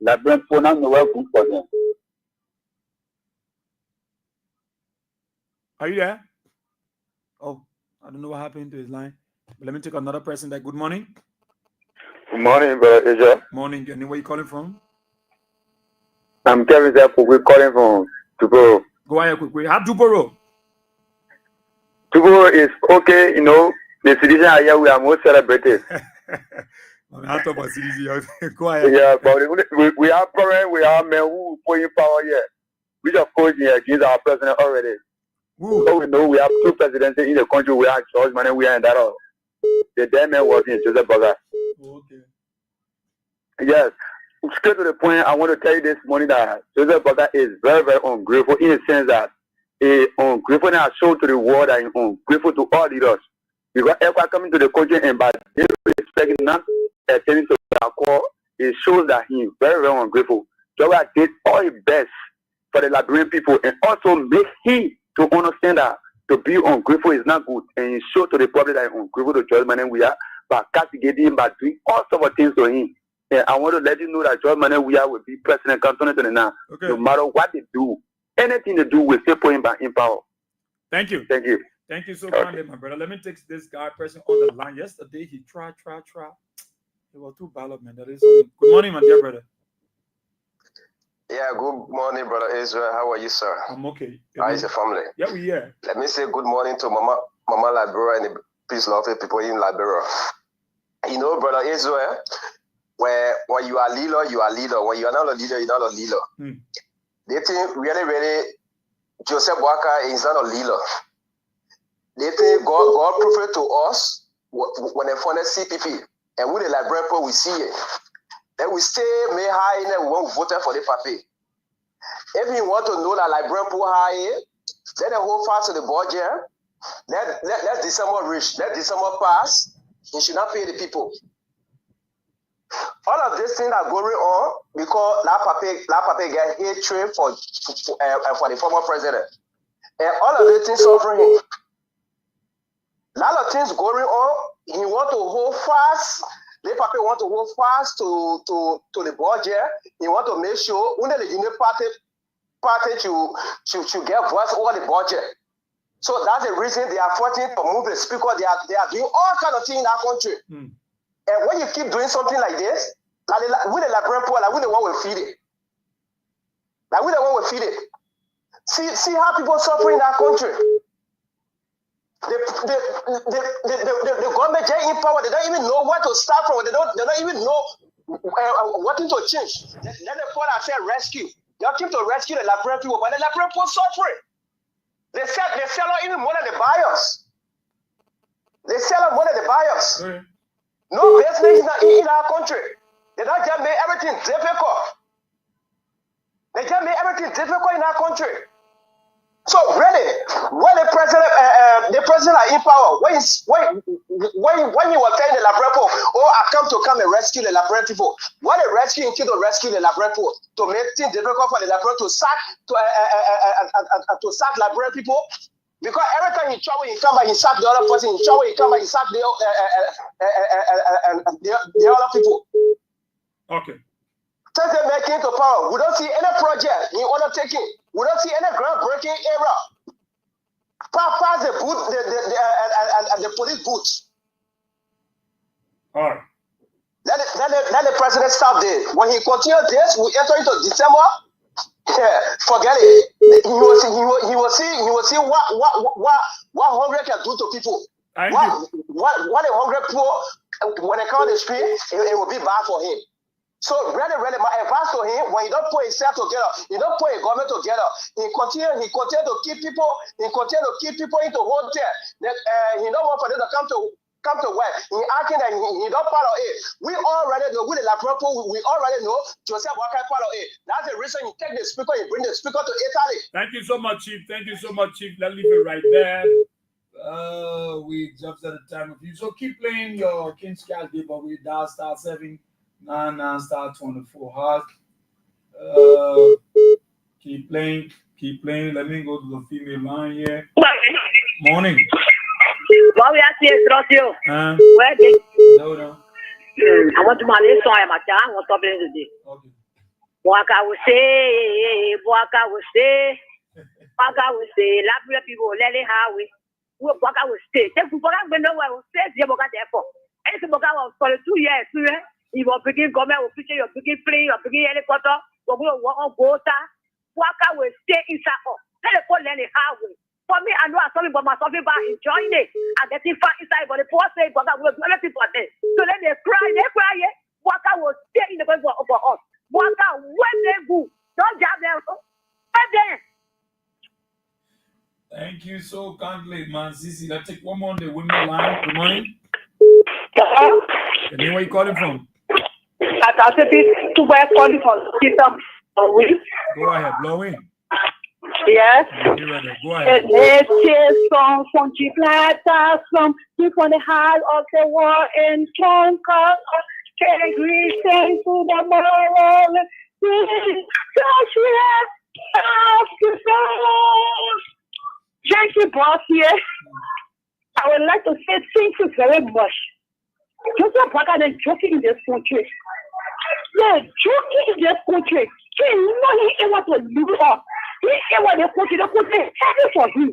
That bring phone on the welcome for them. Are you there? Oh, I don't know what happened to his line. But let me take another person there. Good morning. Good morning, brother Israel. Morning. And where are you calling from? I'm Kevin Zepo. We're calling from Tuboro. Go ahead quickly. How Tuboro? Tuboro is okay, you know. The citizen are here, we are most celebrated. I talk about citizen. Go ahead. Yeah, but we have problems, we have men who put in power here, which of course against our president already. So we know we have two presidents in the country. We are George Man and we are in that all. The dead man was in Joseph Boga. Okay. Yes. Straight to the point, I want to tell you this morning that Joseph Boga is very, very ungrateful in the sense that ungrateful and show to the world and ungrateful to all leaders. Because if I come into the country and by respecting not attending to our call, it shows that he is very, very ungrateful. So I did all his best for the Liberian people and also make him to understand that to be ungrateful is not good. And he showed to the public that ungrateful to George Manuel we are by castigating him, by doing all sorts of things to him. And I want to let you know that George Manuel we are will be president in 2029. Okay. No matter what they do, anything they do will still put him back in power. Thank you. Thank you. Thank you so kindly, my brother. Let me take this guy person on the line. Yesterday he tried. It was too bad, man. That is good morning, my dear brother. Yeah, good morning, brother Israel. How are you, sir? I'm okay. How is your family? Yeah, we are. Let me say good morning to Mama Liberia and the peace loving people in Liberia. You know, brother Israel, when you are leader, you are leader. When you are not a leader, you're not a leader. They think really, Joseph Boakai is not a leader. They think God proved to us when they found CPP, and we the Liberian people, we see it. Then we stay may high and we won't vote for the papi. If you want to know that Liberian people high, let the whole fast to the budget. Let December reach. Let December pass. You should not pay the people. All of these things are going on because La Pape get hatred for the former president. And all of these things suffering him. A lot of things going on. He want to hold fast. The Pape want to hold fast to the budget. He want to make sure when the party to get voice over the budget. So that's the reason they are fighting to move the speaker. They are doing all kind of things in our country. And when you keep doing something like this, like we the Liberian people, like we the one will feed it. Like we the one will feed it. See how people suffer in our country. The government get in power. They don't even know where to start from. They don't even know what to change. Then the point I said rescue. They keep to rescue the Liberian people, but the Liberian people suffering. They sell out even more than the buyers. They sell out more than the buyers. No business in our country. They don't just make everything difficult. They just make everything difficult in our country. So really, when the president are in power, when he was telling the Liberian people, I come and rescue the Liberian people. When they rescue to rescue the Liberian people, to make things difficult for the Liberian to sack Liberian people. Because every time he trouble, he come back, he sack the other person. He trouble, he come back, he sack the other people. Okay. Since they make it to power, we don't see any project in undertaking. We don't see any groundbreaking era. Pass the boot, the police boots. All right. Let the president stop there. When he continues this, we enter into December. Yeah, forget it. He will see what hunger can do to people. What the hungry people, when they come on the street, it will be bad for him. So really, my advice to him, when he don't put himself together, he don't put a government together, he continue to keep people, into hotel. That he don't want for them to come to work. He acting that he don't part of it. We already know, we the people, we already know Joseph Boakai part of it. That's the reason you take the speaker, you bring the speaker to Italy. Thank you so much, Chief. Thank you so much, Chief. Let's leave it right there. We just at the time of you. So keep playing your King's Cash game, but we dial star 799 star 24 hard. Keep playing. Let me go to the female line here. Morning. What we are saying, Rosio. Where they? No. I want to manage so I'm a child. What's up today? Okay. Waka will say, Labria people, let it highway. Waka will stay. Take to Boga when no one will stay. The Boga therefore. And the Boga was for 2 years. You will begin government will feature your begin plane, your begin helicopter, or go on water. Waka will stay inside. Let the phone let it highway. For me, I know I'm sorry, but myself about enjoying it. I'm getting fat inside, but the poor say, but I will do anything for them. So then they cry. Waka will stay in the Bible over us. Waka, when they go, don't jab them. Thank you so kindly, man. Sisi, let's take one more on the women line. Good morning. And then where you calling from? I said this to where calling from. Go ahead, blow in. Yes. Go ahead. Let's hear some funky platter, some from the heart of the war in tongue. Take greeting to the moral. Thank you, boss. Here, I would like to say thank you very much. Just a brother than joking in this country. Yeah, joking in this country. He know he able to do up. He able to put it heavy for him.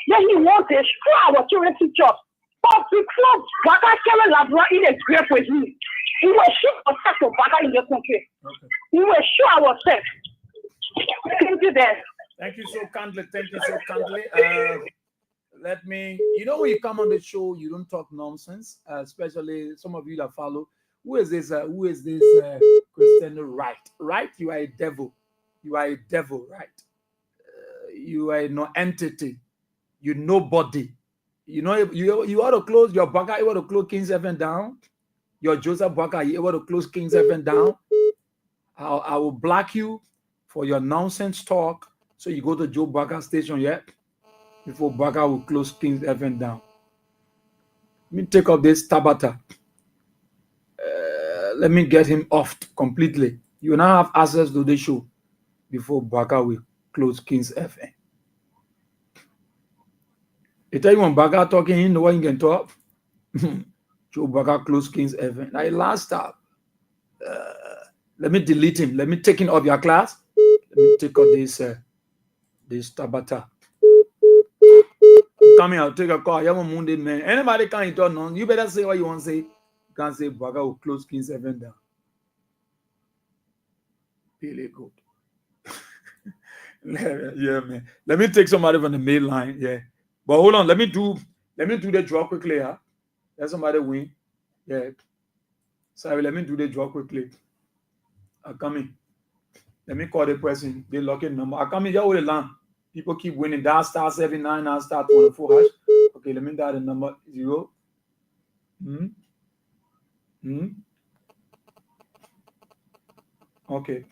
Then he wants to destroy our children's future. But because Baka Kevin Labra in a grave with him, we will show ourselves to Baka in the country. Okay. We will show ourselves. Thank you, then. Thank you so kindly. Thank you so kindly. Let me, when you come on the show, you don't talk nonsense, especially some of you that follow. Who is this Christian right? Right? You are a devil. You are a devil, right? You are no entity. You nobody. You ought to close your Baka, you ought to close King's Heaven down. Your Joseph Baka, you ought to close King's Heaven down. I will block you for your nonsense talk. So you go to Joe Baka station yet before Baka will close King's Heaven down. Let me take up this Tabata. Let me get him off completely. You now have access to the show before Baka will close King's FM. You tell you when Baka talking, you know what you can talk. Joe Baka close King's FM. Now last stop. Let me delete him. Let me take him off your class. Let me take out this Tabata. I'm coming out, take a call. You have a Monday man. Anybody can talk nonsense. You better say what you want to say. You can't say Baka will close King's FM down. Really good. Yeah, man. Let me take somebody from the main line. Yeah. But hold on. Let me do the draw quickly. Huh? Let somebody win. Yeah. Sorry, let me do the draw quickly. I'm coming. Let me call the person. They lock in number. I'm coming. Yeah, with the line. People keep winning. That star 79, now star 24 hash. Okay, let me dial the number 0. Okay.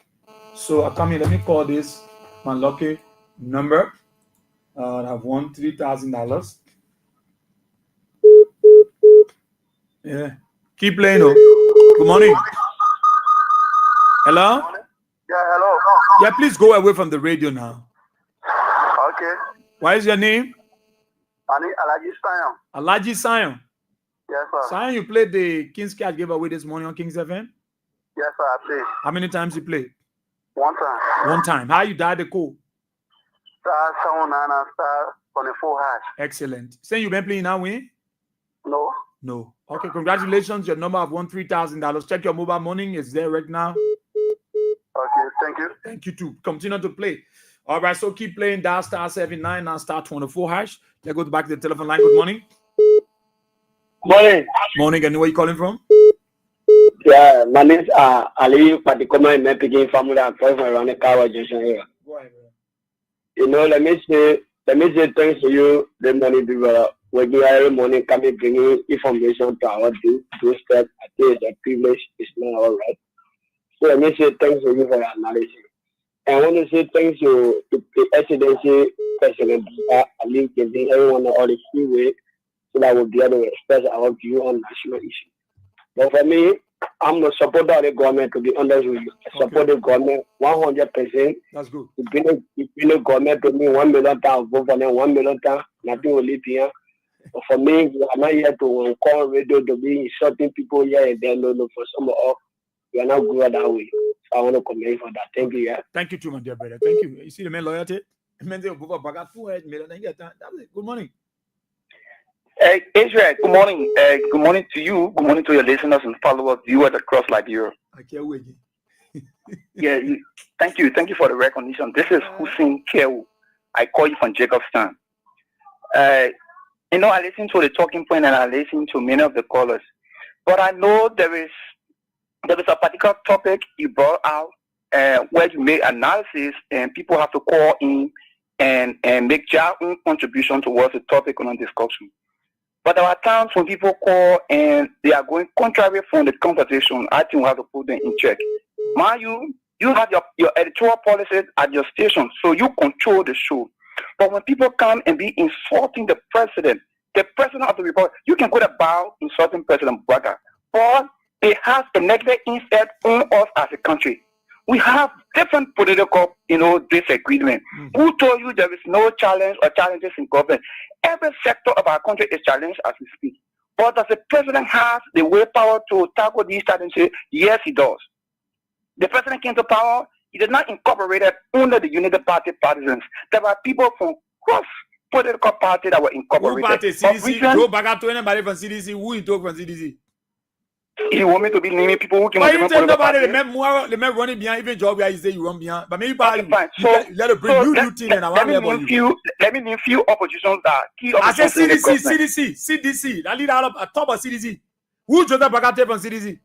So I come here. Let me call this my lucky number. I've won $3,000. Yeah. Keep playing, though. Good morning. Hello? Yeah, hello. Yeah, please go away from the radio now. Okay. What is your name? My name is Alaji Sion. Alaji Sion. Yes, sir. Sion, you played the King's Cash giveaway this morning on King's FM? Yes, sir, I played. How many times you played? One time. One time. How you died the code? Star 79 and star 24 hash. Excellent. Saying you've been playing now, win? No. No. Okay, congratulations. Your number have won $3,000. Check your mobile money. It's there right now. Okay, thank you. Thank you too. Continue to play. All right, so keep playing. Dial star 79 and star 24 hash. Let's go back to the telephone line. Good morning. Morning. Morning. And where you calling from? Yeah, my name is Ali Patikoma in Mepikin family. I'm calling from around the car junction here. Go ahead, bro. Let me say thanks to you, the money people. When you every morning coming bringing information to our doorstep, I think it's a privilege. It's not all right. So let me say thanks to you for your analysis. And I want to say thanks to the Excellency President Ali giving everyone all the free way so that we'll be able to express our view on national issues. But for me, I'm a supporter of the government, to be honest with you. I support the government 100%. That's good. It's been the government to me 1 million times, vote for them 1 million times, nothing will leave here. But for me, I'm not here to call radio to be insulting people here and there. No, for some of us, we are not good that way. So I want to commend for that. Thank you. Yeah. Thank you too, my dear brother. Thank you. You see the man loyalty? Good morning. Israel, good morning. Good morning to you. Good morning to your listeners and followers, viewers across Liberia. I can't wait. Yeah, thank you. Thank you for the recognition. This is Hussein Kew. I call you from Jacobstown. I listen to the talking point and I listen to many of the callers. But I know there is a particular topic you brought out where you make analysis and people have to call in and make their own contribution towards the topic on discussion. But there are times when people call and they are going contrary from the conversation. I think we have to put them in check. Mind you, You have your editorial policies at your station, so you control the show. But when people come and be insulting the president of the republic, you can go about insulting President Barack, but it has a negative effect on us as a country. We have different political, disagreement. Who told you there is no challenge or challenges in government? Every sector of our country is challenged as we speak. But does the president have the willpower to tackle these challenges? Yes, he does. The president came to power. He did not incorporate it under the Unity Party partisans. There were people from cross political party that were incorporated. Who party? CDC? Joe Bagato, anybody from CDC? Who you talk from CDC? You want me to be naming people who came from different political party? They may run it behind, even job where you say you run behind. But maybe let it bring you thing and I want to you. Let me name few oppositions that key oppositions. I said CDC. That lead out of top of CDC. Who Joseph Bagato from CDC?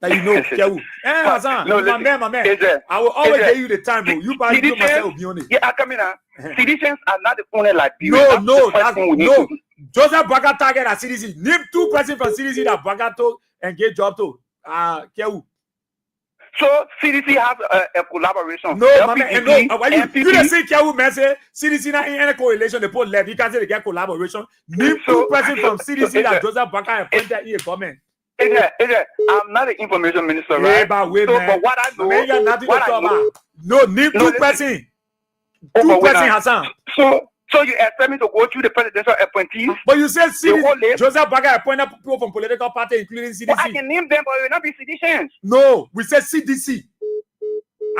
That you know, Hassan, my man. I will always give you the time, bro. You probably know myself be on it. Yeah, I come in. Citizens are not the only like no. Joseph Bagato target at CDC. Name 2 persons from CDC that Bagato and get job to. Kewu. So CDC has a collaboration. No, my man. No, you don't say Kewu man say CDC not in any correlation. They put left. You can't say they get collaboration. Name 2 persons from CDC that Joseph Bagato appointed in a comment. I'm not an information minister, right? But what I know, man, nothing to talk about. No, name 2 persons. 2 persons, Hassan. So you expect me to go through the presidential appointees? But you said CDC. Joseph Bagato appointed people from political party, including CDC. Well, I can name them, but it will not be citizens. No, we said CDC.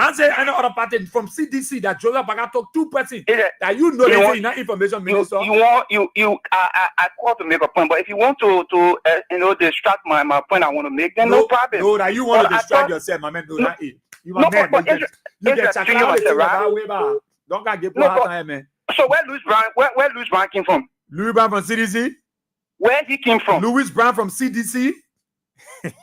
I said any other party from CDC that Joseph Bagato took 2 persons that you know they say not information minister. I call to make a point, but if you want to distract my point I want to make, then no problem. No, that you want to distract yourself, my man. No, that it. You my man. You get checked out. Don't get people man. So where Louis Brown came from? Louis Brown from CDC. Where he came from? Louis Brown from CDC.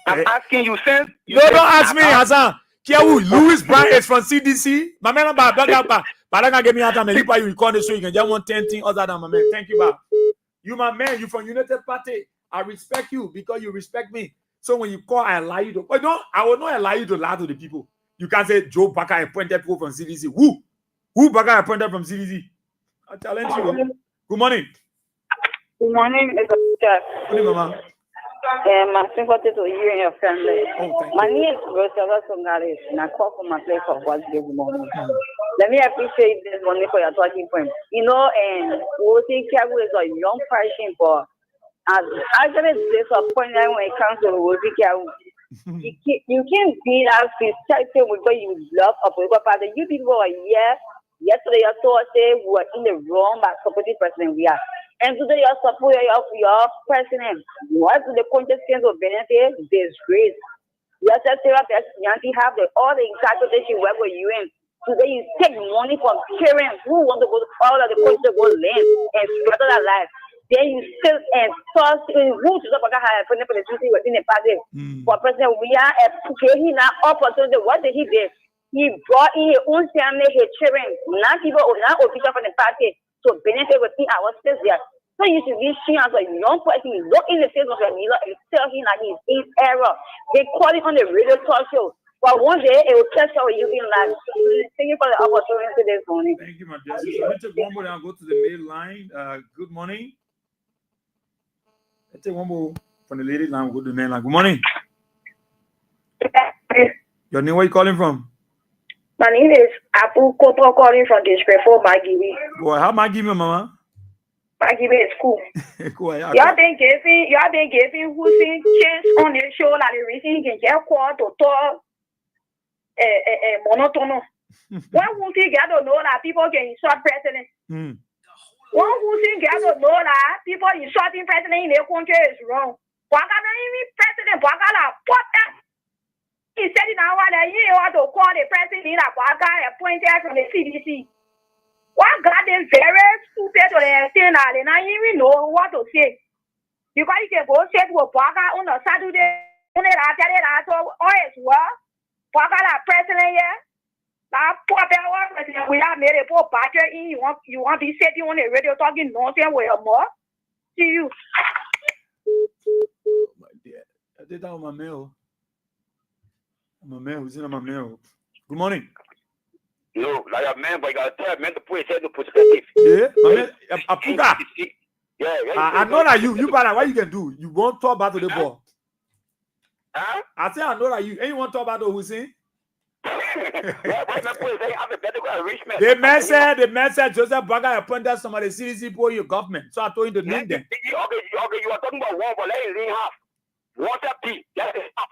I'm asking you, since no, don't ask me, Hassan. Louis Brown is from CDC. My man, but don't get me out of me. You record the show, you can just want 10 things other than my man. Thank you, Bob. You my man. You from United Party. I respect you because you respect me. So when you call, I allow you to. I will not allow you to lie to the people. You can't say Joe Bagato appointed people from CDC. Who Bagato appointed from CDC? I challenge you. Good morning. Good morning, Mr. Good morning, Mama. My sympathy to you and your family. My name is Rosella Songaris, and I call from my place of work this morning. Let me appreciate this morning for your talking point. You know, and we'll think Kewu is a young person, but actually disappointed when it comes to Kewu. You can't be that frustrated with what you love a political party. You people are here. Yesterday, your thought say we were in the wrong by supporting president we are. And today, your support your president. What do the consequences of benefit? Disgrace. Yesterday, Yankee have all the interpretation where were you in. Today, you take money from parents who want to go to all of the country to go land and struggle their life. Then you still and toss who to talk about how for the duty within the party. For president, we are he now opportunity. What did he do? He brought in his own family, his children, not people, not official from the party, to benefit within our space there. So you should be seen as a young person, look in the face of your leader and tell him that he's in error. They call it on the radio talk show. But one day it will test how you in life. Thank you for the opportunity this morning. Thank you, my dear. So let me take one more and I'll go to the main line. Good morning. Let's take one more from the lady line. We'll go to the main line. Good morning. Your name, where are you calling from? My name is Apu Koto, calling from District 4, Maggie. Boy, how Maggie, Mama? Maggie is cool. Cool. Y'all been giving Hussein chance on the show like the reason he can get called to talk monotone. One Hussein get to know that people can insult president. One Hussein get to know that people insulting president in their country is wrong. President, he said in our that he ought to call the president appointed from the CDC. What got them very stupid to understand that they don't even know what to say. Because you can go say to a Baka on a Saturday, on it, I tell it, I told as well. Baka la president here. That poor president, we have made a poor battery in. You want to be sitting on the radio talking nonsense with your more? See you. My dear, I did that on my mail. My mail, who's in my mail? Good morning. Yo, like a man, but you gotta tell man to put his head in perspective. Yeah, man, Apuga. Yeah, I know that you better. What you can do? You won't talk about the ball. Huh? I say I know that you. Anyone talk about the Hussein? The man said Joseph Baga appointed some of the CDC for your government. So I told him to name them. Okay, you are talking about one, but let it ring half. Water P, that's half.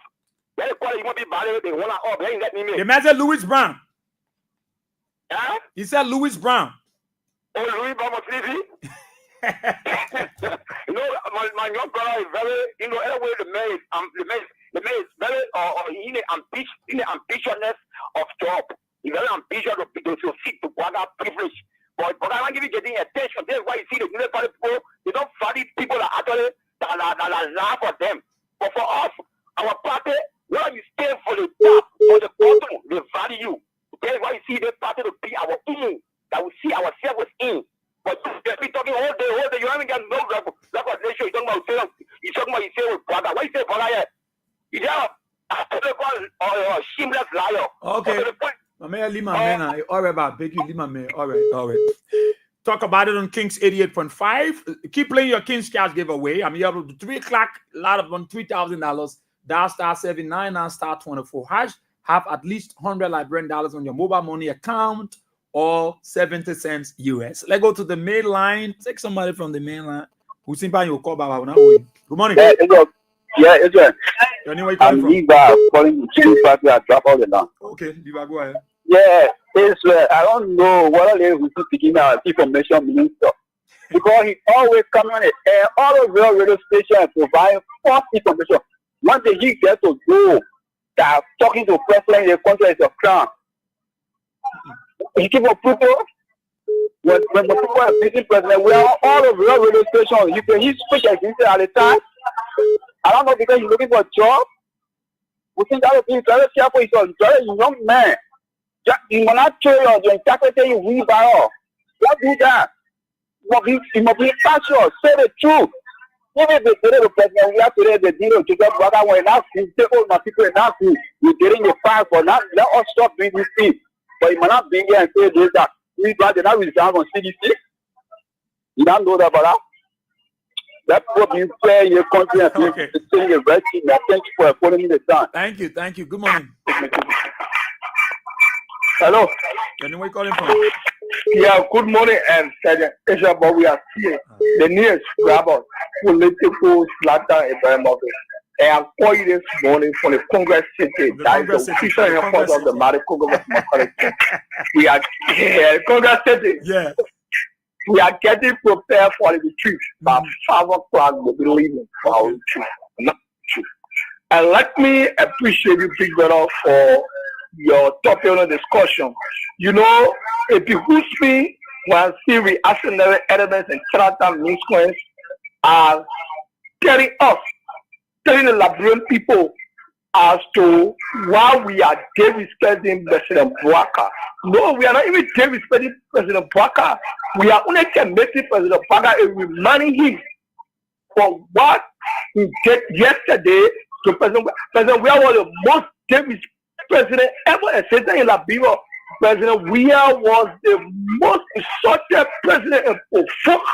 Let it call you want to be bad, they want to up. Let me make. The man said Louis Brown. Huh? He said Louis Brown. Oh, Louis Brown was TV? You know, my young brother is very, you know, anyway, the man is very, in the ambitiousness of job. He's very ambitious to seek to gather privilege. But I want to give you getting attention. That's why you see the New Party people, they don't value people that actually that laugh for them. But for us, our party, when you stand for the top, for the bottom, they value you. That's why you see the party to be our own, that we see ourselves in. But they've been talking all day, you haven't got no recognition. You're talking about you say with brother. What you say, brother? Yet? You have a shameless liar. Okay. Leave my man. All right, about beg you, leave my man. All right. Talk about it on Kings 88.5. Keep playing your Kings Cash giveaway. I'm here to 3 o'clock. A lot of them $3,000. Dial *79 and *24#. Have at least $100 Liberian dollars on your mobile money account or 70 cents US. Let's go to the main line. Take somebody from the main line. Who's in your call about now? Good morning. Yeah, it's right. I'm Liva calling the chief party. I drop all the down. Okay, Liva, go ahead. Yeah, it's I don't know what they will be speaking our information minister because he always come on the air, all of the radio station provide false information. Once he gets to go, that talking to president in the country is a crime. He keep on people. When the people are meeting president, we are all of the radio station. You can he speak against it at the time. I don't know because he's looking for a job. We think that would be very careful. He's a very young man. You will not show your interpretation you read by all. Don't do that. You must be impartial. Say the truth. Even if they say the president, we have to the deal to get brother when not free. Say, oh, my people are not free. You're getting your fire for not. Let us stop doing this thing. But you must not be here and say this that. We got the now resign on CDC. You don't know that, brother. That's what you play your country and okay. Saying the right thing. Thank you for putting me the time. Thank you. Good morning. Hello. Anywhere calling from? Yeah, good morning and Asia, but we are here. The nearest grabber, political slaughter environment. And I'm calling this morning from the Congress City. That is the official report of the Medical Government. We are here, Congress City. Yeah. We are getting prepared for the retreat by 5 o'clock. We'll be leaving for our retreat. And let me appreciate you, Big Brother, for your topic on the discussion. You know, it behooves me when I see reactionary elements and character misquotes are telling the Liberian people as to why we are disrespecting President Bouaka. No, we are not even disrespecting President Bouaka. We are only committing President Bouaka and reminding him for what he did yesterday to President Weah was the most disrespected president ever existed in Liberia. President Weah was the most insulted president and provoked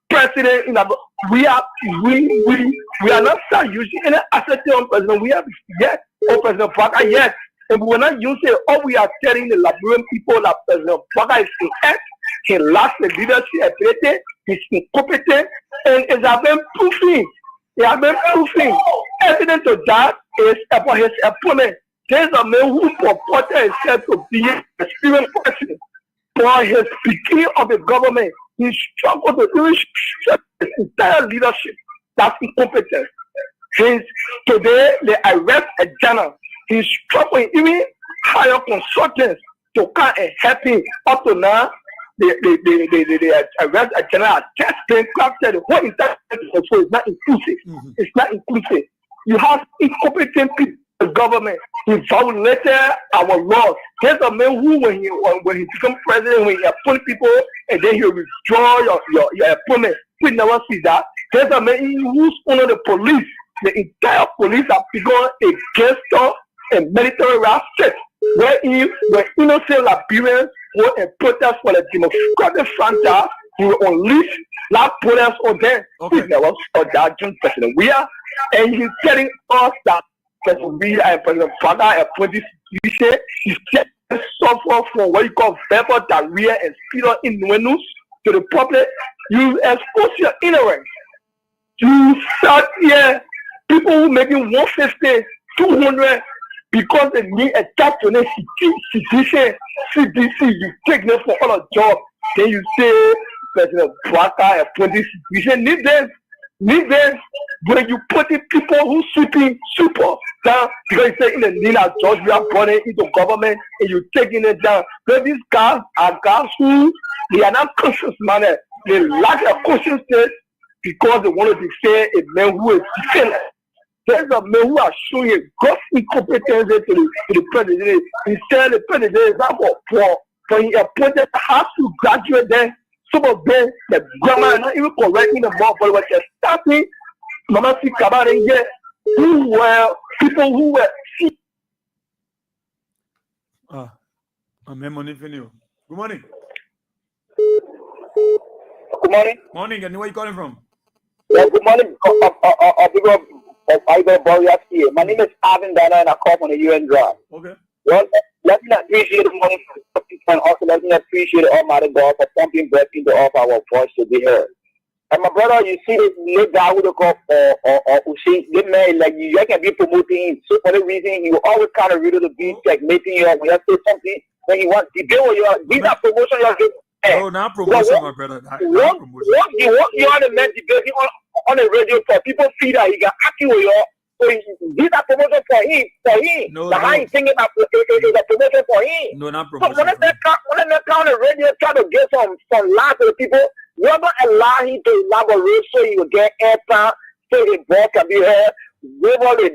president in Liberia. We are not start using any asset on President Weah yet or President Bouaka yet. And we are not using all we are telling the Liberian people that President Bouaka is inept, he lacks the leadership ability, he's incompetent, and it has been proving. It has been proving. Evidence of that is about his opponent. There's a man who purported himself to be an experienced president. For his beginning of the government, he struggled to illustrate his entire leadership. That's incompetent. Today, they arrest a general. He's struggling, even hire consultants to come and help him. Up to now, they arrest a general. Testing, said the whole entire control is not inclusive. It's not inclusive. You have incompetent people. The government, he violated our laws. There's a man who, when he becomes president, when he appoint people and then he withdraw your appointment, we never see that. There's a man who's under the police. The entire police have begun a gangster and military rap state. where innocent Liberians go and protest for the democratic franchise, he will unleash that protest on them. Okay. That was that June President Weah, and he's telling us that President Weah and President Banda and President he's suffer from what you call verbal diarrhea and spittle innuendos to the public. You expose your ignorance. You start here, people who making 150, 200 because they need a tax on CDC, you take them for all a job. Then you say President Baka and President CDC need them. When you put the people who sweeping super down, because you say in the name of George, we are brought into government and you're taking it down. But these guys are guys who they are not conscious manner. They lack a consciousness because they want to defend a man who is defended. There's a man who are showing a gross incompetence to the president. Instead, the president is not for he appointed high school graduate there. Some of them, the grammar are not even correcting the more, but what they're starting, Mama see Kabare here, who were people who were sick. I'm money for you. Good morning. Good morning. Morning, and where are you calling from? Yeah, good morning. My name is Arvin Dana, and I call from the UN Drive. Okay. Well, let me appreciate the morning and also let me appreciate Almighty God for pumping breath into all our voice to be heard. And my brother, you see this guy who look up or see this man like you can be promoting him. So for the reason he will always kind of really be like making you when you say something when he wants to deal with you. These are promotion you're getting. No, not promotion, my brother. What you on the man debating on the radio for people feel that he got happy with you. So these are promotion for him. No, how he thinking about is a promotion for him. No, not promotion. So when they come on the radio try to get some lies to the people, you're going to allow him to elaborate so he will get airtime, so his voice can be heard. Global the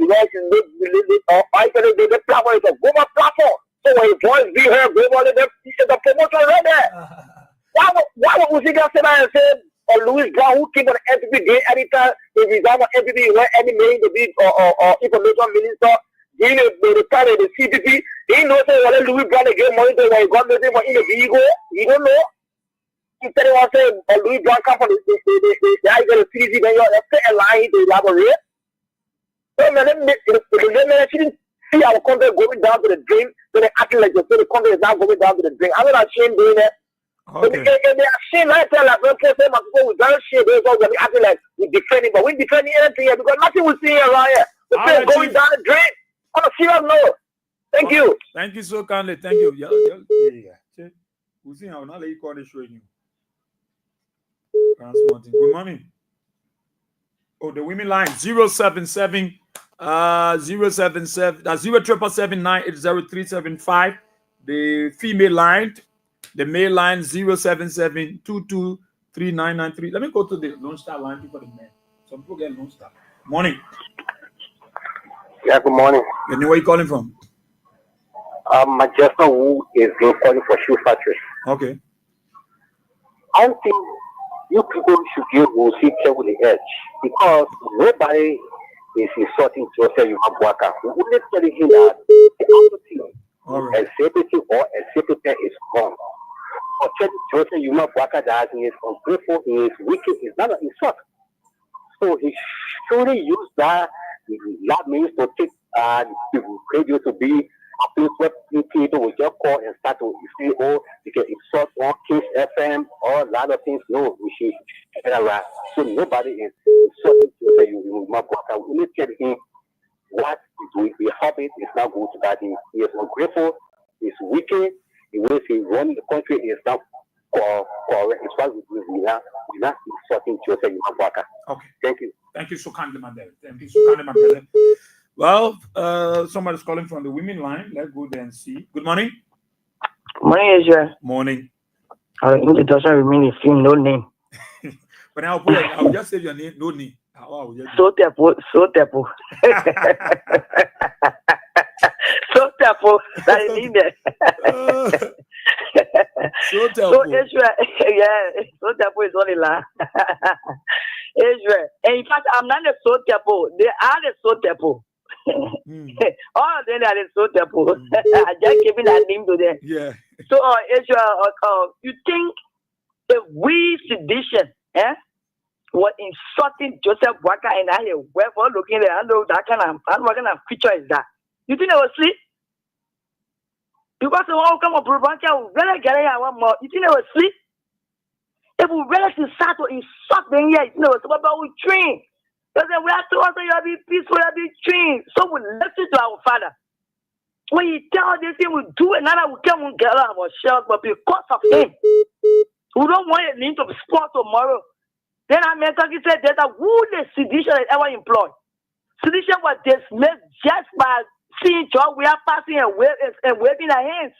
platform is a global platform. So when his voice be heard globally, the promotion right there. Why would Uziga say that and say, or Louis Brown, who came on the NPP day anytime, he resigned on NPP, he went any meeting to be or information minister, during the time of the CPP, he knows that when Louis Brown get money to when he got nothing for him to be ego, he don't know. Instead of saying, Louis Brown come from the guy got a CDC, then you're still lying to elaborate. So, man, shouldn't see our country going down to the drain, so they acting like the country is now going down to the drain. I'm not ashamed doing that. Okay. They are ashamed. I tell like, okay, say my people we don't share those guys. We acting like we defending, but we defending anything here because nothing we see here around here. The thing going down the drain. On a serious note. Thank you. Thank you so kindly. Thank you. Yeah. We see how now they call the showing you. Good morning. Oh, the women line 077 077 07779800375. The female line. The male line 077223993. Let me go to the Lone Star line for the men. Some people get Lone Star. Morning. Yeah, good morning. You know where you calling from? Majestic Wu is calling for shoe factory. Okay. I think you people should give Wusi with the edge because nobody is insulting to say you have worker. We only telling him that the opposite, executive or executive is wrong. For Joseph, you know, worker that he is ungrateful, he is wicked, is not an insult. So he surely use that means to take the radio to be a place where people will just call and start to say, oh, you can insult on Kings FM or a lot of things. No, we should get around. So nobody is insulting to say you not worker. We only tell him what we hope it is not good that he is ungrateful, he is wicked. The way he run the country is not correct. It's why we're not insulting to say you not worker. Okay. Thank you. Thank you so kindly, my brother. Thank you so kindly, my brother. Well, somebody's calling from the women line. Let's go there and see. Good morning. Morning, Israel. Morning. It doesn't remain a film, no name. But I'll just say your name, no name. So tepo. So tepo, that is in there. So Israel, yeah, so tepo is only la. Israel, and in fact, I'm not a so tepo. They are the so tepo. All of them are so temple. I just giving that name to them. Yeah. So, you think if we sedition, were insulting Joseph Waka and I were for looking at I know that kind of creature is that. You think they will sleep? Because they won't come up with really get one more. You think they will sleep? If we really start to insult them here, you know, it's about we train. Because we have to also be peaceful, be trained. So we listen to our Father. When he tell this thing, we do another, we come and get out of our shells, but because of him, we don't want it to be spoiled tomorrow. Then I meant to say that who the sedition has ever employed. Sedition was dismissed just by seeing job we are passing and waving our hands.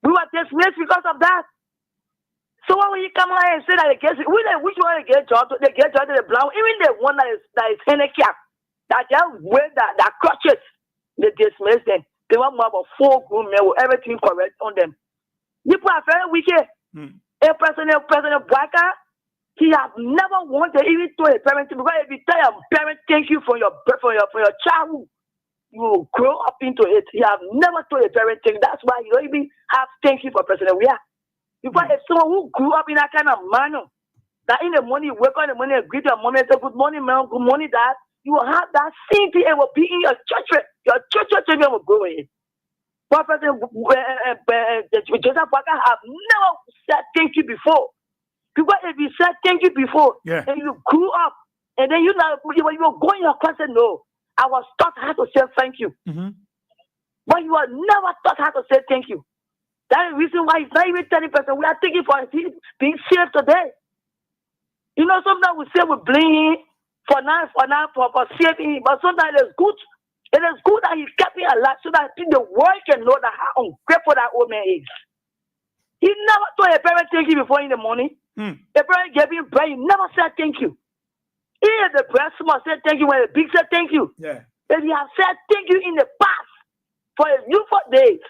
We were dismissed because of that. So when you come out and say that against which one they get job to the brown, even the one that is handicapped, that just wear that crutches, they dismiss them. They want more about 4 grown men with everything correct on them. People are very wicked. A person Waka, he has never wanted even to a parent because if you tell your parent thank you for your childhood, you will grow up into it. He has never told a parent thank you. That's why you don't even have thank you for President we are. Because if someone who grew up in that kind of manner, that in the morning you wake up in the morning and greet your mom and say good morning, ma'am, good morning, dad, you will have that same thing and will be in your church. Your church children will go in. But President Joseph Waka have never said thank you before. Because if you said thank you before, and you grew up, and then you were going your class and no, I was taught how to say thank you. But you were never taught how to say thank you. That's the reason why it's not even 10%. We are thinking for being saved today. You know, sometimes we say we blame him for saving him, but sometimes it is good. It is good that he kept me alive so that the world can know that how ungrateful that old man is. He never told a parent thank you before in the morning. A parent gave him bread, he never said thank you. Even the bread small said thank you when the big said thank you. Yeah. If he had said thank you in the past for his youthful days,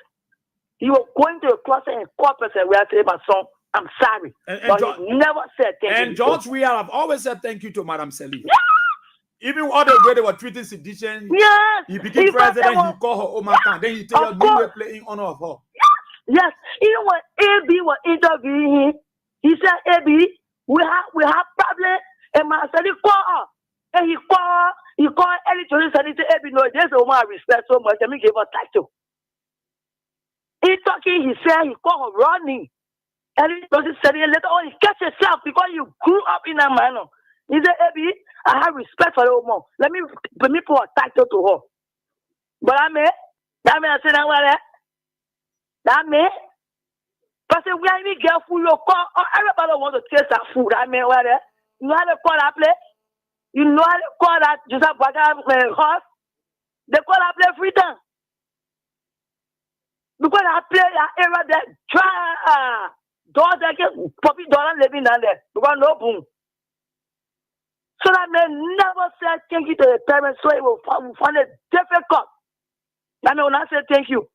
he was going to a closet and call person where I say, my son, I'm sorry. But he never said thank you. And George, we have always said thank you to Madam Sally. Even all the way they were treating sedition, he became president, he called her Omaka, then he tell you me we're playing honor of her. Yes, even when AB was interviewing him, he said, AB, we have problem, and my son called her. And he called Ellie to his and he said, AB, no, there's a woman I respect so much, let me give her title. In talking, he said he called her running. And he said later on, he catch himself because you grew up in that manner. He said, AB, I have respect for the woman. Let me put a title to her. But I said, that man, because we are even get food, you call, everybody wants to taste that food. I mean, what? You know how to call that place? You know how to call that Joseph Waka horse? They call that place freedom. Because I play that area that dry, doors that get puppy dollar living down there. Because no boom. So that man never said thank you to the parents, so it will find it difficult. That man will not say thank you.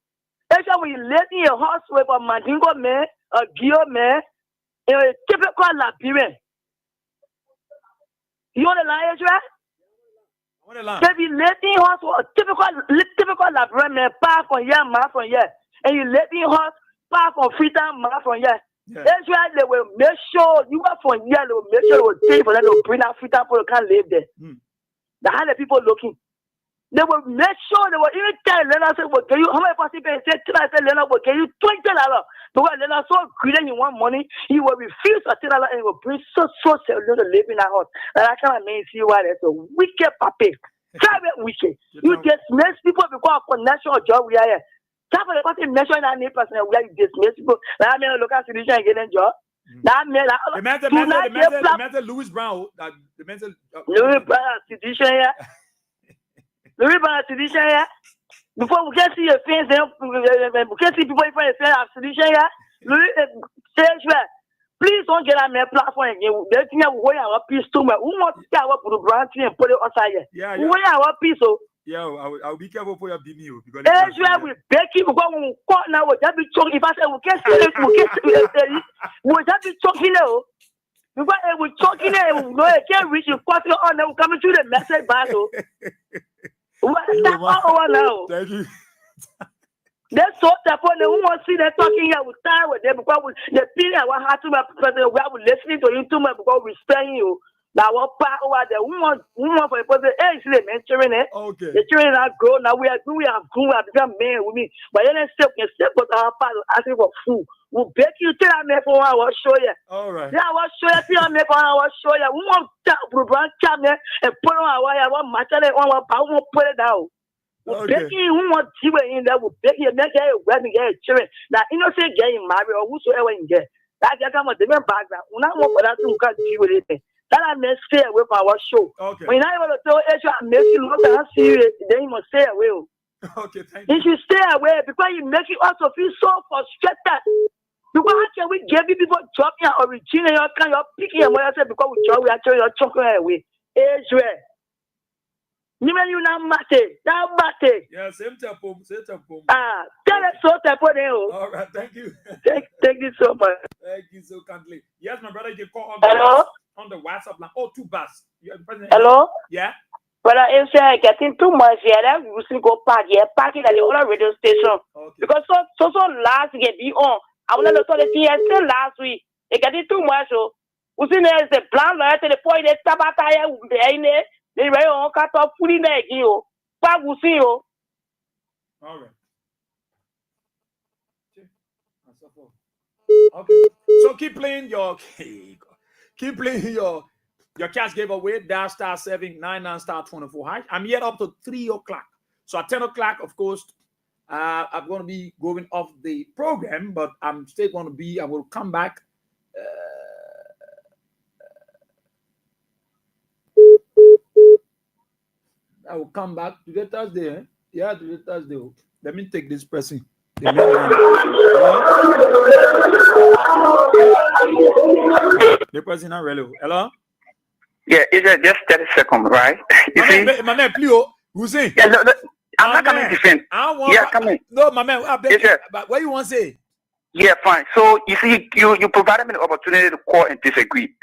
Especially when you live in a house with a Mandingo man, a Gio man, in a typical Liberian. You want to lie, right? If you live in a house with a typical Liberian man, pass from here, man from here, and you live in a house, pass from freedom, man from here. That's why they will make sure you are from here, they will make sure they will pay for them to bring out freedom for you can't live there. The how the people looking. They will make sure they will even tell Leonard, say, well, can you, how many people say, Leonard, well, can you $20? Because Leonard so greedy, he want money, he will refuse to $10 and he will bring so to live in our house. And I can't see why there's a wicked puppy. Very wicked. You dismiss people because of national job we are here. Some of the person mention that name person where you dismiss people. That mean look at solution and get a job. That mean the mental Louis Brown, that the mental Louis Brown situation here. Louis Brown situation here. Before we can see your face, then we can see people in front of the situation here. Louis says please don't get on my platform again. They think I'm going our piece too much. Who wants to get up with the brand and put it outside here? Yeah. Who our piece so. Yeah, I'll be careful for your BMU because that's why we beg you because when we call now, we'll just be talking. If I say we can't say it, we'll just be talking now. Because we're talking now, we can't reach you. We're coming through the message battle. That's all now. Thank you. That's so tough. When who want to see them talking here, we start with them because the feeling I want to my president, we are listening to you too much because we respect you. Now what part over there? Who want for the president? Hey, see the mentoring it. Okay. The children are grown. Now we have grown. We have become men with me. But then step but our part asking for food. We beg you tell me for I will show you. All right. Yeah, I will show you. Tell me for I will show you. We want to brand camera and put on our wire. One match and one put it down. Okay. Begging who want to in there will beg you, make a wedding, get children. Now, innocent getting married or whosoever in there. That can come a different background. When I want for that to can't deal with it. That I may stay away from our show. Okay. When I want to tell Ezra, I make you look at serious, then you must stay away. Okay, thank you. You should stay away because you make you also feel so frustrated. Because how can we give you people dropping your origin and your kind of picking and what I said because we drop, we actually are choking away. Ezra. You not mate. Yeah, same tempo. Tell us so tempo there. All right, thank you. Thank you so much. Thank you so kindly. Yes, my brother, you can call on the WhatsApp line. Oh, 2 bars. Hello? Yeah? But it's getting too much here. That we should go parking at the other radio station. Okay. Because so last get be on. I want to tell the TSC last week. It getting too much. So we see there's the plan right to the point that Tabataya will be in there. They were on cut off fully leg you. Pag will see you. All right. Okay. So keep playing your cash giveaway. Dash star 799 star 24. I'm here up to 3 o'clock. So at 10 o'clock, of course, I'm going to be going off the program, but I'm still going to be. I will come back. I will come back today Thursday. Eh? Yeah, today Thursday. Let me take this person. The person not relevant. Hello? Yeah, it's just 30 seconds, right? My man, please. Who's saying? Yeah, no, I'm not coming to defend. Come in. No, my man, I beg you. But what you want to say? Yeah, fine. So you see, you provided me the opportunity to call and disagree.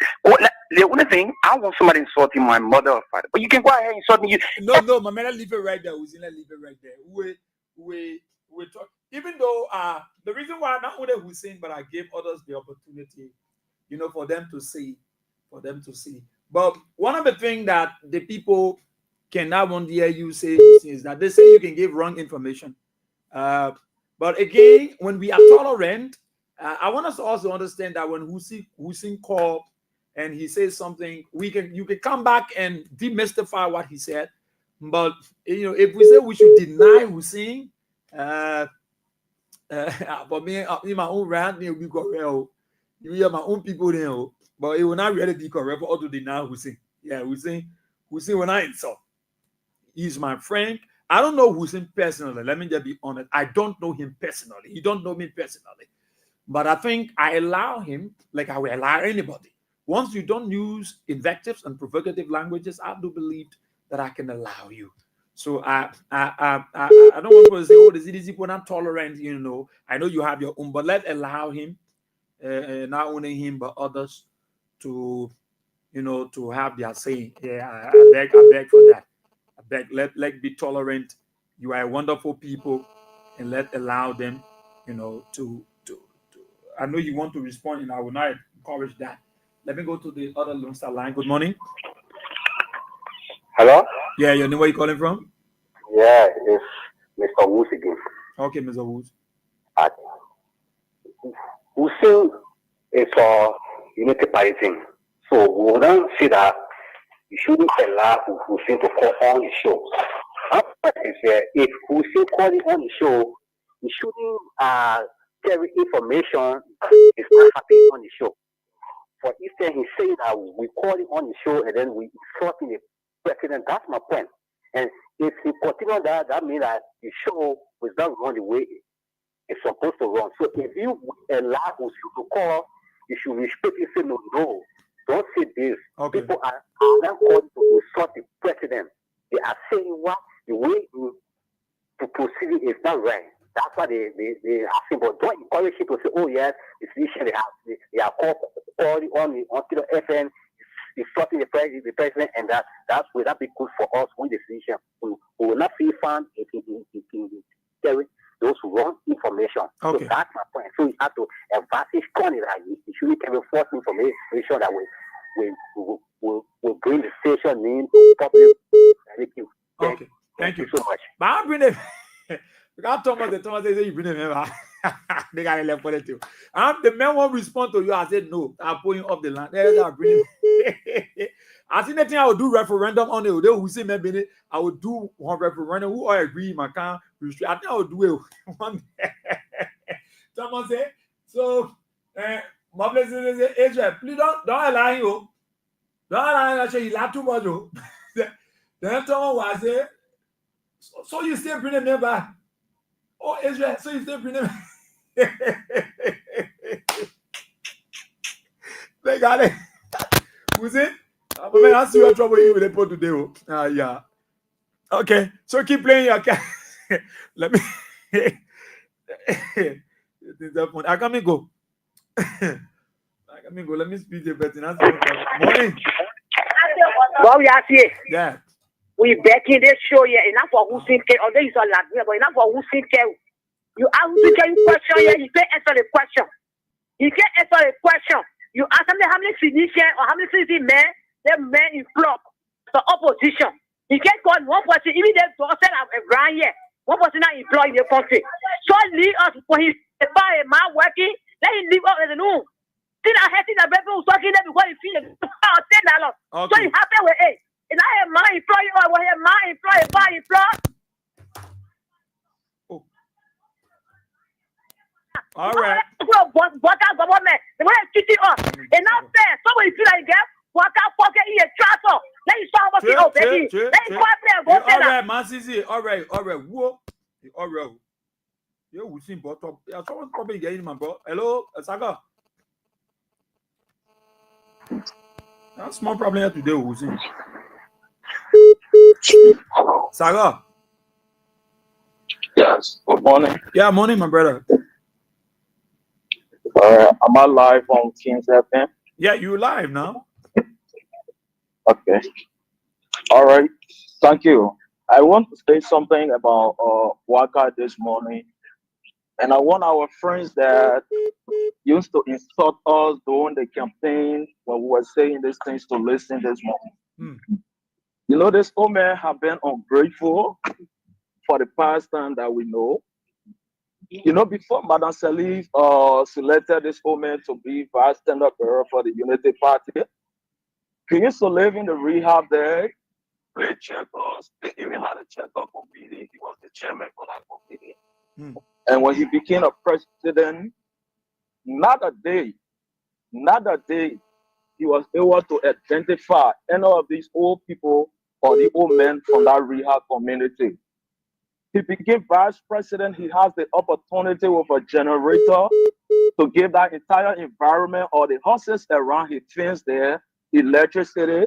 The only thing, I want somebody insulting my mother or father. But you can go ahead and insult me. No, my man, leave it right there. Leave it right there. We talk. Even though the reason why not only Hussein, but I gave others the opportunity, for them to see. But one of the things that the people cannot want to hear you say is that they say you can give wrong information. But again, when we are tolerant, I want us to also understand that when Hussein called and he says something, you can come back and demystify what he said. But if we say we should deny Hussein, for me, in my own rant, it will be correct. You hear my own people there, but it will not really be correct for all to deny Hussein. Yeah, Hussein will not insult. He's my friend. I don't know Hussein personally. Let me just be honest. I don't know him personally. He don't know me personally. But I think I allow him like I will allow anybody. Once you don't use invectives and provocative languages, I do believe that I can allow you. So I don't want people to say, oh, this is people not tolerant, I know you have your own, but let's allow him, not only him, but others to have their say. Yeah, I beg for that. I beg, let be tolerant. You are wonderful people, and let allow them, to I know you want to respond, and I will not encourage that. Let me go to the other Lone Star line. Good morning. Hello? Yeah, your name, where you calling from? Yeah, it's Mr. Woods again. Okay, Mr. Woods. Hussein is for unity party. So we wouldn't say that you shouldn't allow Hussein to call on the show. If Hussein calling on the show, you shouldn't carry information that is not happening on the show. For instance, he's saying that we call him on the show and then we insulting the president. That's my point. And if he continue that means that the show was not run the way it's supposed to run. So if you allow us to call, you should respect it. Say no, don't say this. Okay. People are not calling to insult the president. They are saying what the way to proceed is not right. That's why they are saying, but don't encourage people to say, oh yes, it's this they are calling on the FM, insulting the president, and that will not be good for us with the decision. We will not feel fun if carry those wrong information. Okay. So that's my point. So we have to emphasize on it that you should carry false information that will bring the station name to public. Thank you. Okay. Thank you so much. But I'm bringing because Thomas say you bring them. They got left for it too. The man won't respond to you. I said no. I'm pulling off the land. I bring I think the thing I would do referendum on it. They will say maybe I would do one referendum. Who I agree, my can restrict. I think I would do it one. Someone say so. My blessing is Israel. Please don't allow you. Don't allow you. You laugh too much. Then someone was say. So you still bring them back? Oh, Israel. So you still bring them? They got it. Who's it? I see what trouble you with the pot today. Yeah. Okay. So keep playing your cat. Let me. I can't go. Let me speak the better. Morning. What we are here? Yeah. We back in this show here. Enough for who think it. Although it's a lot, but enough for who think it. You ask who think you question here. You can't answer the question. You can't answer the question. You ask them how many physicians or how many physicians men, the men in flock, the opposition. You can't call one person, even the person of a brand here. One person not employed in the country. So leave us for his man working. Let him leave us in the room. Still, I had the people who's talking there because he feels $10. So he happy with it. And I have my employee or I have my employee, my employer. All right. What our government? The way it's cheating us. And now fair. Somebody feel like that. What our pocket here, transfer. Let you start working out, baby. Let you go up there, go tell them. All right, man, all right. Whoa. All right. You will see, but someone's probably getting my bro. Hello, Saga. That's small problem here today, we'll see. Saga. Yes. Good morning. Yeah, morning, my brother. Am I live on Kings FM? Yeah, you live now. Okay. All right. Thank you. I want to say something about Waka this morning. And I want our friends that used to insult us during the campaign when we were saying these things to listen this morning. You know, this old man have been ungrateful for the past time that we know. You know, before Madam Salif selected this old man to be vice standard bearer for the Unity Party, he used to live in the rehab there. They even had a check-up committee. He was the chairman for that committee. And when he became a president, not a day, he was able to identify any of these old people or the old men from that rehab community. He became vice president. He has the opportunity with a generator to give that entire environment or the houses around his fence there electricity.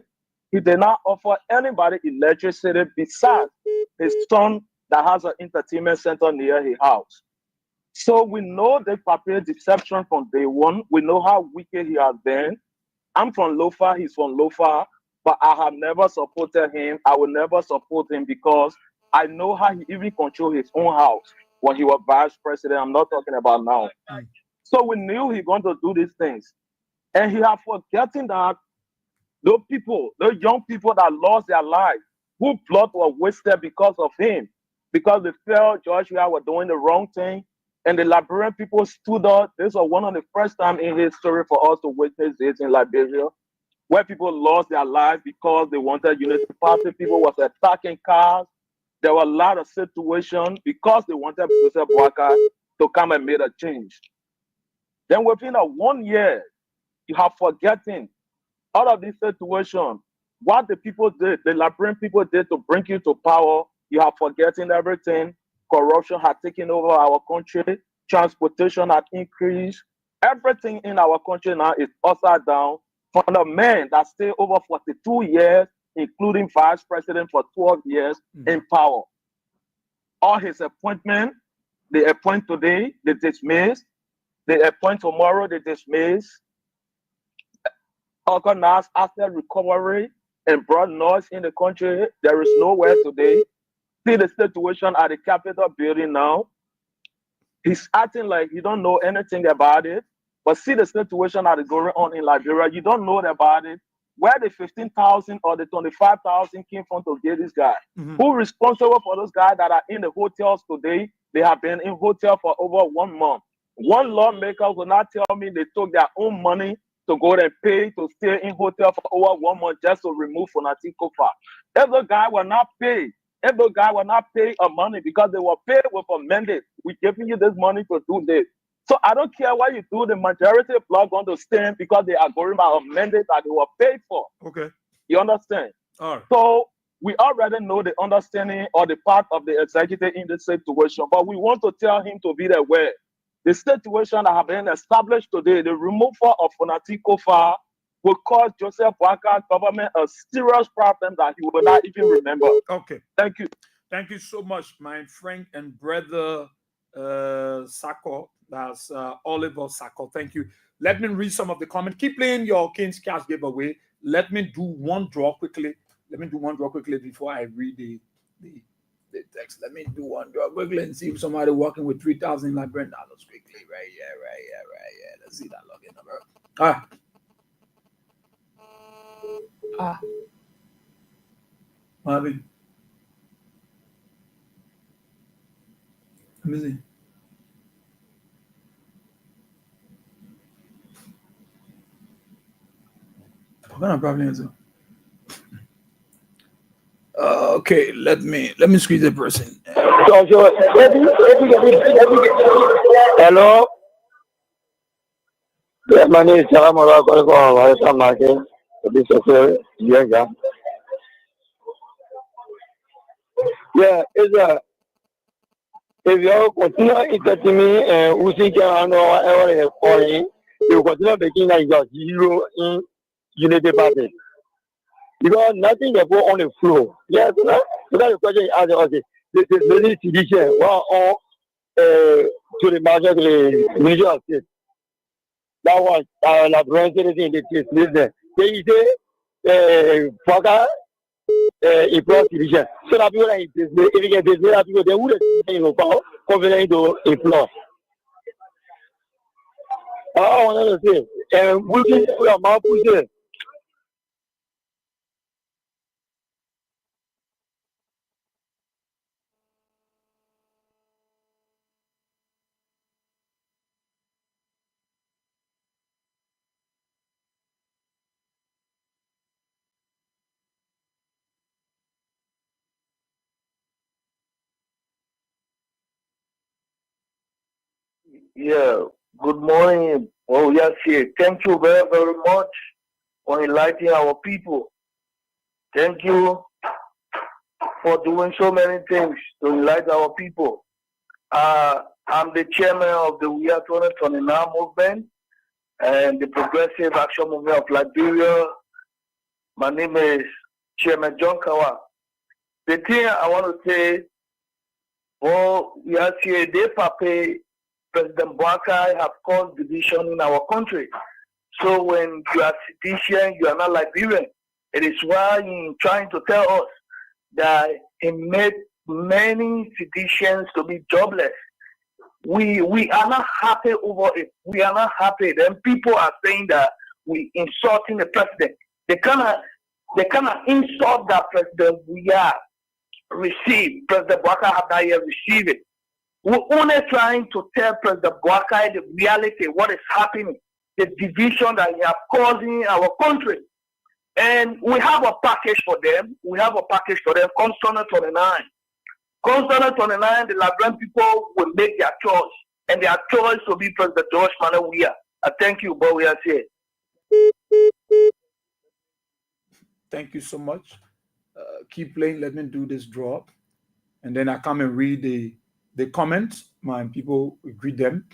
He did not offer anybody electricity besides his son that has an entertainment center near his house. So we know they prepared deception from day one. We know how wicked he has been. I'm from Lofa, he's from Lofa, but I have never supported him. I will never support him because I know how he even controlled his own house when he was vice president. I'm not talking about now. So we knew he going to do these things. And he had forgotten that those people, those young people that lost their lives, whose blood was wasted because of him, because they felt Joshua was doing the wrong thing. And the Liberian people stood up. This was one of the first time in history for us to witness this in Liberia, where people lost their lives because they wanted Unity Party. People was attacking cars. There were a lot of situations because they wanted Joseph Boakai to come and make a change. Then within 1 year, you have forgotten all of this situation, what the people did, the Liberian people did to bring you to power. You have forgotten everything. Corruption had taken over our country. Transportation had increased. Everything in our country now is upside down. For the man that stayed over 42 years, including vice president for 12 years in power. All his appointments, they appoint today, they dismiss. They appoint tomorrow, they dismiss. organized after recovery and brought noise in the country. There is nowhere today. See the situation at the Capitol building now. He's acting like he don't know anything about it. But see the situation that is going on in Liberia. You don't know about it. Where the 15,000 or the 25,000 came from to get this guy? Who responsible for those guys that are in the hotels today? They have been in hotel for over 1 month. One lawmaker will not tell me they took their own money to go and pay to stay in hotel for over 1 month just to remove Fonati Kofa. Every guy will not pay. Every guy will not pay a money because they were paid with a mandate. We're giving you this money to do this. So I don't care what you do. The majority of people are going to stand because they are going by a mandate that they were paid for. Okay. You understand? All right. So we already know the understanding or the part of the executive in this situation, but we want to tell him to be aware. The situation that have been established today, the removal of Fonati Kofa will cause Joseph Boakai government a serious problem that he will not even remember. Okay. Thank you. Thank you so much, my friend and brother Sako. That's Oliver Sako. Thank you. Let me read some of the comments. Keep playing your King's Cash giveaway. Let me do one draw quickly. Before I read the text. Let me do one draw quickly and see if somebody walking with $3,000 Liberian dollars quickly. Right here. Let's see that login number. Marvin. Let me see. What kind of problem is it? Okay, let me squeeze the person. Hello. Yes, my name is Salamora calling Market. Yeah, if you continue entertaining me and using whatever calling, you continue making like your zero in Unity Party. Because nothing can go on the floor. Yes, so that's the question you asked us. The many sedition, one on to the market, the Ministry of State. That was represented in the case. Listen, they say, Foka, employ sedition. So that people are in business, if you get business, people, they wouldn't say, confident to employ. I want to say, and we can put our mouth push. Yeah, good morning. Oh, yes, yeah. Thank you very, very much for enlightening our people. Thank you for doing so many things to enlighten our people. I'm the chairman of the We Are 2029 movement and the Progressive Action Movement of Liberia. My name is Chairman John Kawa. The thing I want to say, we are here, they pape President Boakai have caused division in our country. So when you are sedition, you are not Liberian. It is why he's trying to tell us that he made many seditions to be jobless. We are not happy over it. We are not happy. Then people are saying that we insulting the president. They cannot insult that president we are received. President Boakai have not yet received it. We're only trying to tell President Boakai the reality, what is happening, the division that we are causing in our country. And we have a package for them. Consonant 29. Consonant 29, the Liberian people will make their choice. And their choice will be President George Manuel Weah. I thank you, but we are here. Thank you so much. Keep playing. Let me do this drop. And then I come and read the comments. My people read them.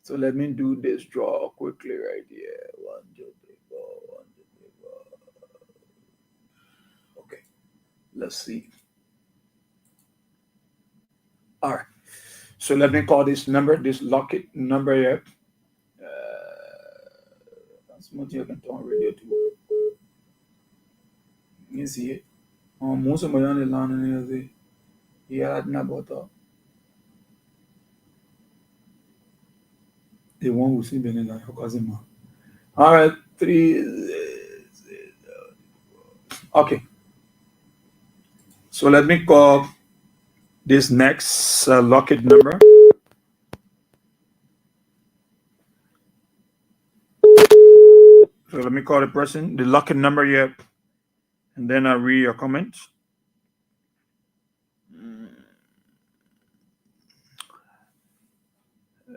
So let me do this draw quickly right here. 1, 2, 3, 4. 1, 2, 3, 4. Okay. Let's see. All right. So let me call this number, this locket number here. That's what you can turn radio to. You see it. Most of my young land is yeah, about the one who see Benin like your cousin man. All right, 3. Okay. So let me call this next locket number. So let me call the person, the locket number here, and then I'll read your comments.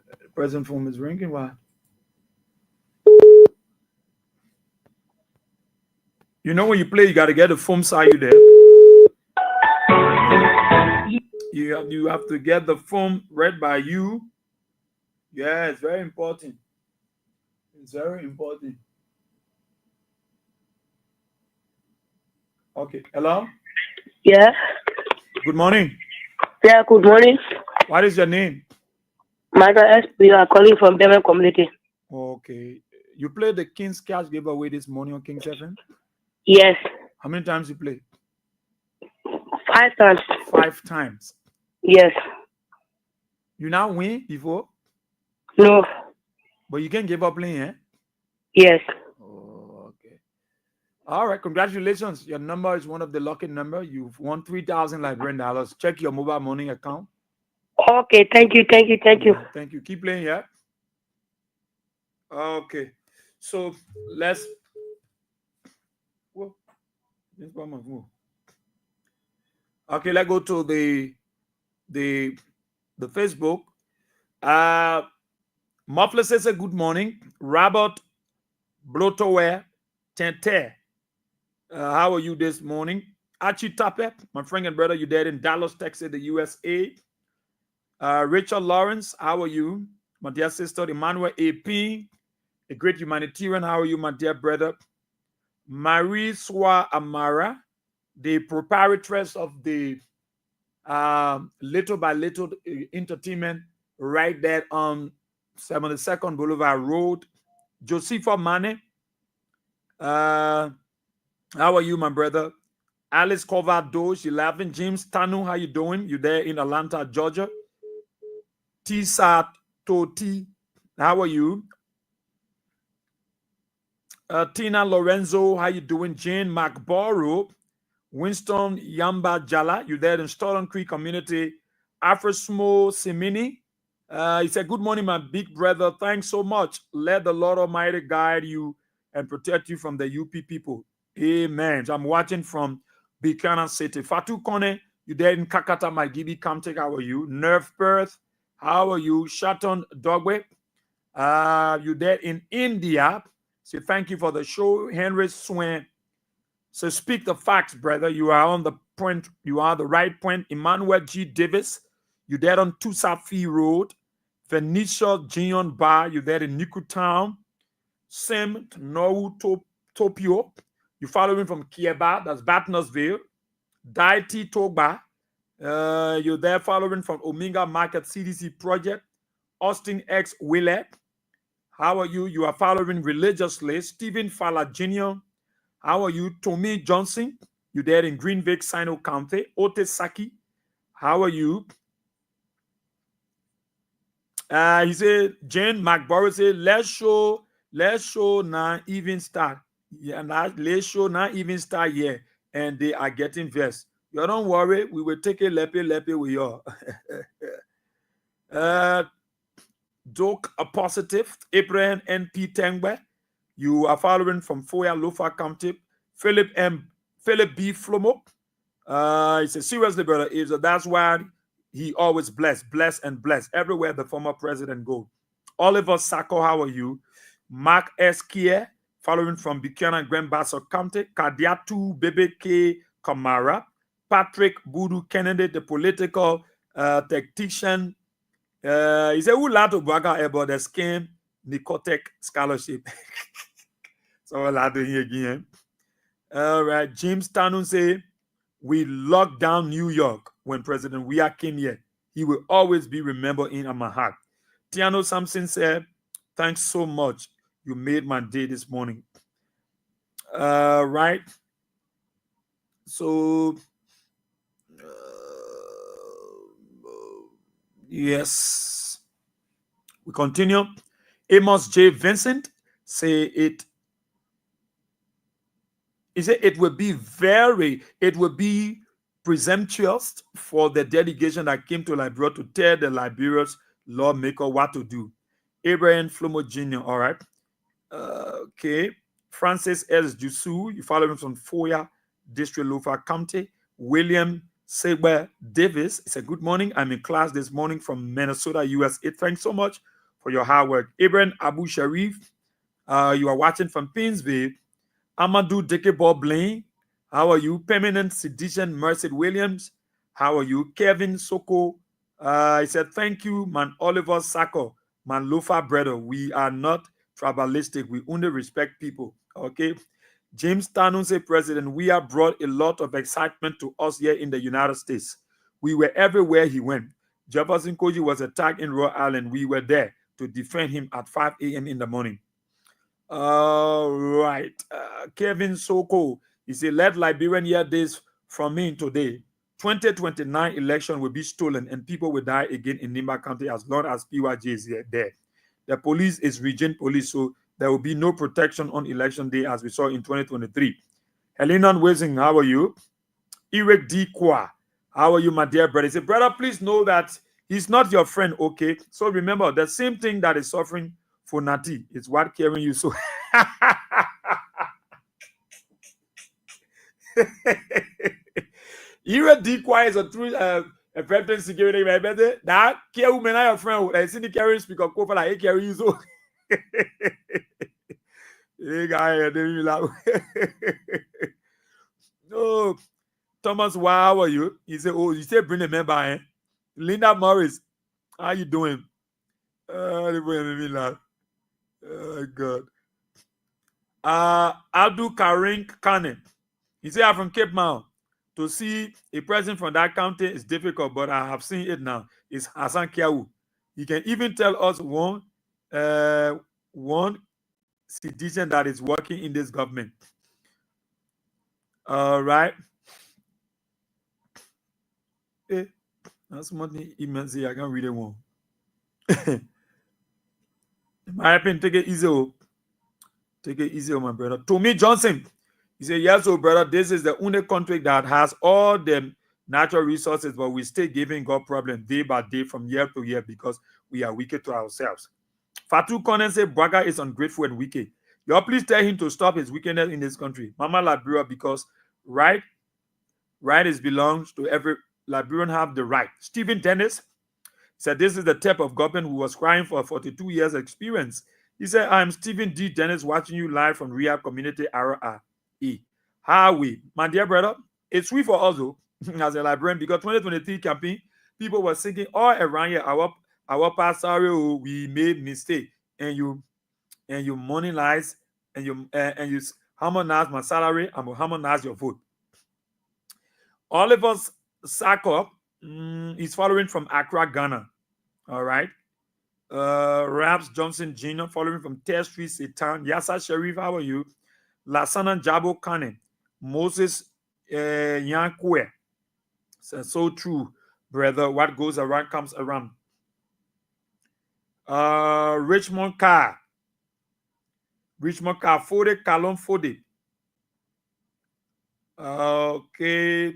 The present phone is ringing. Why? You know when you play, you got to get the phone side you there. You have to get the phone read by you. Yeah, it's very important. It's very important. Okay. Hello? Yeah. Good morning. Yeah, good morning. What is your name? Michael S. We are calling from Benin community. Okay. You played the King's Cash giveaway this morning on King 7? Yes. How many times you played? 5 times. 5 times. Yes. You now win before? No. But you can give up playing, eh? Yes. Oh, okay. All right. Congratulations. Your number is one of the lucky number. You've won $3,000 Liberian dollars. Check your mobile money account. Okay. Thank you. Thank you. Thank you. Thank you. Keep playing, yeah? Okay. So let's. Whoa. Okay, let's go to the Facebook. Muffler says a good morning. Robert Blotower Tente. How are you this morning? Archie Tape, my friend and brother, you there in Dallas, Texas, the USA. Richard Lawrence, how are you? My dear sister, Emmanuel AP, a great humanitarian. How are you, my dear brother? Marie Swa Amara, the proprietress of the Little by Little Entertainment right there on 72nd Boulevard Road. Josepha Mane, how are you, my brother? Alice Covado, she laughing. James Tanu, how you doing? You there in Atlanta, Georgia? Tisa Toti, how are you? Tina Lorenzo, how you doing? Jane McBorough, Winston Yamba Jala, you there in Stoughton Creek Community. Afrosmo Simini, he said, good morning, my big brother. Thanks so much. Let the Lord Almighty guide you and protect you from the UP people. Amen. So I'm watching from Buchanan City. Fatu Kone, you there in Kakata, Magibi Kamtek, how are you? Nerve Perth, how are you? Shaton Dogwe, you there in India. So thank you for the show. Henry Swain. So speak the facts, brother. You are on the point. You are the right point. Emmanuel G. Davis, you there on Tusafi Road. Venetia Jion Bar, you there in Niku Town. Sim Nou Topio, you following from Kieba, that's Batnersville. Daiti Togba, you're there following from Omega Market CDC Project. Austin X Willett, how are you? You are following religiously. Stephen Fala Jr., how are you? Tommy Johnson, you there in Greenville, Sino County. Otis Saki, how are you? He said, Jane McBorrow said, let's show now even start. Yeah, now let's show now even start here. And they are getting vexed. You don't worry, we will take a lepe with you. Doke a positive. Abraham NP Tengbe, you are following from Foya Lofa County. Philip B. Flomo. He said, seriously, brother, that's why he always bless and bless everywhere the former president goes. Oliver Sacco, how are you? Mark S. Kier, following from Buchanan, Grand Bassa County. Kadiatu Bebeke Kamara. Patrick Budu Kennedy, the political tactician. He said, who laughed about the scheme Nicotech scholarship? So I laughed here again. All right, James Tanun say, we locked down New York when President Weah came here. He will always be remembered in my heart. Tiano Sampson said, thanks so much. You made my day this morning. Right. So, yes. We continue. Amos J. Vincent say it. He said it would be presumptuous for the delegation that came to Liberia to tell the Liberia's lawmaker what to do. Abraham Flomo Jr., all right. Okay. Francis S. Jusu, you follow him from Foya District, Lofa County. William Saber Davis, he said, good morning. I'm in class this morning from Minnesota, USA. Thanks so much for your hard work. Abraham Abu Sharif, you are watching from Pinsville. Amadou Dekebo Blaine, how are you? Permanent Sedition Merced Williams, how are you? Kevin Soko, he said, thank you, man. Oliver Sako, man. Lofa brother, we are not tribalistic. We only respect people. Okay. James Tanunse, president, we have brought a lot of excitement to us here in the United States. We were everywhere he went. Jefferson Koji was attacked in Rhode Island. We were there to defend him at 5 a.m. in the morning. All right. Kevin Soko, he said, let Liberian hear this from me today. 2029 election will be stolen and people will die again in Nimba County as long as PYJ is there. The police is region police, so there will be no protection on election day as we saw in 2023. Helena Wazing, how are you? Eric D. Kwa, how are you, my dear brother? He said, brother, please know that he's not your friend, okay? So remember, the same thing that is suffering for Nati is what carrying you. So Eric D. Kwa is a true a veteran security member. That care woman, your friend, I see the carry speak of Kofa like carry you so. Hey guy, no, Thomas, how are you? He said, oh, you said bring a member, eh? Linda Morris, how you doing? They made me laugh. Oh God. Abdul Karim Kane. He said, I'm from Cape Mount. To see a president from that county is difficult, but I have seen it now. It's Hassan Kiawu. He can even tell us one citizen that is working in this government. All right. That's one email say I can't read it one. My opinion, take it easy. Take it easy, my brother. Tommy Johnson. He said, yes, so brother, this is the only country that has all the natural resources, but we still giving God problem day by day from year to year because we are wicked to ourselves. Fatu Konen said, Braga is ungrateful and wicked. Y'all please tell him to stop his wickedness in this country. Mama Liberia, because right is belongs to every Liberian have the right. Stephen Dennis said, this is the type of government who was crying for 42 years experience. He said, I'm Stephen D. Dennis watching you live from Rehab Community RRE. How we, my dear brother, it's sweet for us though, as a Liberian, because 2023 campaign, people were singing all around here, our pastor, we made mistake, and you money lies, and you harmonize my salary, and harmonize your vote. Oliver's Sako is following from Accra, Ghana. All right. Raps Johnson Jr. following from Test Street, Satan. Yasa Sharif, how are you? Lasana Jabo Kane. Moses Yankwe. So true, brother. What goes around comes around. Richmond Car. Fode, Kalon Fode. Okay.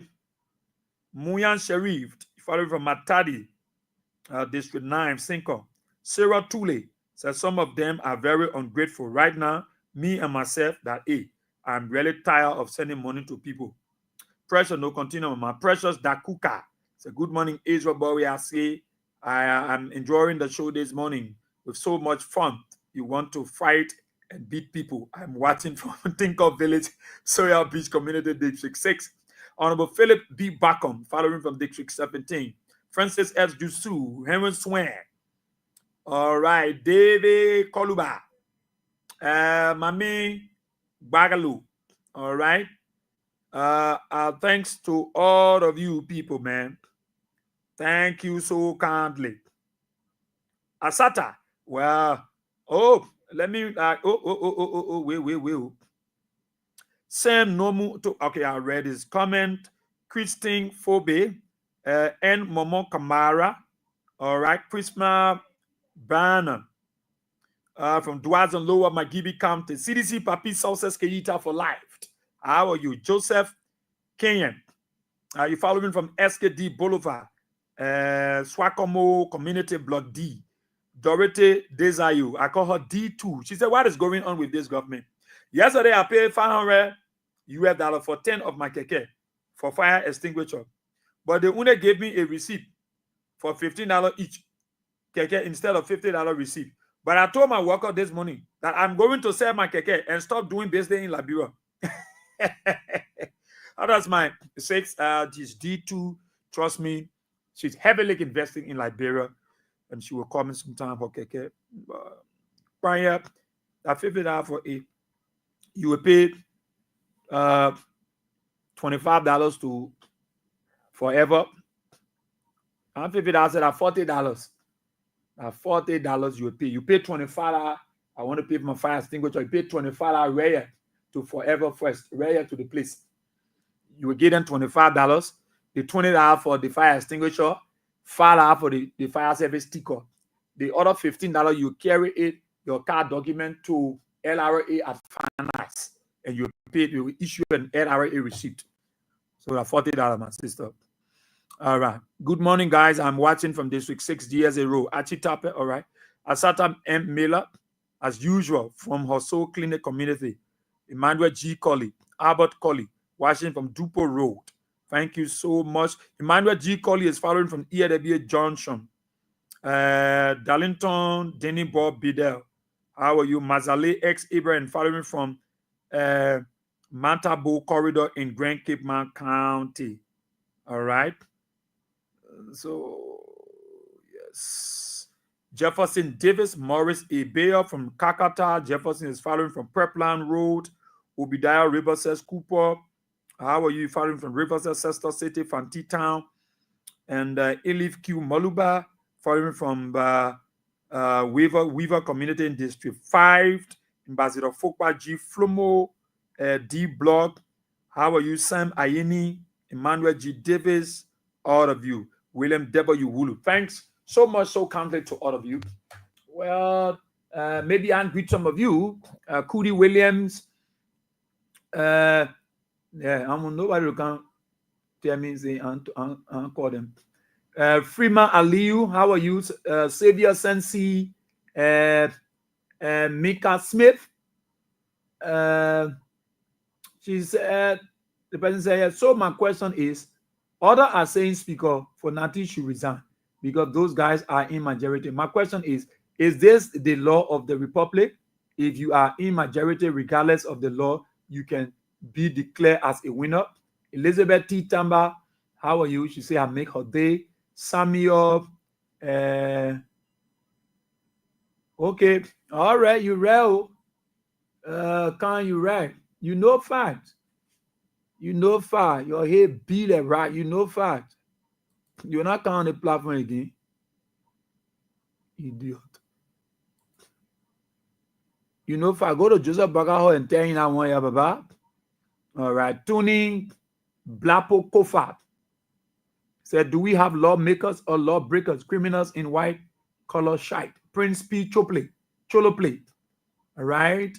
Muyan Sharif, following from Matadi, District 9, Cinco. Sarah Tule says some of them are very ungrateful. Right now, me and myself, I'm really tired of sending money to people. Pressure, no continue. My precious Dakuka. It's a good morning, Israel boy. I say I'm enjoying the show this morning with so much fun. You want to fight and beat people. I'm watching from Tinkoff Village, Soya Beach Community, District 6. Honorable Philip B. Backham, following from District 17. Francis S. Dusu, Henry Swan. All right, David Koluba. Mami Bagalu. All right. Thanks to all of you people, man. Thank you so kindly. Asata. Well, Let me wait. Sam Nomu to okay, I read his comment. Christine Phobe, and Momo Kamara. All right, Prisma Banner. From Dwazan Lower Magibi County. CDC Papi Success Keyita for life. How are you? Joseph Kenyan. You following from SKD Boulevard. Swakomo Community Block D. Dorothy Desayu. I call her D2. She said, what is going on with this government? Yesterday, I paid $500 for 10 of my keke for fire extinguisher. But they only gave me a receipt for $15 each keke instead of $50 receipt. But I told my worker this morning that I'm going to sell my keke and stop doing business in Liberia. That's my 6. She's D2. Trust me, she's heavily investing in Liberia, and she will come in sometime for keke. Prior, that $50 for it, you will pay $25 to forever. And $50 at $40. At $40 you will pay. You pay $25. I want to pay for my fire extinguisher. You pay $25 rare to forever first, rare to the place. You will give them $25. The $20 for the fire extinguisher, $5 for the fire service sticker. The other $15 you carry it, your car document to LRA at finance, and you pay. You will issue an LRA receipt. So that's $40, my sister. All right. Good morning, guys. I'm watching from District 6 years a row. Achitape, all right. Asata M. Miller, as usual, from Hosso Clinic Community. Emmanuel G. Colley, Albert Colley, watching from Dupo Road. Thank you so much. Emmanuel G. Colley is following from EAW Junction. Darlington, Denny Bob Bidel. How are you? Mazale X. Ibrahim following from Mantabo Corridor in Grand Cape Mount County. All right. So, yes. Jefferson Davis, Morris Ebea from Kakata. Jefferson is following from Prepland Road. Obadiah River says Cooper. How are you? Following from Riverside, Sester City, Fanti Town. And Elif Q Moluba, following from Weaver Community in District 5. Ambassador Fokwa G. Flomo, D Block. How are you? Sam Ayeni, Emmanuel G. Davis, all of you. William W. Wulu. Thanks so much, so kindly to all of you. Well, maybe I'll greet some of you. Cody Williams. Yeah, I'm nobody who can tell me and call them. Freeman Aliyu, how are you? Xavier Sensi, Mika Smith. She said, the person said, so my question is, others are saying Speaker for Nati should resign because those guys are in majority. My question is this the law of the Republic? If you are in majority, regardless of the law, you can be declared as a winner. Elizabeth T. Tamba, how are you? She say I make her day. Samuel, okay, all right, you real. Can you right? You know fact. You know fact. Your head beat it right. You know fact. You're not on the platform again. Idiot. You know fact. Go to Joseph Bagaho and tell him I want you, Baba. All right. Tuning Blapo Kofat said, do we have lawmakers or lawbreakers, criminals in white collar shite? Prince P. Choloplay. All right.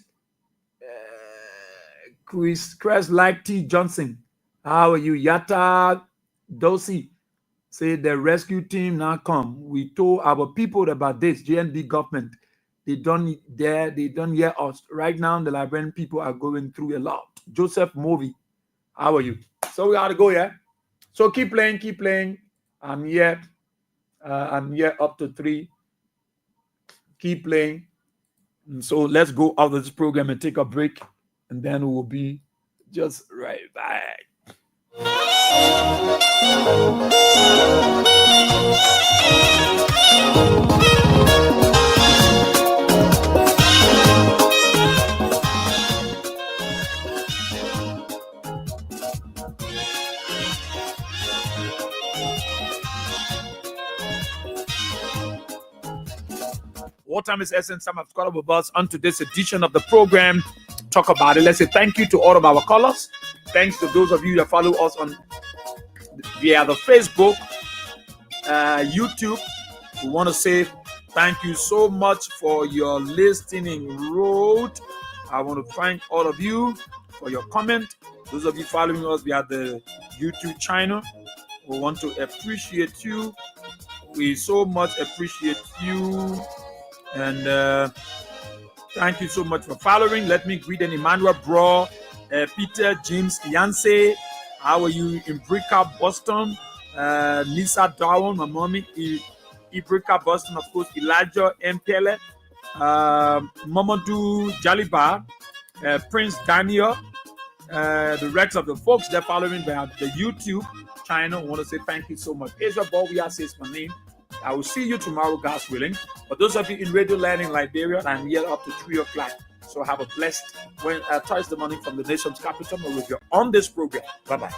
Chris like T. Johnson. How are you? Yata Dosi. Say the rescue team now come. We told our people about this JNB government. They don't hear us. Right now, the Liberian people are going through a lot. Joseph Movie. How are you? So we gotta go, yeah? So keep playing. I'm here up to 3. Keep playing. And so let's go out of this program and take a break. And then we'll be just right back. time is essence. Some have caught up with us on today's edition of the program. Talk about it. Let's say thank you to all of our callers. Thanks to those of you that follow us on via the Facebook, YouTube. We want to say thank you so much for your listening road. I want to thank all of you for your comment. Those of you following us via the YouTube channel, we want to appreciate you. We so much appreciate you. And thank you so much for following. Let me greet Emmanuel Bro, Peter, James, Yancey. How are you in Bricka, Boston? Lisa Darwin, my mommy, Ibrika, Boston, of course, Elijah Mpele, Mamadou Jaliba, Prince Daniel, the rest of the folks that following the YouTube channel. I want to say thank you so much. Asia Bowia says my name. I will see you tomorrow, God's willing. For those of you in Radio Land in Liberia, I'm here up to 3 o'clock. So have a blessed Thursday morning from the nation's capital. We'll be on this program. Bye-bye.